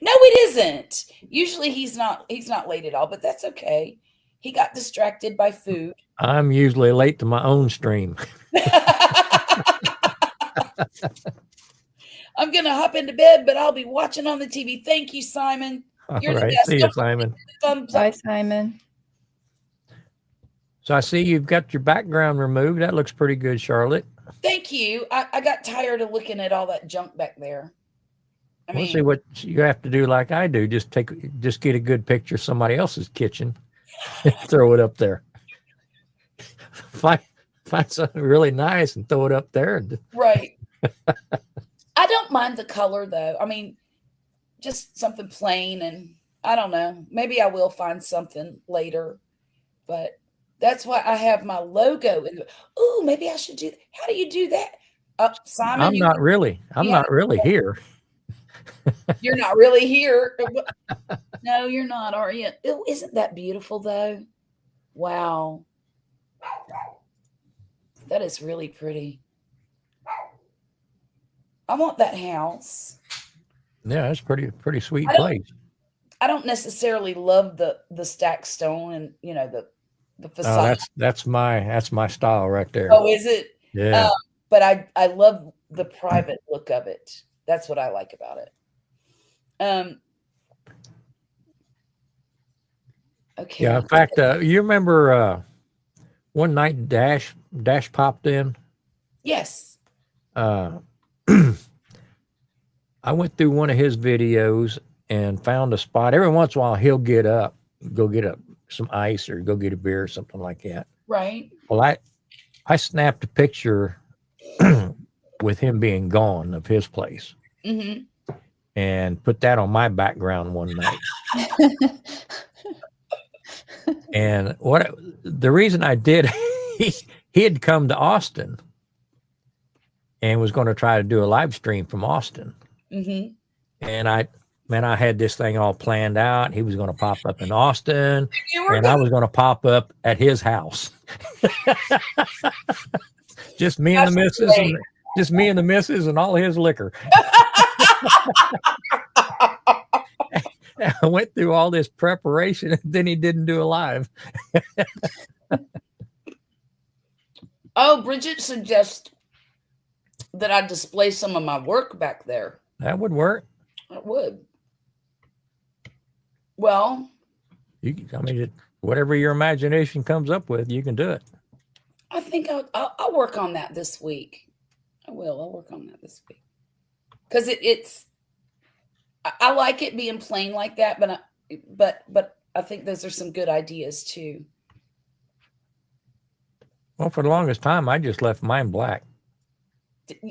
No, it isn't. Usually he's not late at all, but that's okay. He got distracted by food. I'm usually late to my own stream. I'm going to hop into bed, but I'll be watching on the TV. Thank you, Simon. All You're the right. best. See you, Simon. Bye, Simon. So I see you've got your background removed. That looks pretty good, Charlotte. Thank you. I got tired of looking at all that junk back there. We'll see what you have to do like I do. Just get a good picture of somebody else's kitchen and throw it up there. Find something really nice and throw it up there. Right. I don't mind the color though. I mean, just something plain, and I don't know. Maybe I will find something later, but that's why I have my logo. Oh, maybe I should do. How do you do that? Simon, I'm not really here. You're not really here. No, you're not, are you? Oh, isn't that beautiful though? Wow. That is really pretty. I want that house. Yeah, it's pretty sweet place. I don't necessarily love the stacked stone and the facade. That's my style right there. Oh, is it? Yeah. But I love the private look of it. That's what I like about it. Okay. Yeah. In fact, you remember one night Dash popped in. Yes. I went through one of his videos and found a spot. Every once in a while, he'll get up, go get some ice or go get a beer or something like that. Right. Well, I snapped a picture with him being gone of his place. Mm-hmm. And put that on my background one night. And the reason I did, he had come to Austin and was going to try to do a live stream from Austin. Mm-hmm. And I had this thing all planned out. He was going to pop up in Austin, and I was going to pop up at his house. Just me and the missus Just me and the missus and all his liquor. I went through all this preparation and then he didn't do a live. Oh, Bridget suggests that I display some of my work back there. That would work. It would. Well, I mean, whatever your imagination comes up with, you can do it. I think I'll work on that this week. I will. I'll work on that this week because it's. I like it being plain like that, but I think those are some good ideas too. Well, for the longest time, I just left mine black.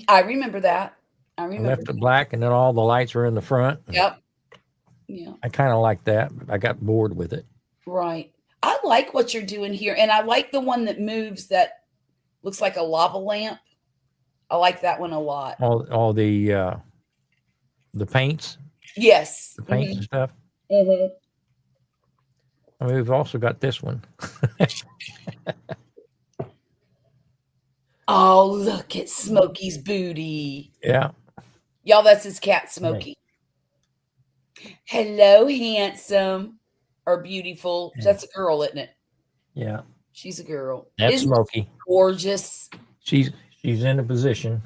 I remember that. I I remember. left it black, and then all the lights were in the front. Yep. Yeah. I kind of like that, but I got bored with it. Right. I like what you're doing here, and I like the one that moves that looks like a lava lamp. I like that one a lot. All the paints, Yes. the paints and stuff. Mhm. I mean, we've also got this one. Oh, look at Smokey's booty. Yeah. Y'all, that's his cat, Smokey. Hello, handsome or beautiful. That's a girl, isn't it? Yeah. She's a girl. That's Isn't Smokey. she gorgeous? She's in a position.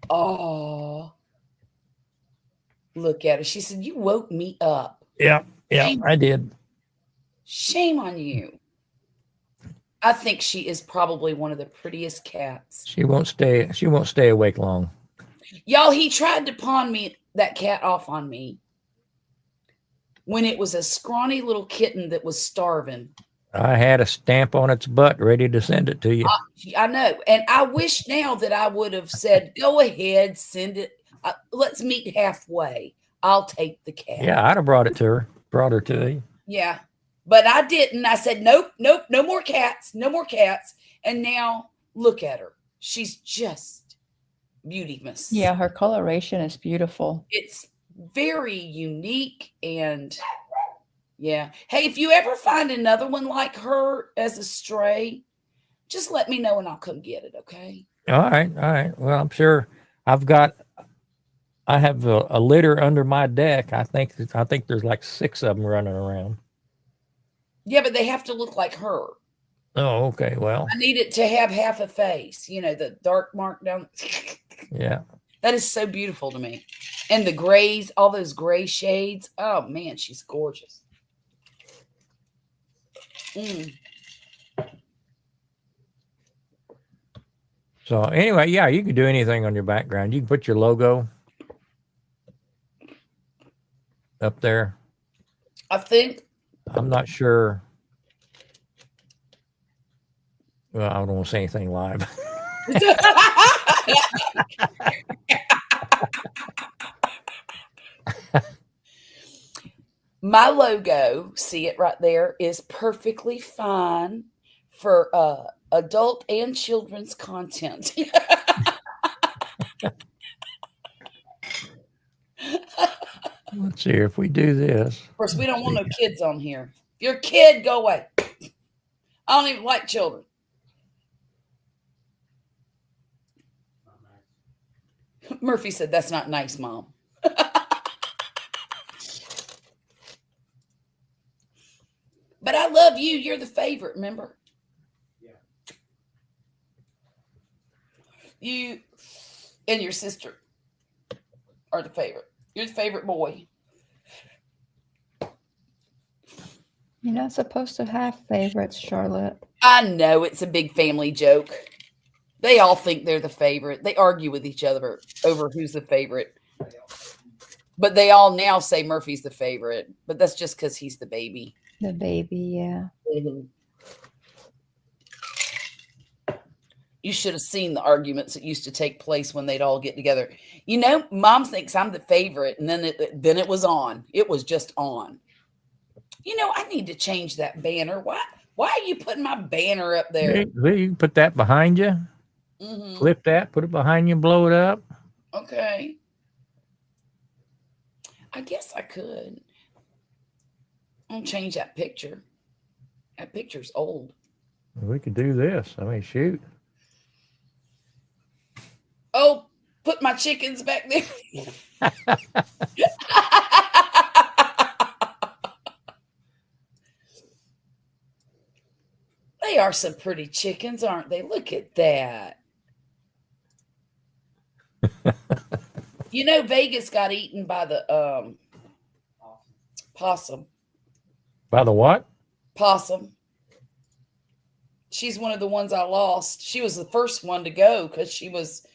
Oh, look at her. She said, "You woke me up. Yeah. Yeah, I did. Shame on you." I think she is probably one of the prettiest cats. She won't stay awake long. Y'all, he tried to pawn that cat off on me when it was a scrawny little kitten that was starving. I had a stamp on its butt ready to send it to you. I know. And I wish now that I would have said, go ahead, send it. Let's meet halfway. I'll take the cat. Yeah, I'd have brought her to you. Yeah. But I didn't. I said, nope, no more cats, no more cats. And now look at her. She's just beautiful. Yeah, her coloration is beautiful. It's very unique and yeah. Hey, if you ever find another one like her as a stray, just let me know and I'll come get it, okay? All right. Well, I'm sure I have a litter under my deck. I think there's like 6 of them running around. Yeah, but they have to look like her. Oh, okay. Well, I need it to have half a face, you know, the dark mark down. yeah. That is so beautiful to me. And the grays, all those gray shades. Oh, man, she's gorgeous. So anyway, yeah, you can do anything on your background. You can put your logo up there. I think. I'm not sure. Well, I don't want to say anything live. My logo, see it right there, is perfectly fine for adult and children's content. Let's see if we do this. Of course, we don't want no kids on here. If you're a kid, go away. I don't even like children. Murphy said, that's not nice, Mom. But I love you. You're the favorite, remember? Yeah. You and your sister are the favorite. You're the favorite boy. You're not supposed to have favorites, Charlotte. I know it's a big family joke. They all think they're the favorite. They argue with each other over who's the favorite. But they all now say Murphy's the favorite. But that's just because he's the baby. The baby, yeah. Mm-hmm. You should have seen the arguments that used to take place when they'd all get together. You know, Mom thinks I'm the favorite, and then it was on. It was just on. You know, I need to change that banner. Why are you putting my banner up there? You can put that behind you. Mm-hmm. Flip that, put it behind you, blow it up. Okay. I guess I could. I'm gonna change that picture. That picture's old. We could do this. I mean, shoot. Oh, put my chickens back there. They are some pretty chickens, aren't they? Look at that. You know, Vegas got eaten by the possum. By the what? Possum. She's one of the ones I lost. She was the first one to go because she was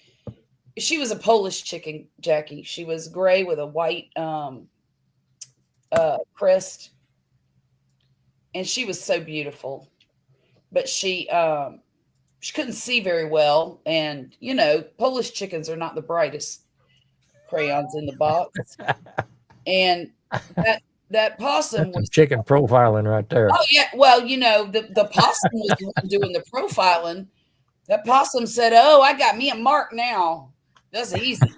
a Polish chicken, Jackie. She was gray with a white crest, and she was so beautiful. But she couldn't see very well, and you know, Polish chickens are not the brightest crayons in the box. And that possum That's some was chicken profiling right there. Oh yeah, well, you know, the possum was the one doing the profiling. That possum said, "Oh, I got me a mark now. That's easy.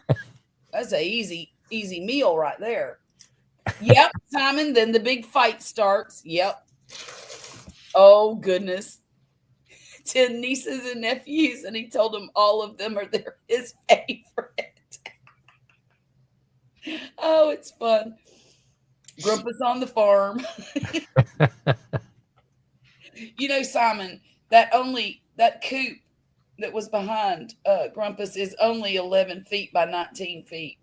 That's a easy meal right there." Yep, Simon. Then the big fight starts. Yep. Oh goodness. 10 nieces and nephews, and he told them all of them are his favorite. Oh, it's fun. Grumpus on the farm. You know, Simon, that coop that was behind Grumpus is only 11 feet by 19 feet.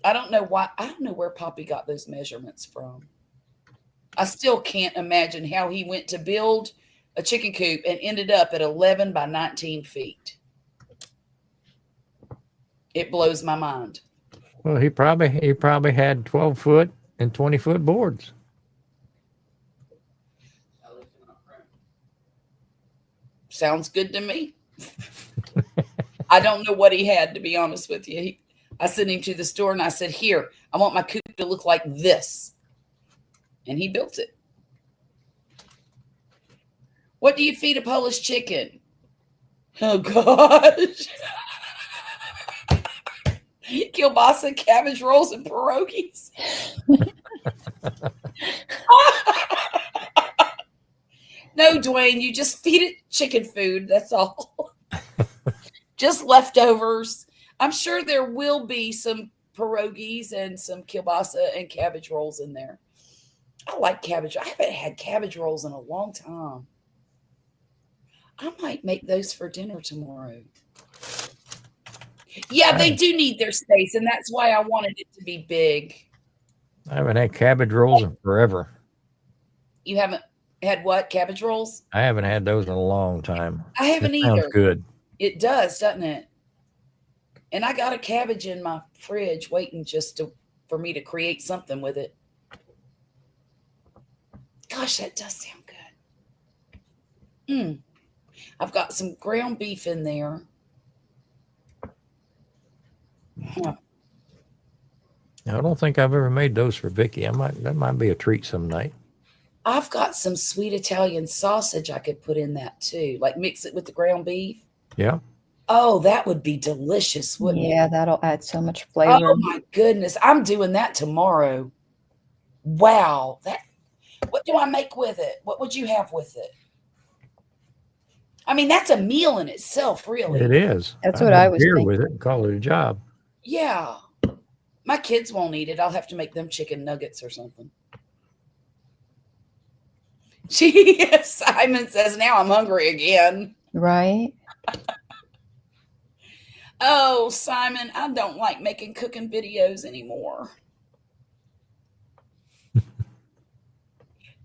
I don't know why. I don't know where Poppy got those measurements from. I still can't imagine how he went to build a chicken coop and ended up at 11 by 19 feet. It blows my mind. Well, he probably had 12-foot and 20-foot boards. Sounds good to me. I don't know what he had, to be honest with you. I sent him to the store and I said, "Here, I want my coop to look like this." And he built it. What do you feed a Polish chicken? Oh, gosh. Kielbasa, cabbage rolls, and pierogies. No, Dwayne, you just feed it chicken food. That's all. Just leftovers. I'm sure there will be some pierogies and some kielbasa and cabbage rolls in there. I like cabbage. I haven't had cabbage rolls in a long time. I might make those for dinner tomorrow. Yeah, they do need their space, and that's why I wanted it to be big. I haven't had cabbage rolls in forever. You haven't had what? Cabbage rolls? I haven't had those in a long time. I haven't It sounds either. good. It does, doesn't it? And I got a cabbage in my fridge waiting for me to create something with it. Gosh, that does sound good. I've got some ground beef in there. Huh. I don't think I've ever made those for Vicky. That might be a treat some night. I've got some sweet Italian sausage I could put in that too. Like mix it with the ground beef. Yeah. Oh, that would be delicious, wouldn't it? Yeah, that'll add so much Oh flavor. my goodness. I'm doing that tomorrow. Wow. What do I make with it? What would you have with it? I mean, that's a meal in itself, really. It is. That's I'd what have I was beer thinking. with it and call it a job. Yeah. My kids won't eat it. I'll have to make them chicken nuggets or something. Simon says, now I'm hungry again. Right? Oh, Simon, I don't like making cooking videos anymore.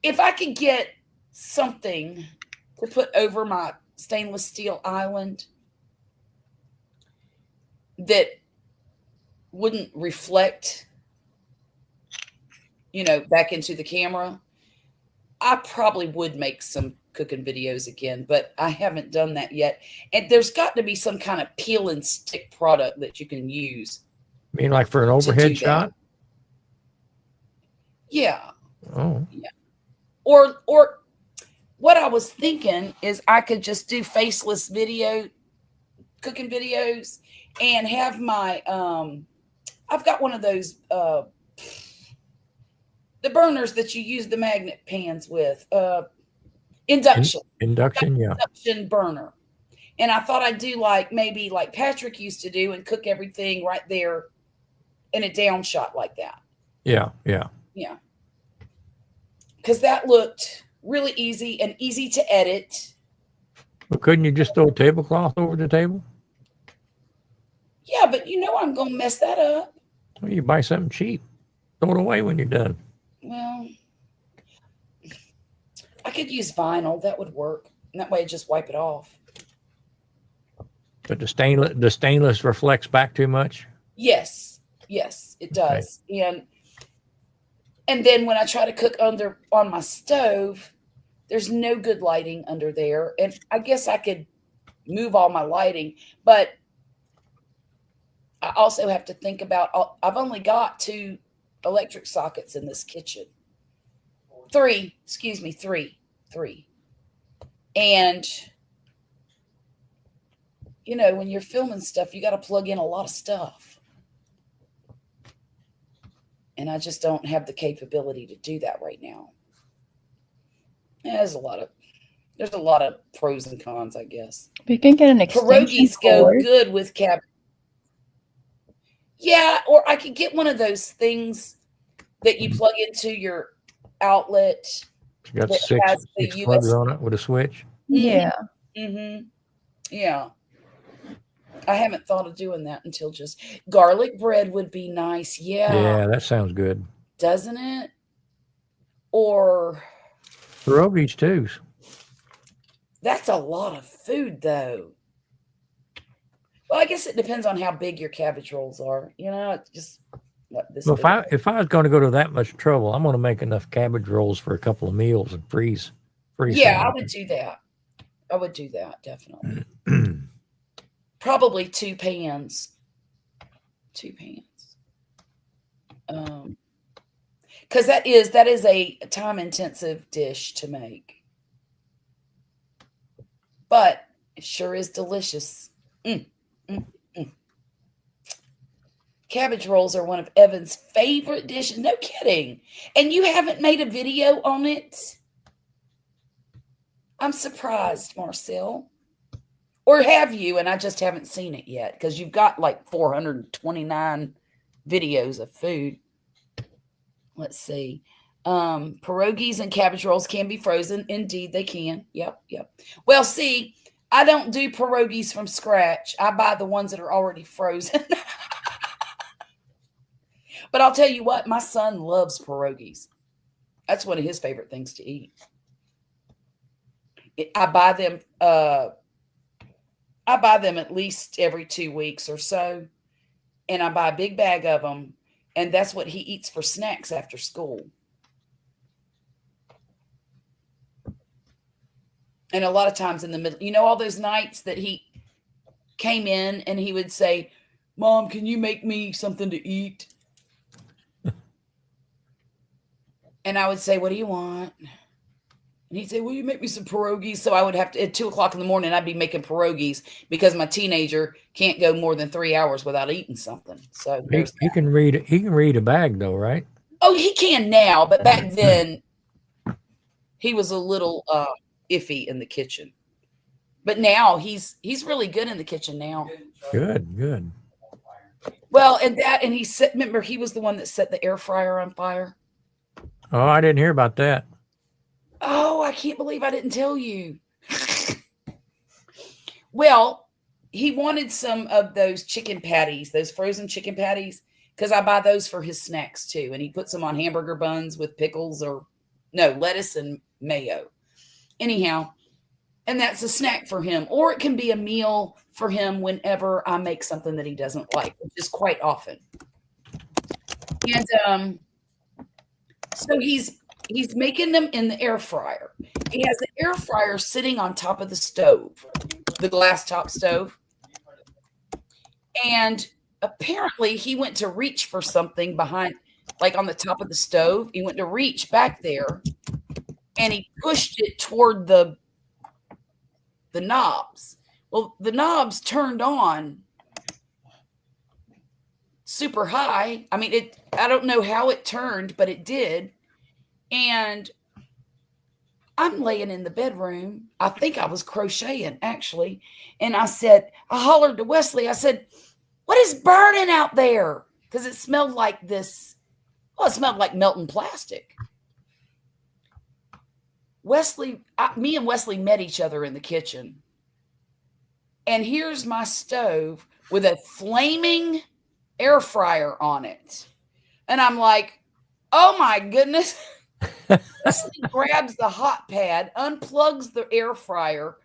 If I could get something to put over my stainless steel island that wouldn't reflect, back into the camera, I probably would make some cooking videos again, but I haven't done that yet. And there's got to be some kind of peel and stick product that you can use. You mean like for an do overhead that. shot? Yeah. Oh, Or what I was thinking is I could just do faceless cooking videos and have my, I've got one of those, the burners that you use the magnet pans with, induction induction, yeah. burner. And I thought I'd do like maybe like Patrick used to do and cook everything right there in a down shot like that. Yeah, yeah. Yeah. Because that looked really easy and easy to edit. Well, couldn't you just throw a tablecloth over the table? Yeah, but I'm going to mess that up. Well, you buy something cheap. Throw it away when you're done. Well, I could use vinyl. That would work. And that way I just wipe it off. But the stainless reflects back too much. Yes, it does. And then when I try to cook on my stove, there's no good lighting under there. And I guess I could move all my lighting, but I also have to think about, I've only got 2 electric sockets in this kitchen. 3. And, when you're filming stuff, you got to plug in a lot of stuff. And I just don't have the capability to do that right now. There's a lot of pros and cons, I guess. You can get an extension Pierogies go cord. good with cabbage. Yeah, or I could get one of those things that you plug into your outlet. It's got That six has the plugs US on it with a switch. Yeah. Mm-hmm. Yeah. I haven't thought of doing that until just garlic bread would be nice. Yeah, that sounds good. Doesn't it? Or Pierogies too. that's a lot of food though. Well, I guess it depends on how big your cabbage rolls are. It's just what this. Well, big. if I was going to go to that much trouble, I'm going to make enough cabbage rolls for a couple of meals and freeze. Yeah, I them. would do that. I would do that definitely. Probably 2 pans. 2 pans. Because that is a time-intensive dish to make, but it sure is delicious. Cabbage rolls are one of Evan's favorite dishes. No kidding. And you haven't made a video on it? I'm surprised, Marcel. Or have you? And I just haven't seen it yet because you've got like 429 videos of food. Let's see. Pierogies and cabbage rolls can be frozen. Indeed, they can. Yep. Well, see, I don't do pierogies from scratch. I buy the ones that are already frozen. But I'll tell you what, my son loves pierogies. That's one of his favorite things to eat. I buy them at least every 2 weeks or so. And I buy a big bag of them. And that's what he eats for snacks after school. And a lot of times in the middle, all those nights that he came in and he would say, "Mom, can you make me something to eat?" And I would say, "What do you want?" And he'd say, "Will you make me some pierogies?" So I would have to, at 2:00 in the morning, I'd be making pierogies because my teenager can't go more than 3 hours without eating something. So He can read a bag though, right? oh, he can now, but back then he was a little iffy in the kitchen. But now he's really good in the kitchen now. Good. Well, and he set. Remember, he was the one that set the air fryer on fire. Oh, I didn't hear about that. Oh, I can't believe I didn't tell you. Well, he wanted some of those chicken patties, those frozen chicken patties, because I buy those for his snacks too. And he puts them on hamburger buns with pickles lettuce and mayo. Anyhow, and that's a snack for him. Or it can be a meal for him whenever I make something that he doesn't like, which is quite often. And so he's making them in the air fryer. He has the air fryer sitting on top of the stove, the glass top stove. And apparently he went to reach for something behind, like on the top of the stove. He went to reach back there and he pushed it toward the knobs. Well, the knobs turned on super high. I mean, I don't know how it turned, but it did. And I'm laying in the bedroom. I think I was crocheting actually. And I hollered to Wesley. I said, what is burning out there? Because it smelled like this. Well, it smelled like melting plastic. Me and Wesley met each other in the kitchen. And here's my stove with a flaming air fryer on it. And I'm like, oh my goodness. Wesley grabs the hot pad, unplugs the air fryer.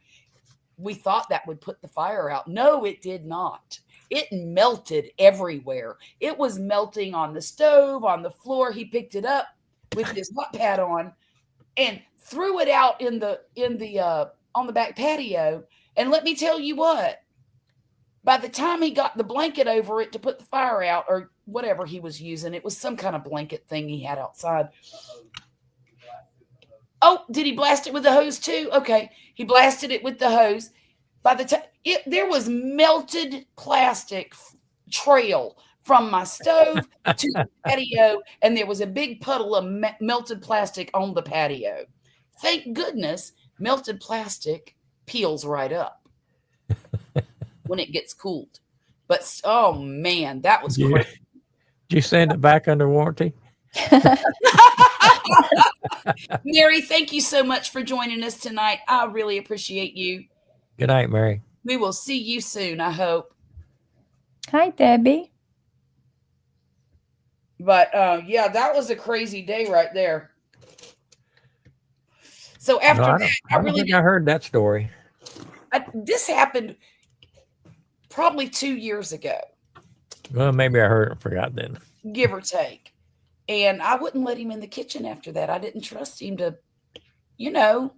We thought that would put the fire out. No, it did not. It melted everywhere. It was melting on the stove, on the floor. He picked it up with his hot pad on and threw it out on the back patio. And let me tell you what, by the time he got the blanket over it to put the fire out, or whatever he was using, it was some kind of blanket thing he had outside. Oh, did he blast it with the hose too? Okay. He blasted it with the hose. By the time there was melted plastic trail from my stove to the patio, and there was a big puddle of melted plastic on the patio. Thank goodness melted plastic peels right up when it gets cooled. But oh man, that was crazy. Did you send it back under warranty? Mary, thank you so much for joining us tonight. I really appreciate you. Good night, Mary. We will see you soon, I hope. Hi, Debbie. But yeah, that was a crazy day right there. So after that, I don't think I heard that story. This happened probably 2 years ago, Well, maybe I heard and forgot then. give or take. And I wouldn't let him in the kitchen after that. I didn't trust him to, you know,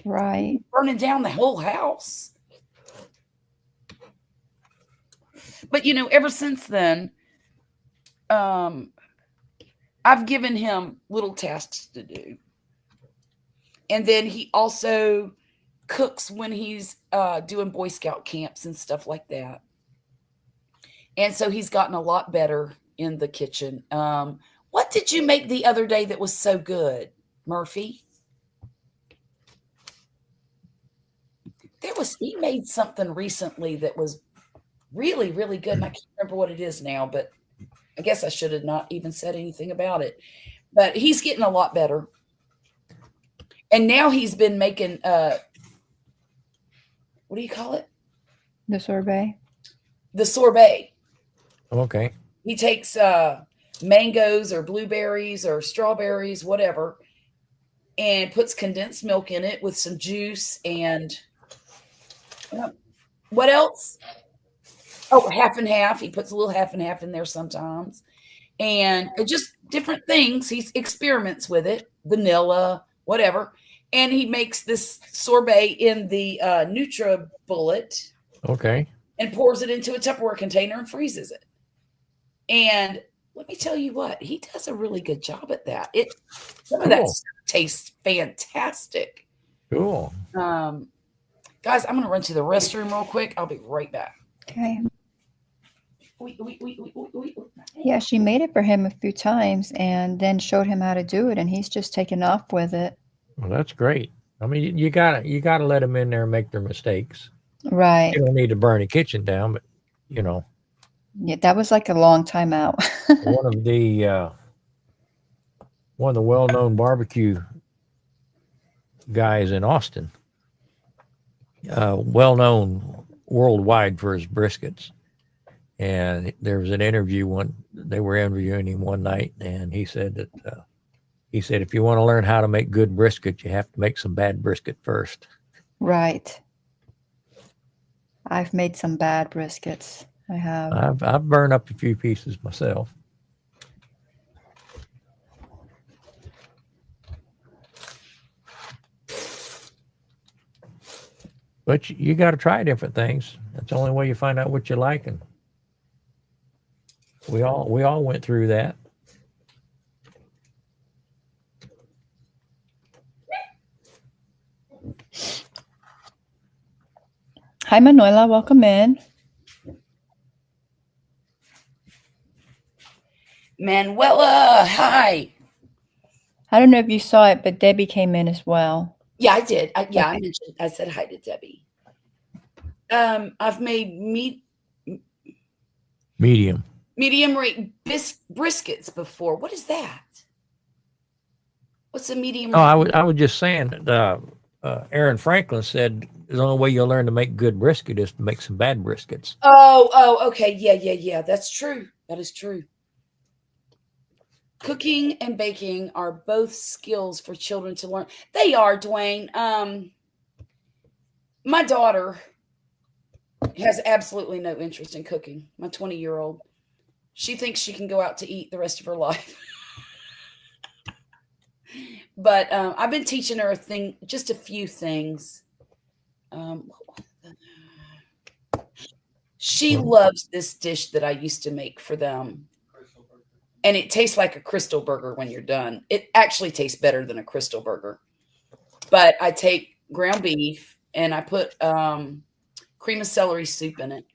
Right. burning down the whole house. But ever since then, I've given him little tasks to do. And then he also cooks when he's doing Boy Scout camps and stuff like that. And so he's gotten a lot better in the kitchen. What did you make the other day that was so good, Murphy? He made something recently that was really, really good. And I can't remember what it is now, but I guess I should have not even said anything about it. But he's getting a lot better. And now he's been making, what do you call it? The sorbet. The sorbet. Okay. He takes mangoes or blueberries or strawberries, whatever, and puts condensed milk in it with some juice and what else? Oh, half and half. He puts a little half and half in there sometimes. And just different things. He experiments with it, vanilla, whatever. And he makes this sorbet in the NutriBullet. Okay. And pours it into a Tupperware container and freezes it. And let me tell you what, he does a really good job at that. Some of that stuff tastes fantastic. Cool. Guys, I'm going to run to the restroom real quick. I'll be right back. Okay. Yeah, she made it for him a few times and then showed him how to do it, and he's just taken off with it. Well, that's great. I mean, you gotta let them in there and make their mistakes. Right. You don't need to burn the kitchen down, but Yeah, that was like a long time out. one of the well-known barbecue guys in Austin, well-known worldwide for his briskets. And there was an interview they were interviewing him one night, and he said that if you want to learn how to make good brisket, you have to make some bad brisket first. Right. I've made some bad briskets. I have. I've burned up a few pieces myself. But you got to try different things. That's the only way you find out what you like. And we all went through that. Hi, Manuela. Welcome in. Manuela, hi. I don't know if you saw it, but Debbie came in as well. Yeah, I did. I Okay. mentioned. I said hi to Debbie. I've made Medium. medium rate briskets before. What is that? What's a medium? Oh, I was just saying that Aaron Franklin said the only way you'll learn to make good brisket is to make some bad briskets. Oh, okay. Yeah. That's true. That is true. Cooking and baking are both skills for children to learn. They are, Dwayne. My daughter has absolutely no interest in cooking. My 20-year-old. She thinks she can go out to eat the rest of her life. But I've been teaching her just a few things. She loves this dish that I used to make for them. And it tastes like a Crystal Burger when you're done. It actually tastes better than a Crystal Burger. But I take ground beef and I put cream of celery soup in it.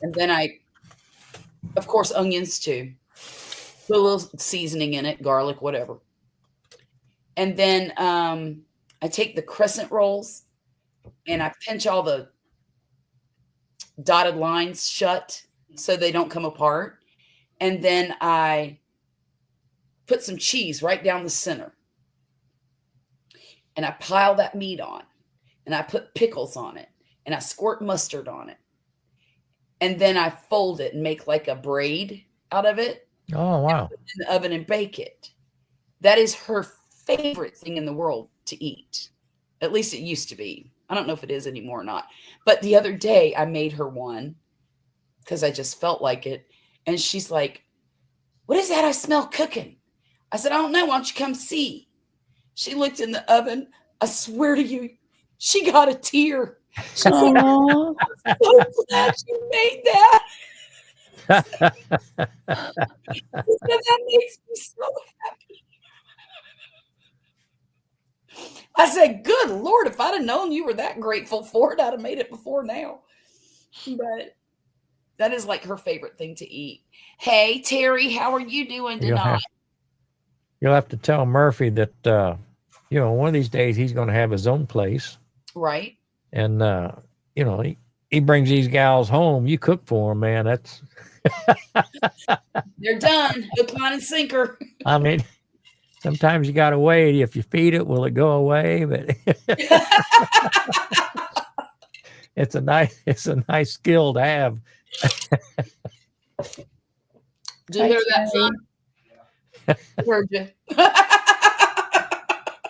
And then of course, onions too. Put a little seasoning in it, garlic, whatever. And then I take the crescent rolls and I pinch all the dotted lines shut so they don't come apart. And then I put some cheese right down the center. And I pile that meat on. And I put pickles on it. And I squirt mustard on it. And then I fold it and make like a braid out of it. Oh, wow. Put it in the oven and bake it. That is her favorite thing in the world to eat. At least it used to be. I don't know if it is anymore or not. But the other day I made her one because I just felt like it. And she's like, "What is that I smell cooking?" I said, "I don't know. Why don't you come see?" She looked in the oven. I swear to you, she got a tear. She said, Aw. "I'm so glad you made that." She said, "That makes me so happy." I said, "Good Lord, if I'd have known you were that grateful for it, I'd have made it before now." But that is like her favorite thing to eat. Hey, Terry, how are you doing tonight? You'll have to tell Murphy that, one of these days he's going to have his own place. Right? And, he brings these gals home. You cook for them, man. That's, They're done. Hook, line, and sinker. I mean, sometimes you got to wait. If you feed it, will it go away? But it's a nice skill to have. Do you hear that, son? Heard you. I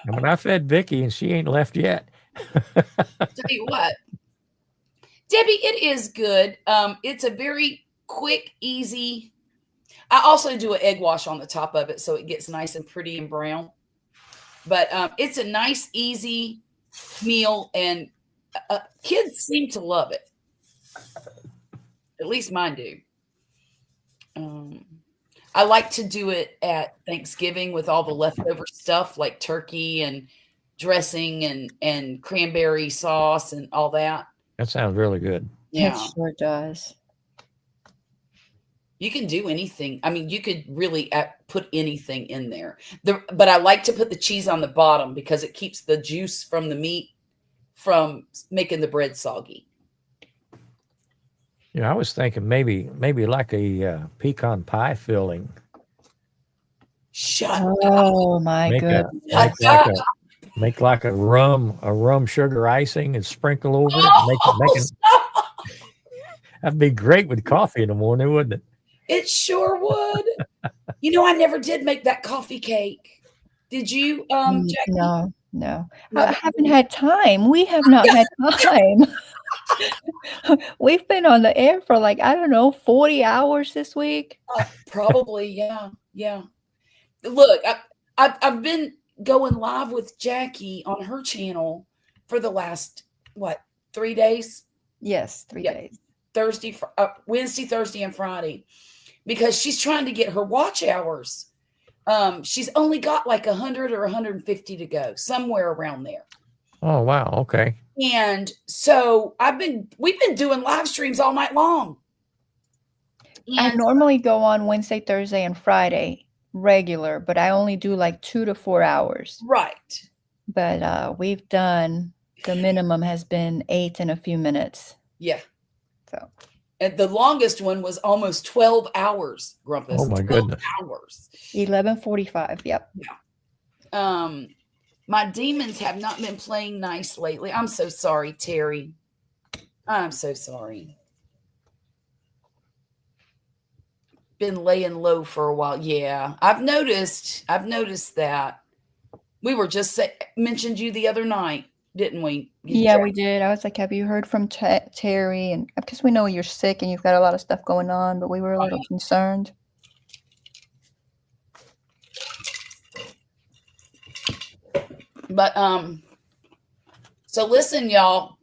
mean, I fed Vicky and she ain't left yet. Tell you what, Debbie, it is good. It's a very quick, easy. I also do an egg wash on the top of it so it gets nice and pretty and brown. But it's a nice, easy meal, and kids seem to love it. At least mine do. I like to do it at Thanksgiving with all the leftover stuff like turkey and dressing and cranberry sauce and all that. That sounds really good. Yeah. It sure does. You can do anything. I mean, you could really put anything in there. But I like to put the cheese on the bottom because it keeps the juice from the meat from making the bread soggy. I was thinking maybe like a pecan pie filling. Shut up. Oh my goodness. Make like a rum sugar icing and sprinkle over it. That'd be great with coffee in the morning, wouldn't it? It sure would. I never did make that coffee cake. Did you, Jackie? No. I haven't had time. We have not had time. We've been on the air for 40 hours this week. Probably, yeah. Look, I've been going live with Jackie on her channel for the last 3 days? Yes, 3 days. Wednesday, Thursday, and Friday, because she's trying to get her watch hours. She's only got 100 or 150 to go, somewhere around there. Oh, wow. Okay. And so we've been doing live streams all night long. I And normally go on Wednesday, Thursday, and Friday regular, but I only do like 2 to 4 hours. Right. But we've done, the minimum has been 8 and a few minutes. Yeah. So And the longest one was almost 12 hours, Grumpus. Oh, my 12 goodness. hours. 11:45. Yep. My demons have not been playing nice lately. I'm so sorry, Terry. I'm so sorry. Been laying low for a while. Yeah, I've noticed that. We were just mentioned you the other night, didn't we? Yeah, we did. I was like, have you heard from Terry? And because we know you're sick and you've got a lot of stuff going on, but we were a little concerned. But so listen, y'all.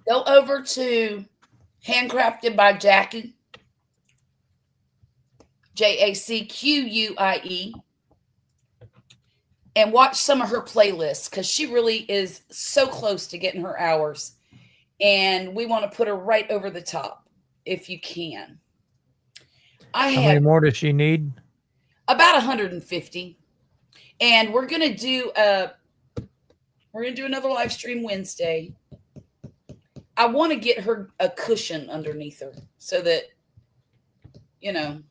Go over to Handcrafted by Jackie, JACQUIE, and watch some of her playlists because she really is so close to getting her hours. And we want to put her right over the top if you can. I How many have more does she need? about 150. And we're gonna do another live stream Wednesday. I want to get her a cushion underneath her so that, you know.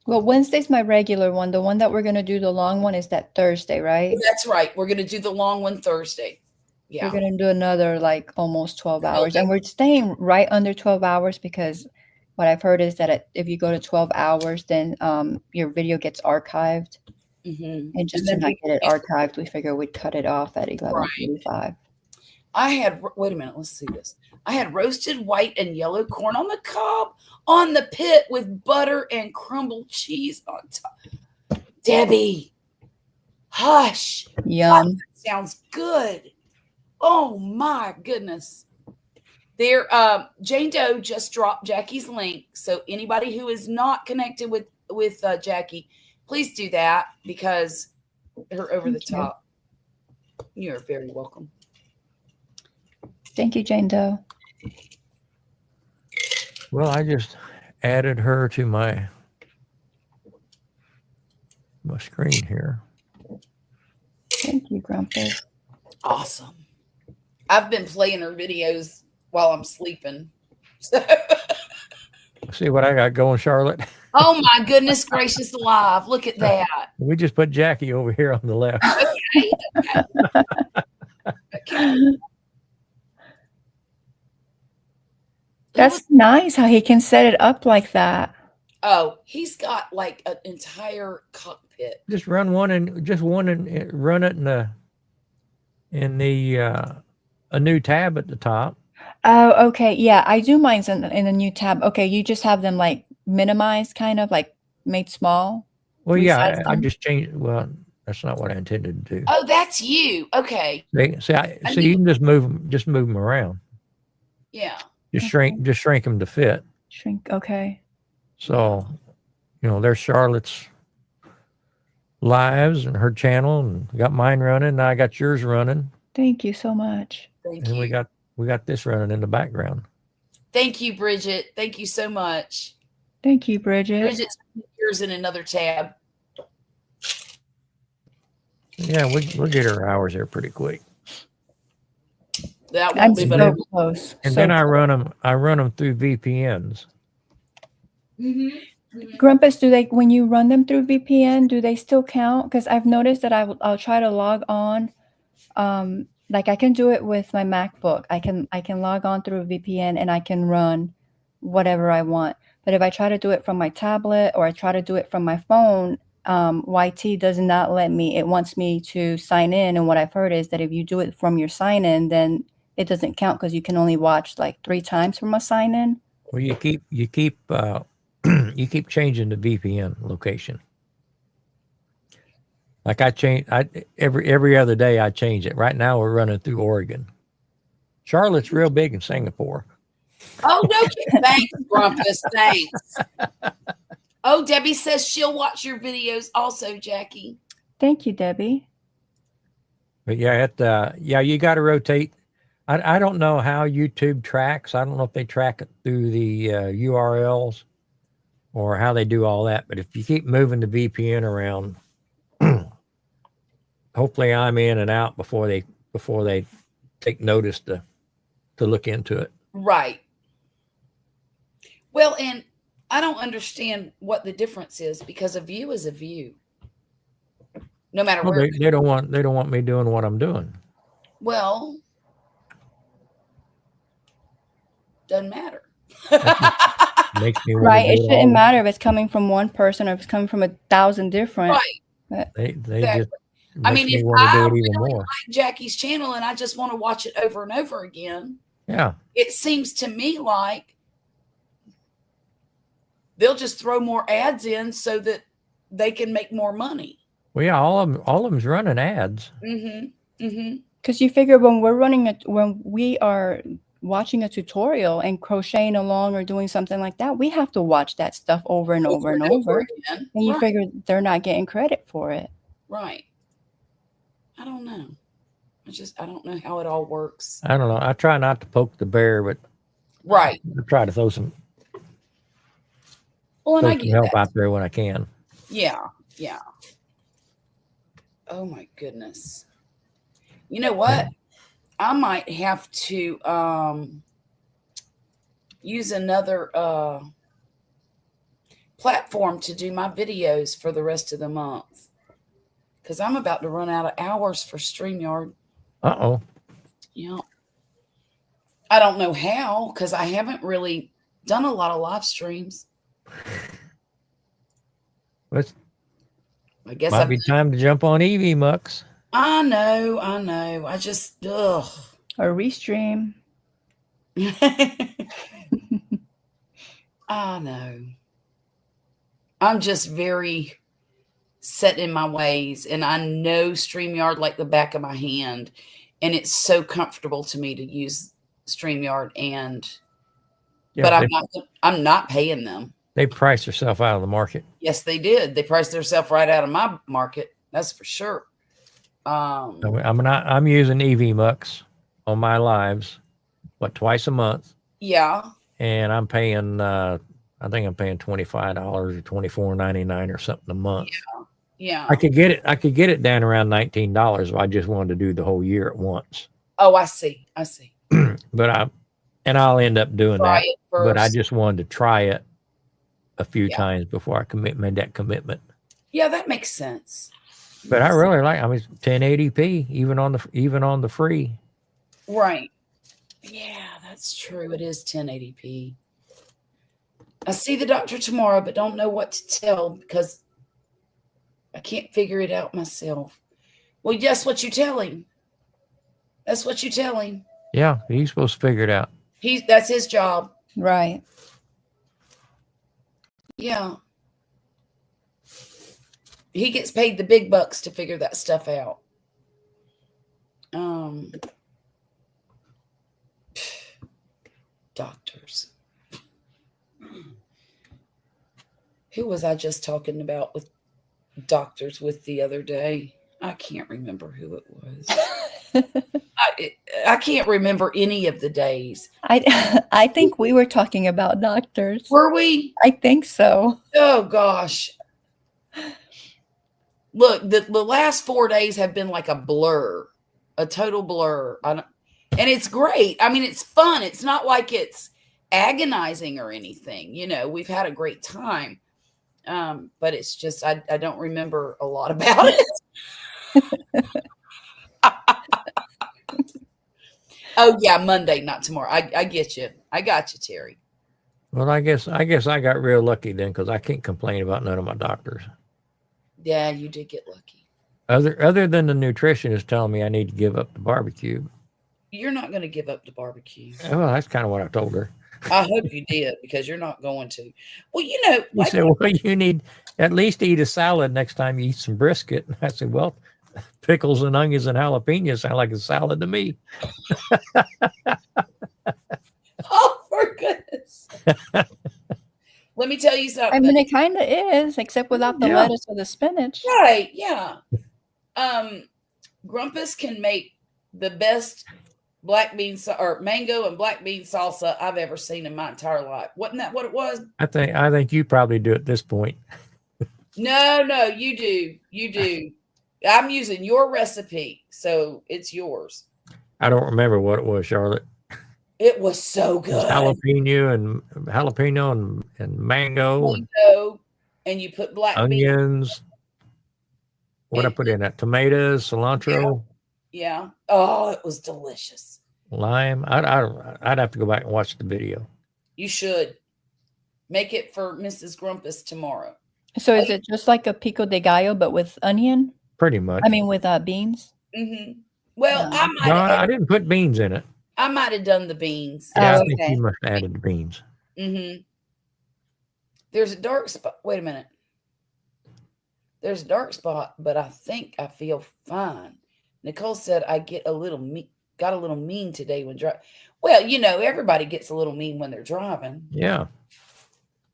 Well, Wednesday's my regular one. The one that we're going to do, the long one, is that Thursday, right? That's right. We're gonna do the long one Thursday. Yeah. We're going to do another like almost 12 hours. And we're staying right under 12 hours because what I've heard is that if you go to 12 hours, then your video gets archived. Mm-hmm. And just to not get it archived, we figure we'd cut it off at 11:45. Wait a minute, let's see this. I had roasted white and yellow corn on the cob on the pit with butter and crumbled cheese on top. Debbie, hush. Yum. That sounds good. Oh my goodness. There, Jane Doe just dropped Jackie's link. So anybody who is not connected with Jackie, please do that because her over the top. You're very welcome. Thank you, Jane Doe. Well, I just added her to my screen here. Thank you, Grumpus. Awesome. I've been playing her videos while I'm sleeping. So. See what I got going, Charlotte? Oh my goodness gracious alive. Look at that. We just put Jackie over here on the left. Okay. That's nice how he can set it up like that. Oh, he's got like an entire cockpit. Just run one and run it in a new tab at the top. Oh, okay. Yeah, I do mine's in a new tab. Okay, you just have them like minimized, kind of like made small. Well, yeah, Resize I them? just changed. Well, that's not what I intended to do. Oh, that's you. Okay. See, you can just move them around. Yeah. Just shrink them to fit. Shrink. Okay. So, there's Charlotte's lives and her channel, and we got mine running. Now I got yours running, Thank you so much. Thank and you. we got this running in the background. Thank you, Bridget. Thank you so much. Thank you, Bridget. Bridget's yours in another tab. Yeah, we'll get her hours there pretty quick. That I'm won't be so better. close. And so then I run them through VPNs. Grumpus, when you run them through VPN, do they still count? Because I've noticed that I'll try to log on. Like I can do it with my MacBook. I can log on through a VPN and I can run whatever I want. But if I try to do it from my tablet or I try to do it from my phone, YT does not let me. It wants me to sign in. And what I've heard is that if you do it from your sign in, then it doesn't count because you can only watch like 3 times from a sign in. Well, you keep you keep changing the VPN location. Like every other day I change it. Right now we're running through Oregon. Charlotte's real big in Singapore. Oh, no. Thanks, Grumpus. Thanks. Oh, Debbie says she'll watch your videos also, Jackie. Thank you, Debbie. But yeah, you got to rotate. I don't know how YouTube tracks. I don't know if they track it through the URLs or how they do all that. But if you keep moving the VPN around, hopefully I'm in and out before they take notice to look into it. Right. Well, and I don't understand what the difference is because a view is a view. No matter Well, where. they don't want me doing what I'm doing. Well, doesn't matter. Makes me want Right. to It do it shouldn't all. matter if it's coming from one person or if it's coming from 1,000 different. Right. They Exactly. just I makes mean, me if want to I do it even really more. like Jackie's channel and I just want to watch it over and over again, Yeah. it seems to me like they'll just throw more ads in so that they can make more money. Well, yeah, all of them's running ads. Mm-hmm. Mm-hmm. Because you figure when we are watching a tutorial and crocheting along or doing something like that, we have to watch that stuff over and over and over. again. And you Right. figure they're not getting credit for it. Right. I don't know. I don't know how it all works. I don't know. I try not to poke the bear, but Right. I try to throw some Well, and I get help that. out there when I can. Yeah. Yeah. Oh my goodness. You know what? I might have to use another platform to do my videos for the rest of the month. Because I'm about to run out of hours for StreamYard. Uh-oh. Yeah. I don't know how, because I haven't really done a lot of live streams. It I guess might be time to jump on EV Mucks. I know. I just ugh. Or restream. I know. I'm just very set in my ways, and I know StreamYard like the back of my hand, and it's so comfortable to me to use StreamYard. And Yeah, but I'm not paying them. they priced themselves out of the market. Yes, they did. They priced themselves right out of my market. That's for sure. I'm using EV Mucks on my lives, twice a month, Yeah. and I'm paying I think I'm paying $25 or $24.99 or something a month. Yeah. I could get it down around $19 if I just wanted to do the whole year at once. Oh, I see. But I'll end up doing Try that. it first. But I just wanted to try it a few Yeah. times before I made that commitment. Yeah, that makes sense. But I really like. I mean, 1080p even on the free. Right. Yeah, that's true. It is 1080p. I see the doctor tomorrow, but don't know what to tell because I can't figure it out myself. Well, that's what you tell him. That's what you tell him. Yeah, he's supposed to figure it out. That's his job. Right. Yeah. He gets paid the big bucks to figure that stuff out. Doctors. Who was I just talking about with doctors with the other day? I can't remember who it was. I can't remember any of the days. I think we were talking about doctors. Were we? I think so. Oh gosh. Look, the last 4 days have been like a blur, a total blur. And it's great. I mean, it's fun. It's not like it's agonizing or anything. You know, we've had a great time. But it's just, I don't remember a lot about it. Oh yeah, Monday, not tomorrow. I get you. I got you, Terry. Well, I guess I got real lucky then because I can't complain about none of my doctors. Yeah, you did get lucky. Other than the nutritionist telling me I need to give up the barbecue. You're not going to give up the barbecue. Well, that's kind of what I told her. I hope you did because you're not going to. Well, you know, He said, well, you need at least eat a salad next time you eat some brisket. And I said, well, pickles and onions and jalapenos sound like a salad to me. oh, for goodness. Let me tell you something. I mean, it kind of is, except without the Yeah. lettuce or the spinach. Right, yeah. Grumpus can make the best or mango and black bean salsa I've ever seen in my entire life. Wasn't that what it was? I think you probably do at this point. No, you do. You do. I'm using your recipe, so it's yours. I don't remember what it was, Charlotte. It was so It was good. jalapeno and mango and Mango, and you put black bean. onions. What I And- put in that? Tomatoes, cilantro, Yeah. Oh, it was delicious. lime. I'd have to go back and watch the video. You should make it for Mrs. Grumpus tomorrow. So is it just like a pico de gallo but with onion? Pretty much. I mean, with beans? Well, No. No, I didn't put beans in it. I might have done the beans. Yeah, Oh, I think okay. you must have added the beans. There's a dark spot. Wait a minute. There's a dark spot, but I think I feel fine. Nicole said I got a little mean today when driving. Well, everybody gets a little mean when they're driving. Yeah,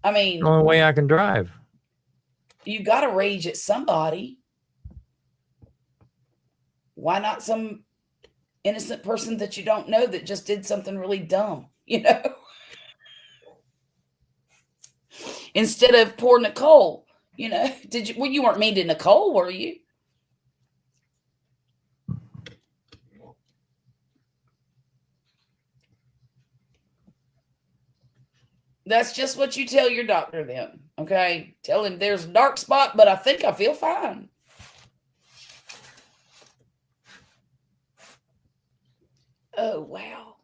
I mean, the only way I can drive. you got to rage at somebody. Why not some innocent person that you don't know that just did something really dumb, Instead of poor Nicole, you weren't mean to Nicole, were you? That's just what you tell your doctor then, okay? Tell him there's a dark spot, but I think I feel fine. Oh, wow.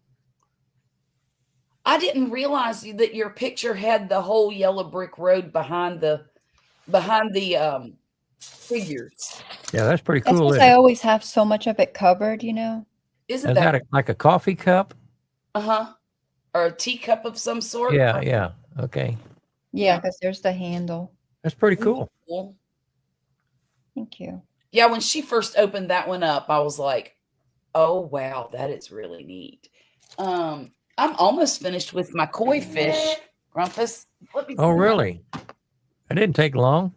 I didn't realize that your picture had the whole yellow brick road behind the figures. Yeah, that's pretty That's cool. because Isn't I it? always have so much of it covered, Isn't Is that that like a coffee cup? uh-huh? Or a teacup of some sort? Yeah. Okay, Yeah, because there's the handle. that's pretty cool. Cool. Thank you. Yeah, when she first opened that one up, I was like, oh wow, that is really neat. I'm almost finished with my koi fish, Grumpus. Oh, really? It didn't take long.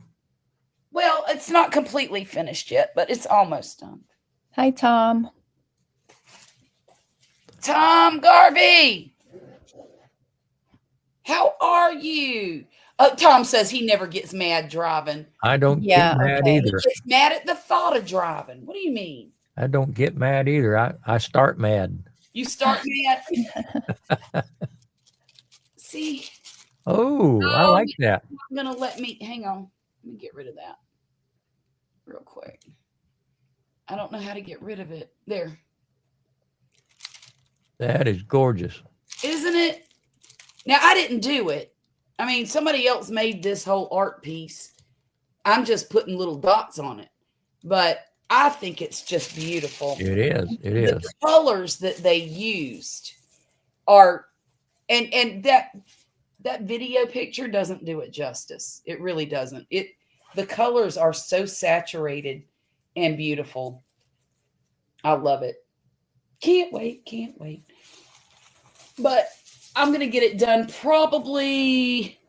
Well, it's not completely finished yet, but it's almost done. Hi, Tom. Tom Garvey, how are you? Tom says he never gets mad driving. I don't Yeah, get mad okay. He either. gets mad at the thought of driving. What do you mean? I don't get mad either. I start mad. You start mad? See, Oh, I like that. I'm gonna hang on. Let me get rid of that real quick. I don't know how to get rid of it. There. That is gorgeous. Isn't it? Now, I didn't do it. I mean, somebody else made this whole art piece. I'm just putting little dots on it. But I think it's just beautiful. It is. It The is. colors that they used are, and that video picture doesn't do it justice. It really doesn't. The colors are so saturated and beautiful. I love it. Can't wait. But I'm going to get it done probably.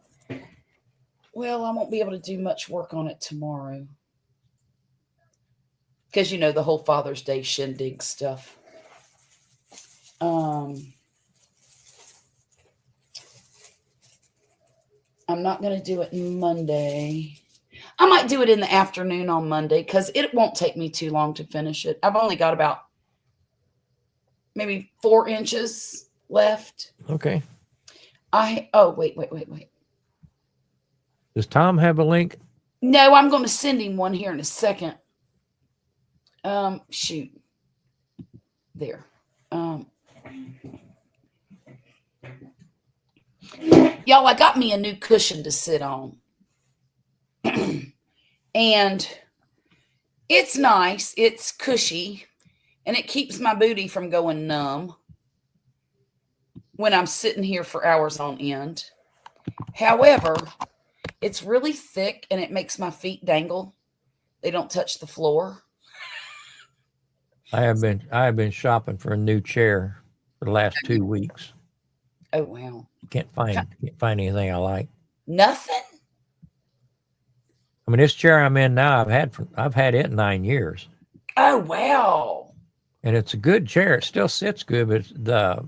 Well, I won't be able to do much work on it tomorrow. Because, the whole Father's Day shindig stuff. I'm not going to do it Monday. I might do it in the afternoon on Monday because it won't take me too long to finish it. I've only got about maybe 4 inches left. Okay. Wait. Does Tom have a link? No, I'm going to send him one here in a second. Shoot. There. Y'all, I got me a new cushion to sit on. And it's nice. It's cushy. And it keeps my booty from going numb when I'm sitting here for hours on end. However, it's really thick and it makes my feet dangle. They don't touch the floor. I have been shopping for a new chair for the last 2 weeks. Oh, wow. Can't find anything I like. Nothing? I mean, this chair I'm in now, I've had it 9 years. Oh, wow. and it's a good chair. It still sits good, but the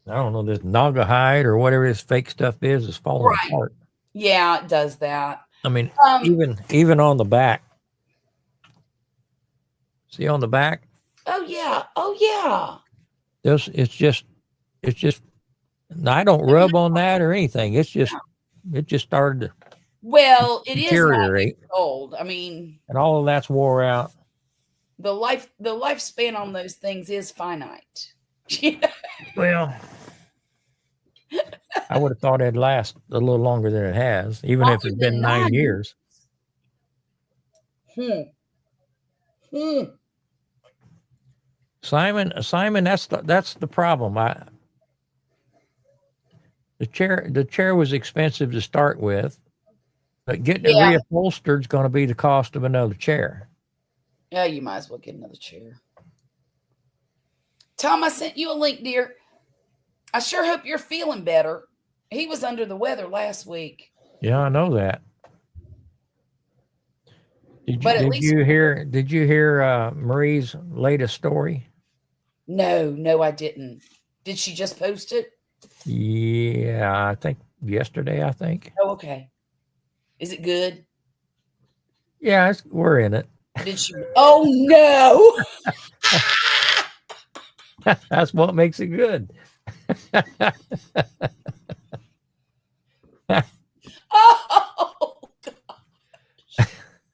I don't know, this Naga hide or whatever this fake stuff is falling Right. apart. Yeah, it does that. I mean, Um, even on the back. See on the back, oh yeah. Oh yeah. it's just. I don't rub on that or anything. It just started to Well, it is 9 deteriorate, years old. I mean, and all of that's wore out. the lifespan on those things is finite. Well, I would have thought it'd last a little longer than it has, even if Longer it's been than 9 9 years. Simon, that's the problem. The chair was expensive to start with, but getting it Yeah. reupholstered is going to be the cost of another chair. Yeah, you might as well get another chair. Tom, I sent you a link, dear. I sure hope you're feeling better. He was under the weather last week. Yeah, I know that. But at least- Did you hear Marie's latest story? No, I didn't. Did she just post it? Yeah, I think yesterday. I think. Oh, okay. Is it good? Yeah, we're in it. Did she? Oh no! That's what makes it good. Oh,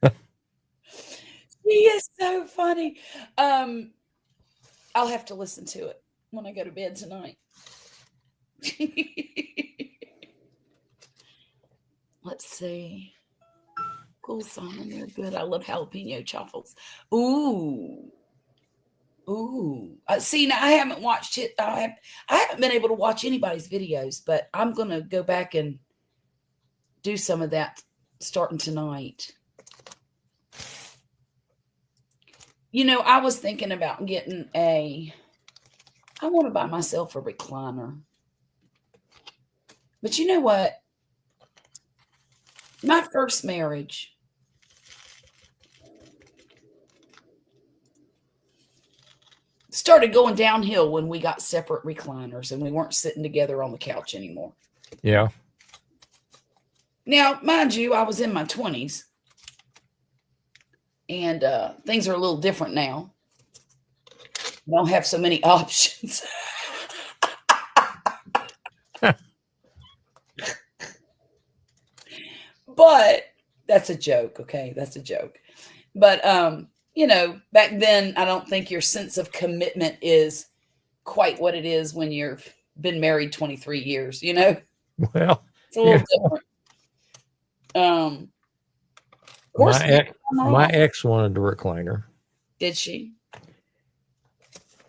God. She is so funny. I'll have to listen to it when I go to bed tonight. Let's see. Cool salmon, they're good. I love jalapeno truffles. Ooh. See, now I haven't watched it. I haven't been able to watch anybody's videos, but I'm gonna go back and do some of that starting tonight. You know, I was thinking about getting I want to buy myself a recliner. But you know what? My first marriage, started going downhill when we got separate recliners and we weren't sitting together on the couch anymore. Yeah. Now, mind you, I was in my 20s and things are a little different now. I don't have so many options. But that's a joke, okay? That's a joke. But you know, back then I don't think your sense of commitment is quite what it is when you've been married 23 years, you know? Well, It's a little different. Of course, my ex wanted the recliner, did she?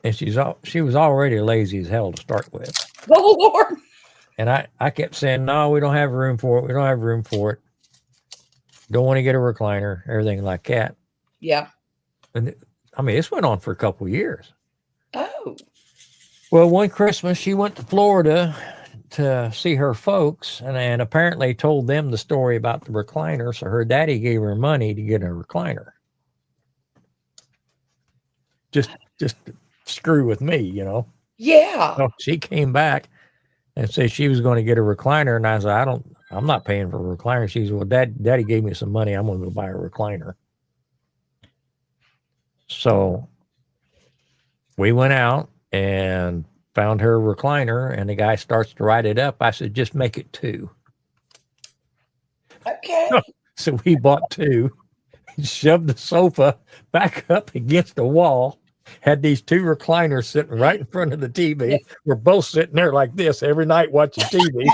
and she was already lazy as hell to start with. Oh Lord. And I kept saying, no, we don't have room for it. We don't have room for it. Don't want to get a recliner, everything like that. Yeah. And I mean, this went on for a couple of years. Oh. Well, one Christmas she went to Florida to see her folks, and apparently told them the story about the recliner. So her daddy gave her money to get a recliner. Just to screw with me, you know. Yeah. So she came back and said she was going to get a recliner, and I said, I'm not paying for a recliner. She said, well, Daddy gave me some money. I'm going to go buy a recliner. So we went out and found her a recliner, and the guy starts to write it up. I said, just make it 2. Okay. So we bought 2, shoved the sofa back up against the wall, had these 2 recliners sitting right in front of the TV. We're both sitting there like this every night watching TV.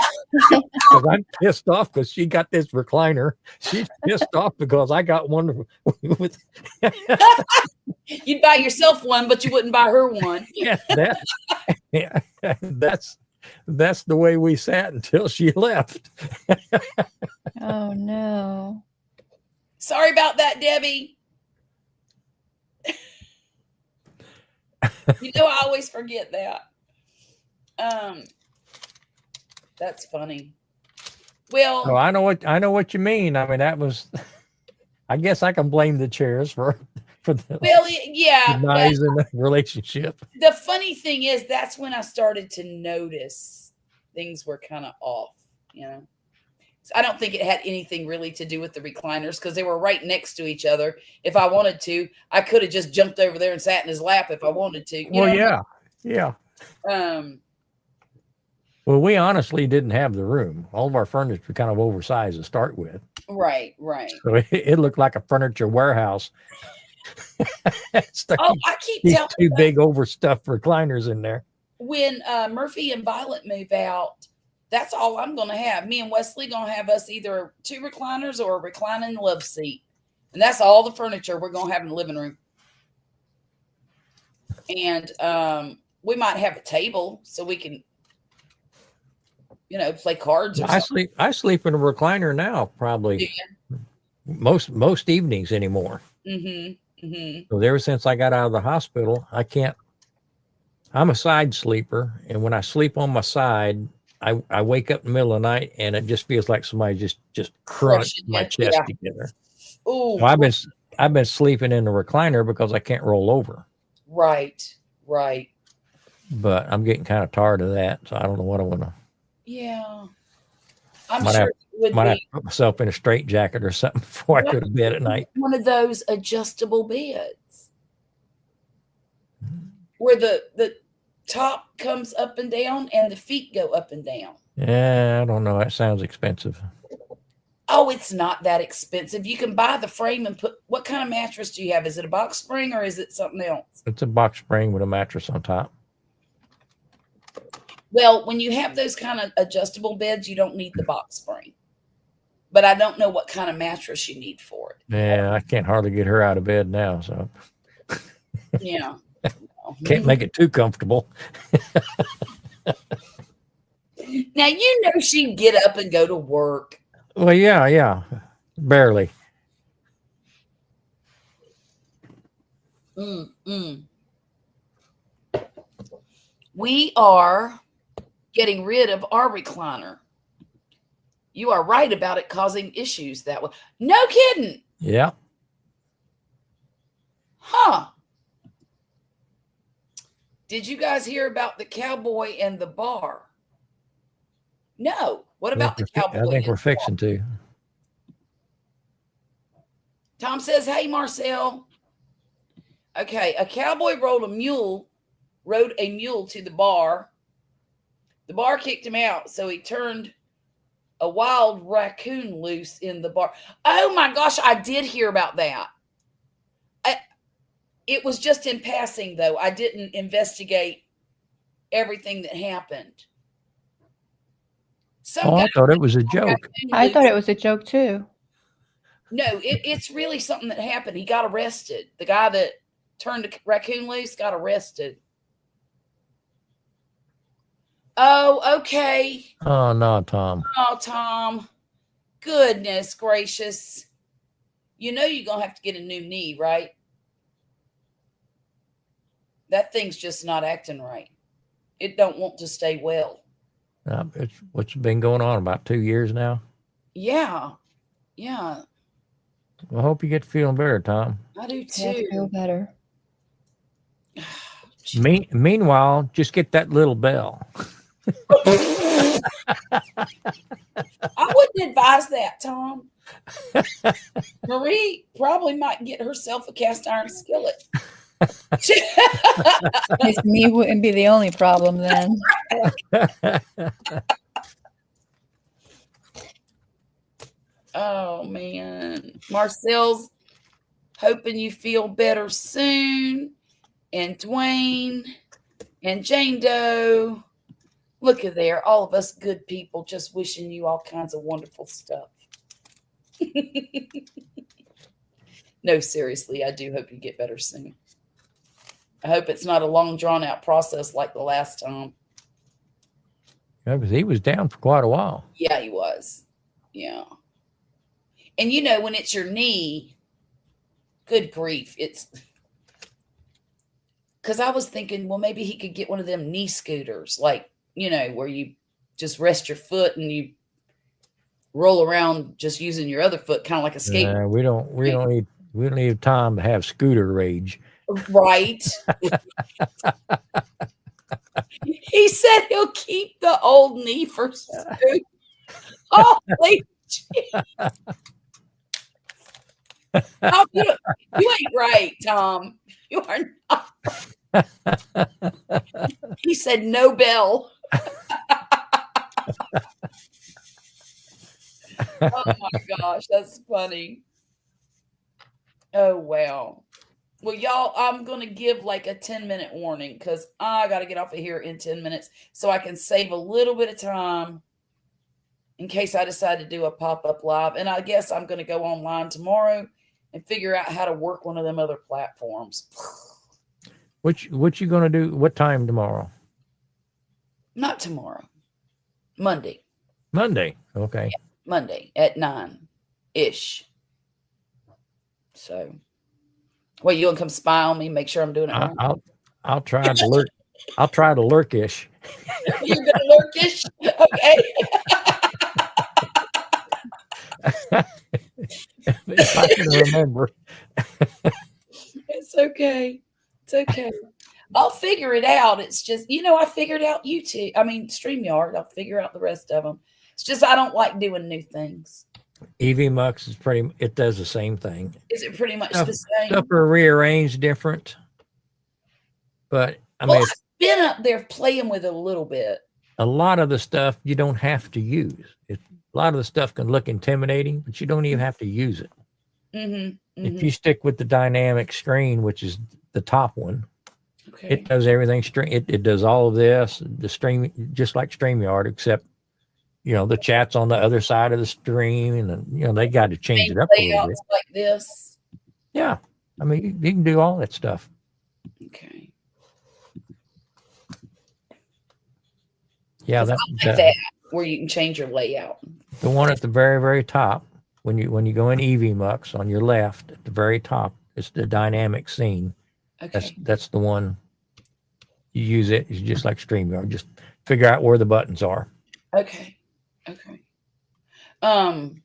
Because I'm pissed off because she got this recliner. She's pissed off because I got one with You'd buy yourself one, but you wouldn't buy her one. that's the way we sat until she left. Oh no. Sorry about that, Debbie. You know, I always forget that. That's funny. Well, So I know what you mean. I mean, that was, I guess I can blame the chairs for for the Well, yeah. But denies in the relationship. the funny thing is, that's when I started to notice things were kind of off, you know. So I don't think it had anything really to do with the recliners because they were right next to each other. If I wanted to, I could have just jumped over there and sat in his lap if I wanted to. You Well, know? yeah. Um, Well, we honestly didn't have the room. All of our furniture was kind of oversized to start with. right. So it looked like a furniture warehouse. Stuck Oh, I keep these telling two you, big overstuffed recliners in there. when Murphy and Violet move out, that's all I'm going to have. Me and Wesley going to have us either 2 recliners or a reclining love seat. And that's all the furniture we're going to have in the living room. And we might have a table so we can, you know, play cards or something. I sleep in a recliner now, probably most evenings anymore. Mm-hmm. Mm-hmm. So ever since I got out of the hospital, I'm a side sleeper, and when I sleep on my side, I wake up in the middle of the night and it just feels like somebody just crunched my chest together. Oh, So I've been sleeping in the recliner because I can't roll over. right. But I'm getting kind of tired of that, so I don't know what I want to. Yeah. I'm Might sure have- it would Might have be to put myself in a straitjacket or something before I go to bed at night. one of those adjustable beds where the top comes up and down and the feet go up and down. Yeah, I don't know. That sounds expensive. Oh, it's not that expensive. You can buy the frame and put. What kind of mattress do you have? Is it a box spring or is it something else? It's a box spring with a mattress on top. Well, when you have those kind of adjustable beds, you don't need the box spring. But I don't know what kind of mattress you need for it. Yeah, I can't hardly get her out of bed now, so Yeah. can't make it too comfortable. Now, you know she'd get up and go to work. Well, yeah, barely. We are getting rid of our recliner. You are right about it causing issues that way. No kidding. Yeah. Huh. Did you guys hear about the cowboy and the bar? No. What about the cowboy? I think and we're the fixing to. Tom says, "Hey, Marcel." Okay, a cowboy rode a mule to the bar. The bar kicked him out, so he turned a wild raccoon loose in the bar. Oh my gosh, I did hear about that. It was just in passing, though. I didn't investigate everything that happened. Oh, I thought it was a joke. I thought it was a joke too. No, it's really something that happened. He got arrested. The guy that turned the raccoon loose got arrested. Oh, okay. Oh no, Tom. Oh, Tom. Goodness gracious. You know you're going to have to get a new knee, right? That thing's just not acting right. It don't want to stay well. It's what's been going on about 2 years now. Yeah. I hope you get feeling better, Tom. I do Yeah, I feel too. better. Meanwhile, just get that little bell. I wouldn't advise that, Tom. Marie probably might get herself a cast iron skillet. His knee wouldn't be the only problem then. Oh man. Marcel's hoping you feel better soon. And Dwayne and Jane Doe. Look at there. All of us good people just wishing you all kinds of wonderful stuff. No, seriously, I do hope you get better soon. I hope it's not a long drawn out process like the last time. Yeah, because he was down for quite a while. Yeah, he was. Yeah. And you know, when it's your knee, good grief, it's because I was thinking, well, maybe he could get one of them knee scooters, like, you know, where you just rest your foot and you roll around just using your other foot, kind of like a skateboard. We don't need We don't need Tom to have scooter rage. Right. He said he'll keep the old knee for Scoot. Holy shit. Tom, you ain't right, Tom. You are not. He said no bell. Oh my gosh, that's funny. Oh wow. Well, y'all, I'm gonna give like a 10-minute warning because I gotta get off of here in 10 minutes so I can save a little bit of time in case I decide to do a pop-up live. And I guess I'm gonna go online tomorrow and figure out how to work one of them other platforms. What you gonna do? What time tomorrow? Not tomorrow. Monday. Monday. Okay. Monday at 9-ish. So, well, you gonna come spy on me, make sure I'm doing it right? I'll try to lurk. I'll try to lurkish. You're gonna lurkish? Okay. If I can remember. It's okay. It's okay. I'll figure it out. It's just, I figured out YouTube. I mean, StreamYard. I'll figure out the rest of them. It's just I don't like doing new things. EVMux is it does the same thing. Is it pretty much Stuff- the same? Stuff are rearranged different. But I mean, Well, I've been up there playing with it a little bit. a lot of the stuff you don't have to use. A lot of the stuff can look intimidating, but you don't even have to use it. Mm-hmm. If you stick with the dynamic screen, which is the top one, Okay. it does everything. It does all of this, the stream, just like StreamYard, except, the chat's on the other side of the stream, and they got to change it up a little bit. Layouts like this. Yeah. I mean, you can do all that stuff. Okay. Yeah. I like that where you can change your layout. The one at the very, very top, when you go in EVMux on your left at the very top, it's the dynamic scene. Okay. That's the one you use it. It's just like StreamYard. Just figure out where the buttons are. Okay. And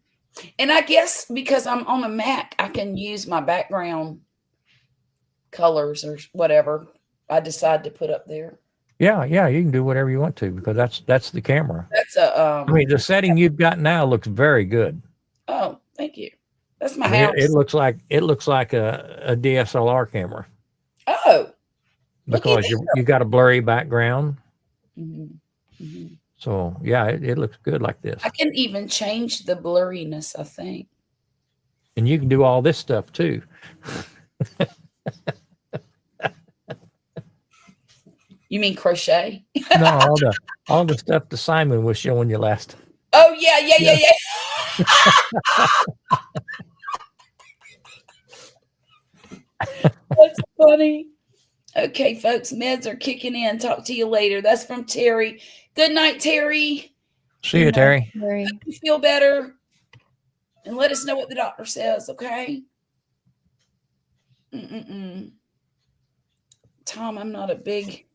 I guess because I'm on a Mac, I can use my background colors or whatever I decide to put up there. Yeah, you can do whatever you want to because that's the camera. That's a I mean, the setting you've got now looks very good. oh, thank you. That's my I mean, house. it looks like a DSLR camera Oh. Look at because you got a blurry background. Mhm. Mhm. So yeah, it looks good like this. I can even change the blurriness, I think. And you can do all this stuff too. You mean crochet? No, all the stuff that Simon was showing you last. Oh yeah. That's funny. Okay, folks, meds are kicking in. Talk to you later. That's from Terry. Good night, Terry. See you, Terry. Very. Hope you feel better. And let us know what the doctor says, okay? Tom, I'm not a big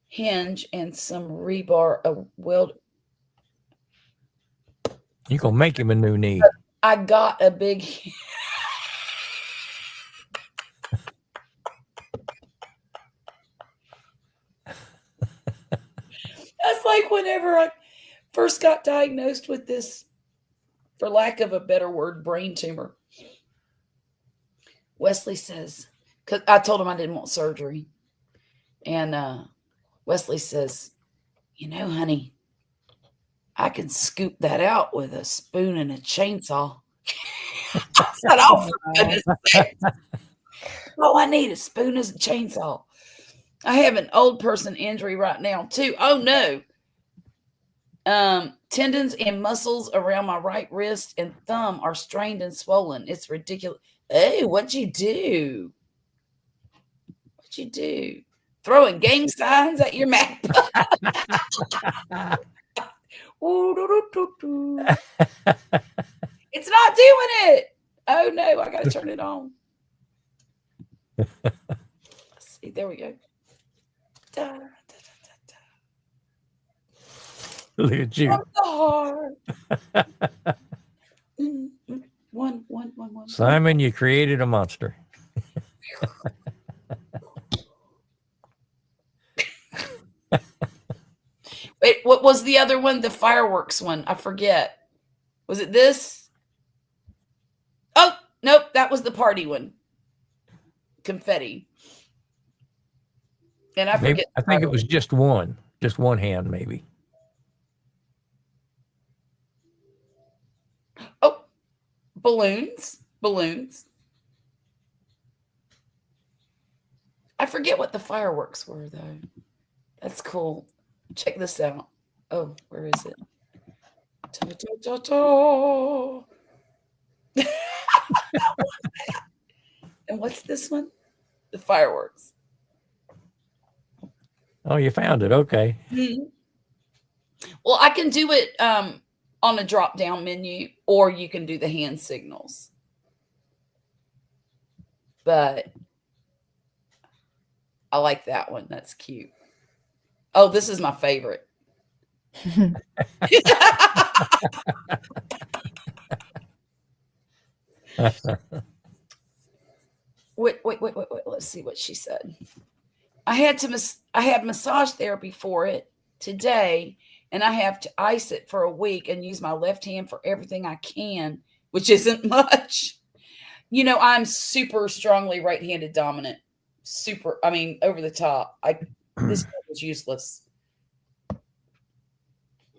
hinge and some rebar. You gonna make him a new knee. I got a big. That's like whenever I first got diagnosed with this, for lack of a better word, brain tumor. Wesley says, because I told him I didn't want surgery. And Wesley says, honey, I can scoop that out with a spoon and a chainsaw. I said, oh, for goodness sake. All I need is a spoon and a chainsaw. I have an old person injury right now, too. Oh, no. Tendons and muscles around my right wrist and thumb are strained and swollen. It's ridiculous. Hey, what'd you do? What'd you do? Throwing gang signs at your map. It's not doing it. Oh no, I gotta turn it on. Let's see, there we go. Da, da, da, Look at you. from the heart. One. Simon, you created a monster. Wait, what was the other one? The fireworks one. I forget. Was it this? Oh, nope. That was the party one. Confetti. And I Maybe, forget. I think it was just one hand, maybe. Oh, balloons. Balloons. I forget what the fireworks were, though. That's cool. Check this out. Oh, where is it? Ta, ta, ta, ta. And what's this one? The fireworks. Oh, you found it. Okay. Mhm. Well, I can do it on a drop down menu, or you can do the hand signals. But I like that one. That's cute. Oh, this is my favorite. Wait. Let's see what she said. I had massage therapy for it today, and I have to ice it for a week and use my left hand for everything I can, which isn't much. You know, I'm super strongly right-handed dominant. Super, I mean, over the top. This is useless.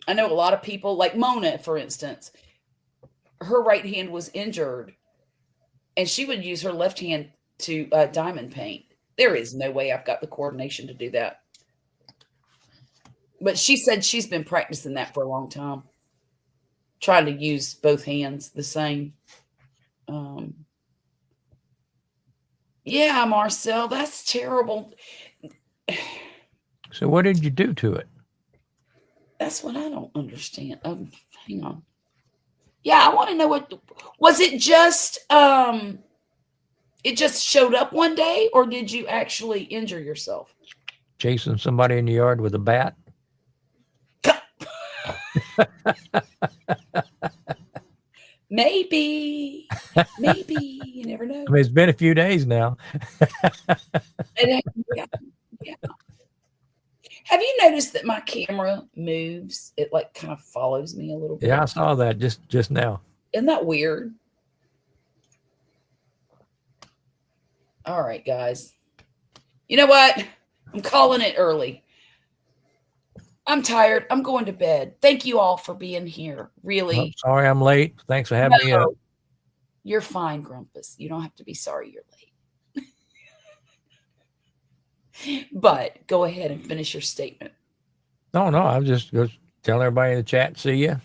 I know a lot of people, like Mona, for instance, her right hand was injured, and she would use her left hand to diamond paint. There is no way I've got the coordination to do that. But she said she's been practicing that for a long time, trying to use both hands the same. Yeah, Marcel, that's terrible. So what did you do to it? That's what I don't understand. Hang on. Yeah, I want to know what was it just it just showed up one day, or did you actually injure yourself? Chasing somebody in the yard with a bat? Maybe. You never know. I mean, it's been a few days now. Yeah. Have you noticed that my camera moves? It like kind of follows me a little bit. Yeah, I saw that just now. Isn't that weird? All right, guys. You know what? I'm calling it early. I'm tired. I'm going to bed. Thank you all for being here. Really. Oh, sorry I'm late. Thanks for having me up. No, you're fine, Grumpus. You don't have to be sorry you're late. But go ahead and finish your statement. No, I was just telling everybody in the chat, see ya.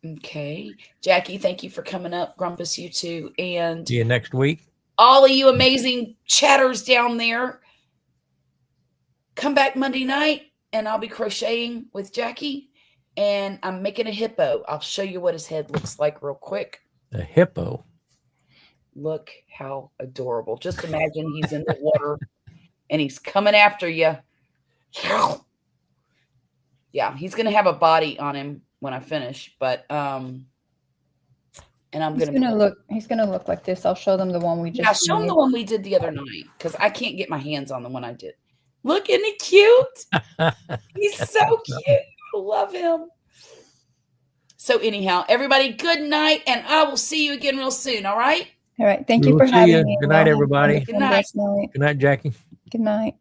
Okay. Jackie, thank you for coming up. Grumpus, you too. And See you next week. all of you amazing chatters down there, come back Monday night and I'll be crocheting with Jackie, and I'm making a hippo. I'll show you what his head looks like real quick. A hippo. Look how adorable. Just imagine he's in the water and he's coming after you. Yeah, he's going to have a body on him when I finish, but and I'm He's going to look like this. I'll show them the one we just Yeah, show them made. the one we did the other night, because I can't get my hands on the one I did. Look, isn't he cute? He's so cute. I love him. So anyhow, everybody, good night, and I will see you again real soon, all right? All right. Thank We you will for see ya. having me. Good night, Y'all have a everybody. wonderful Good night. blessed night. Good night, Jackie. Good night.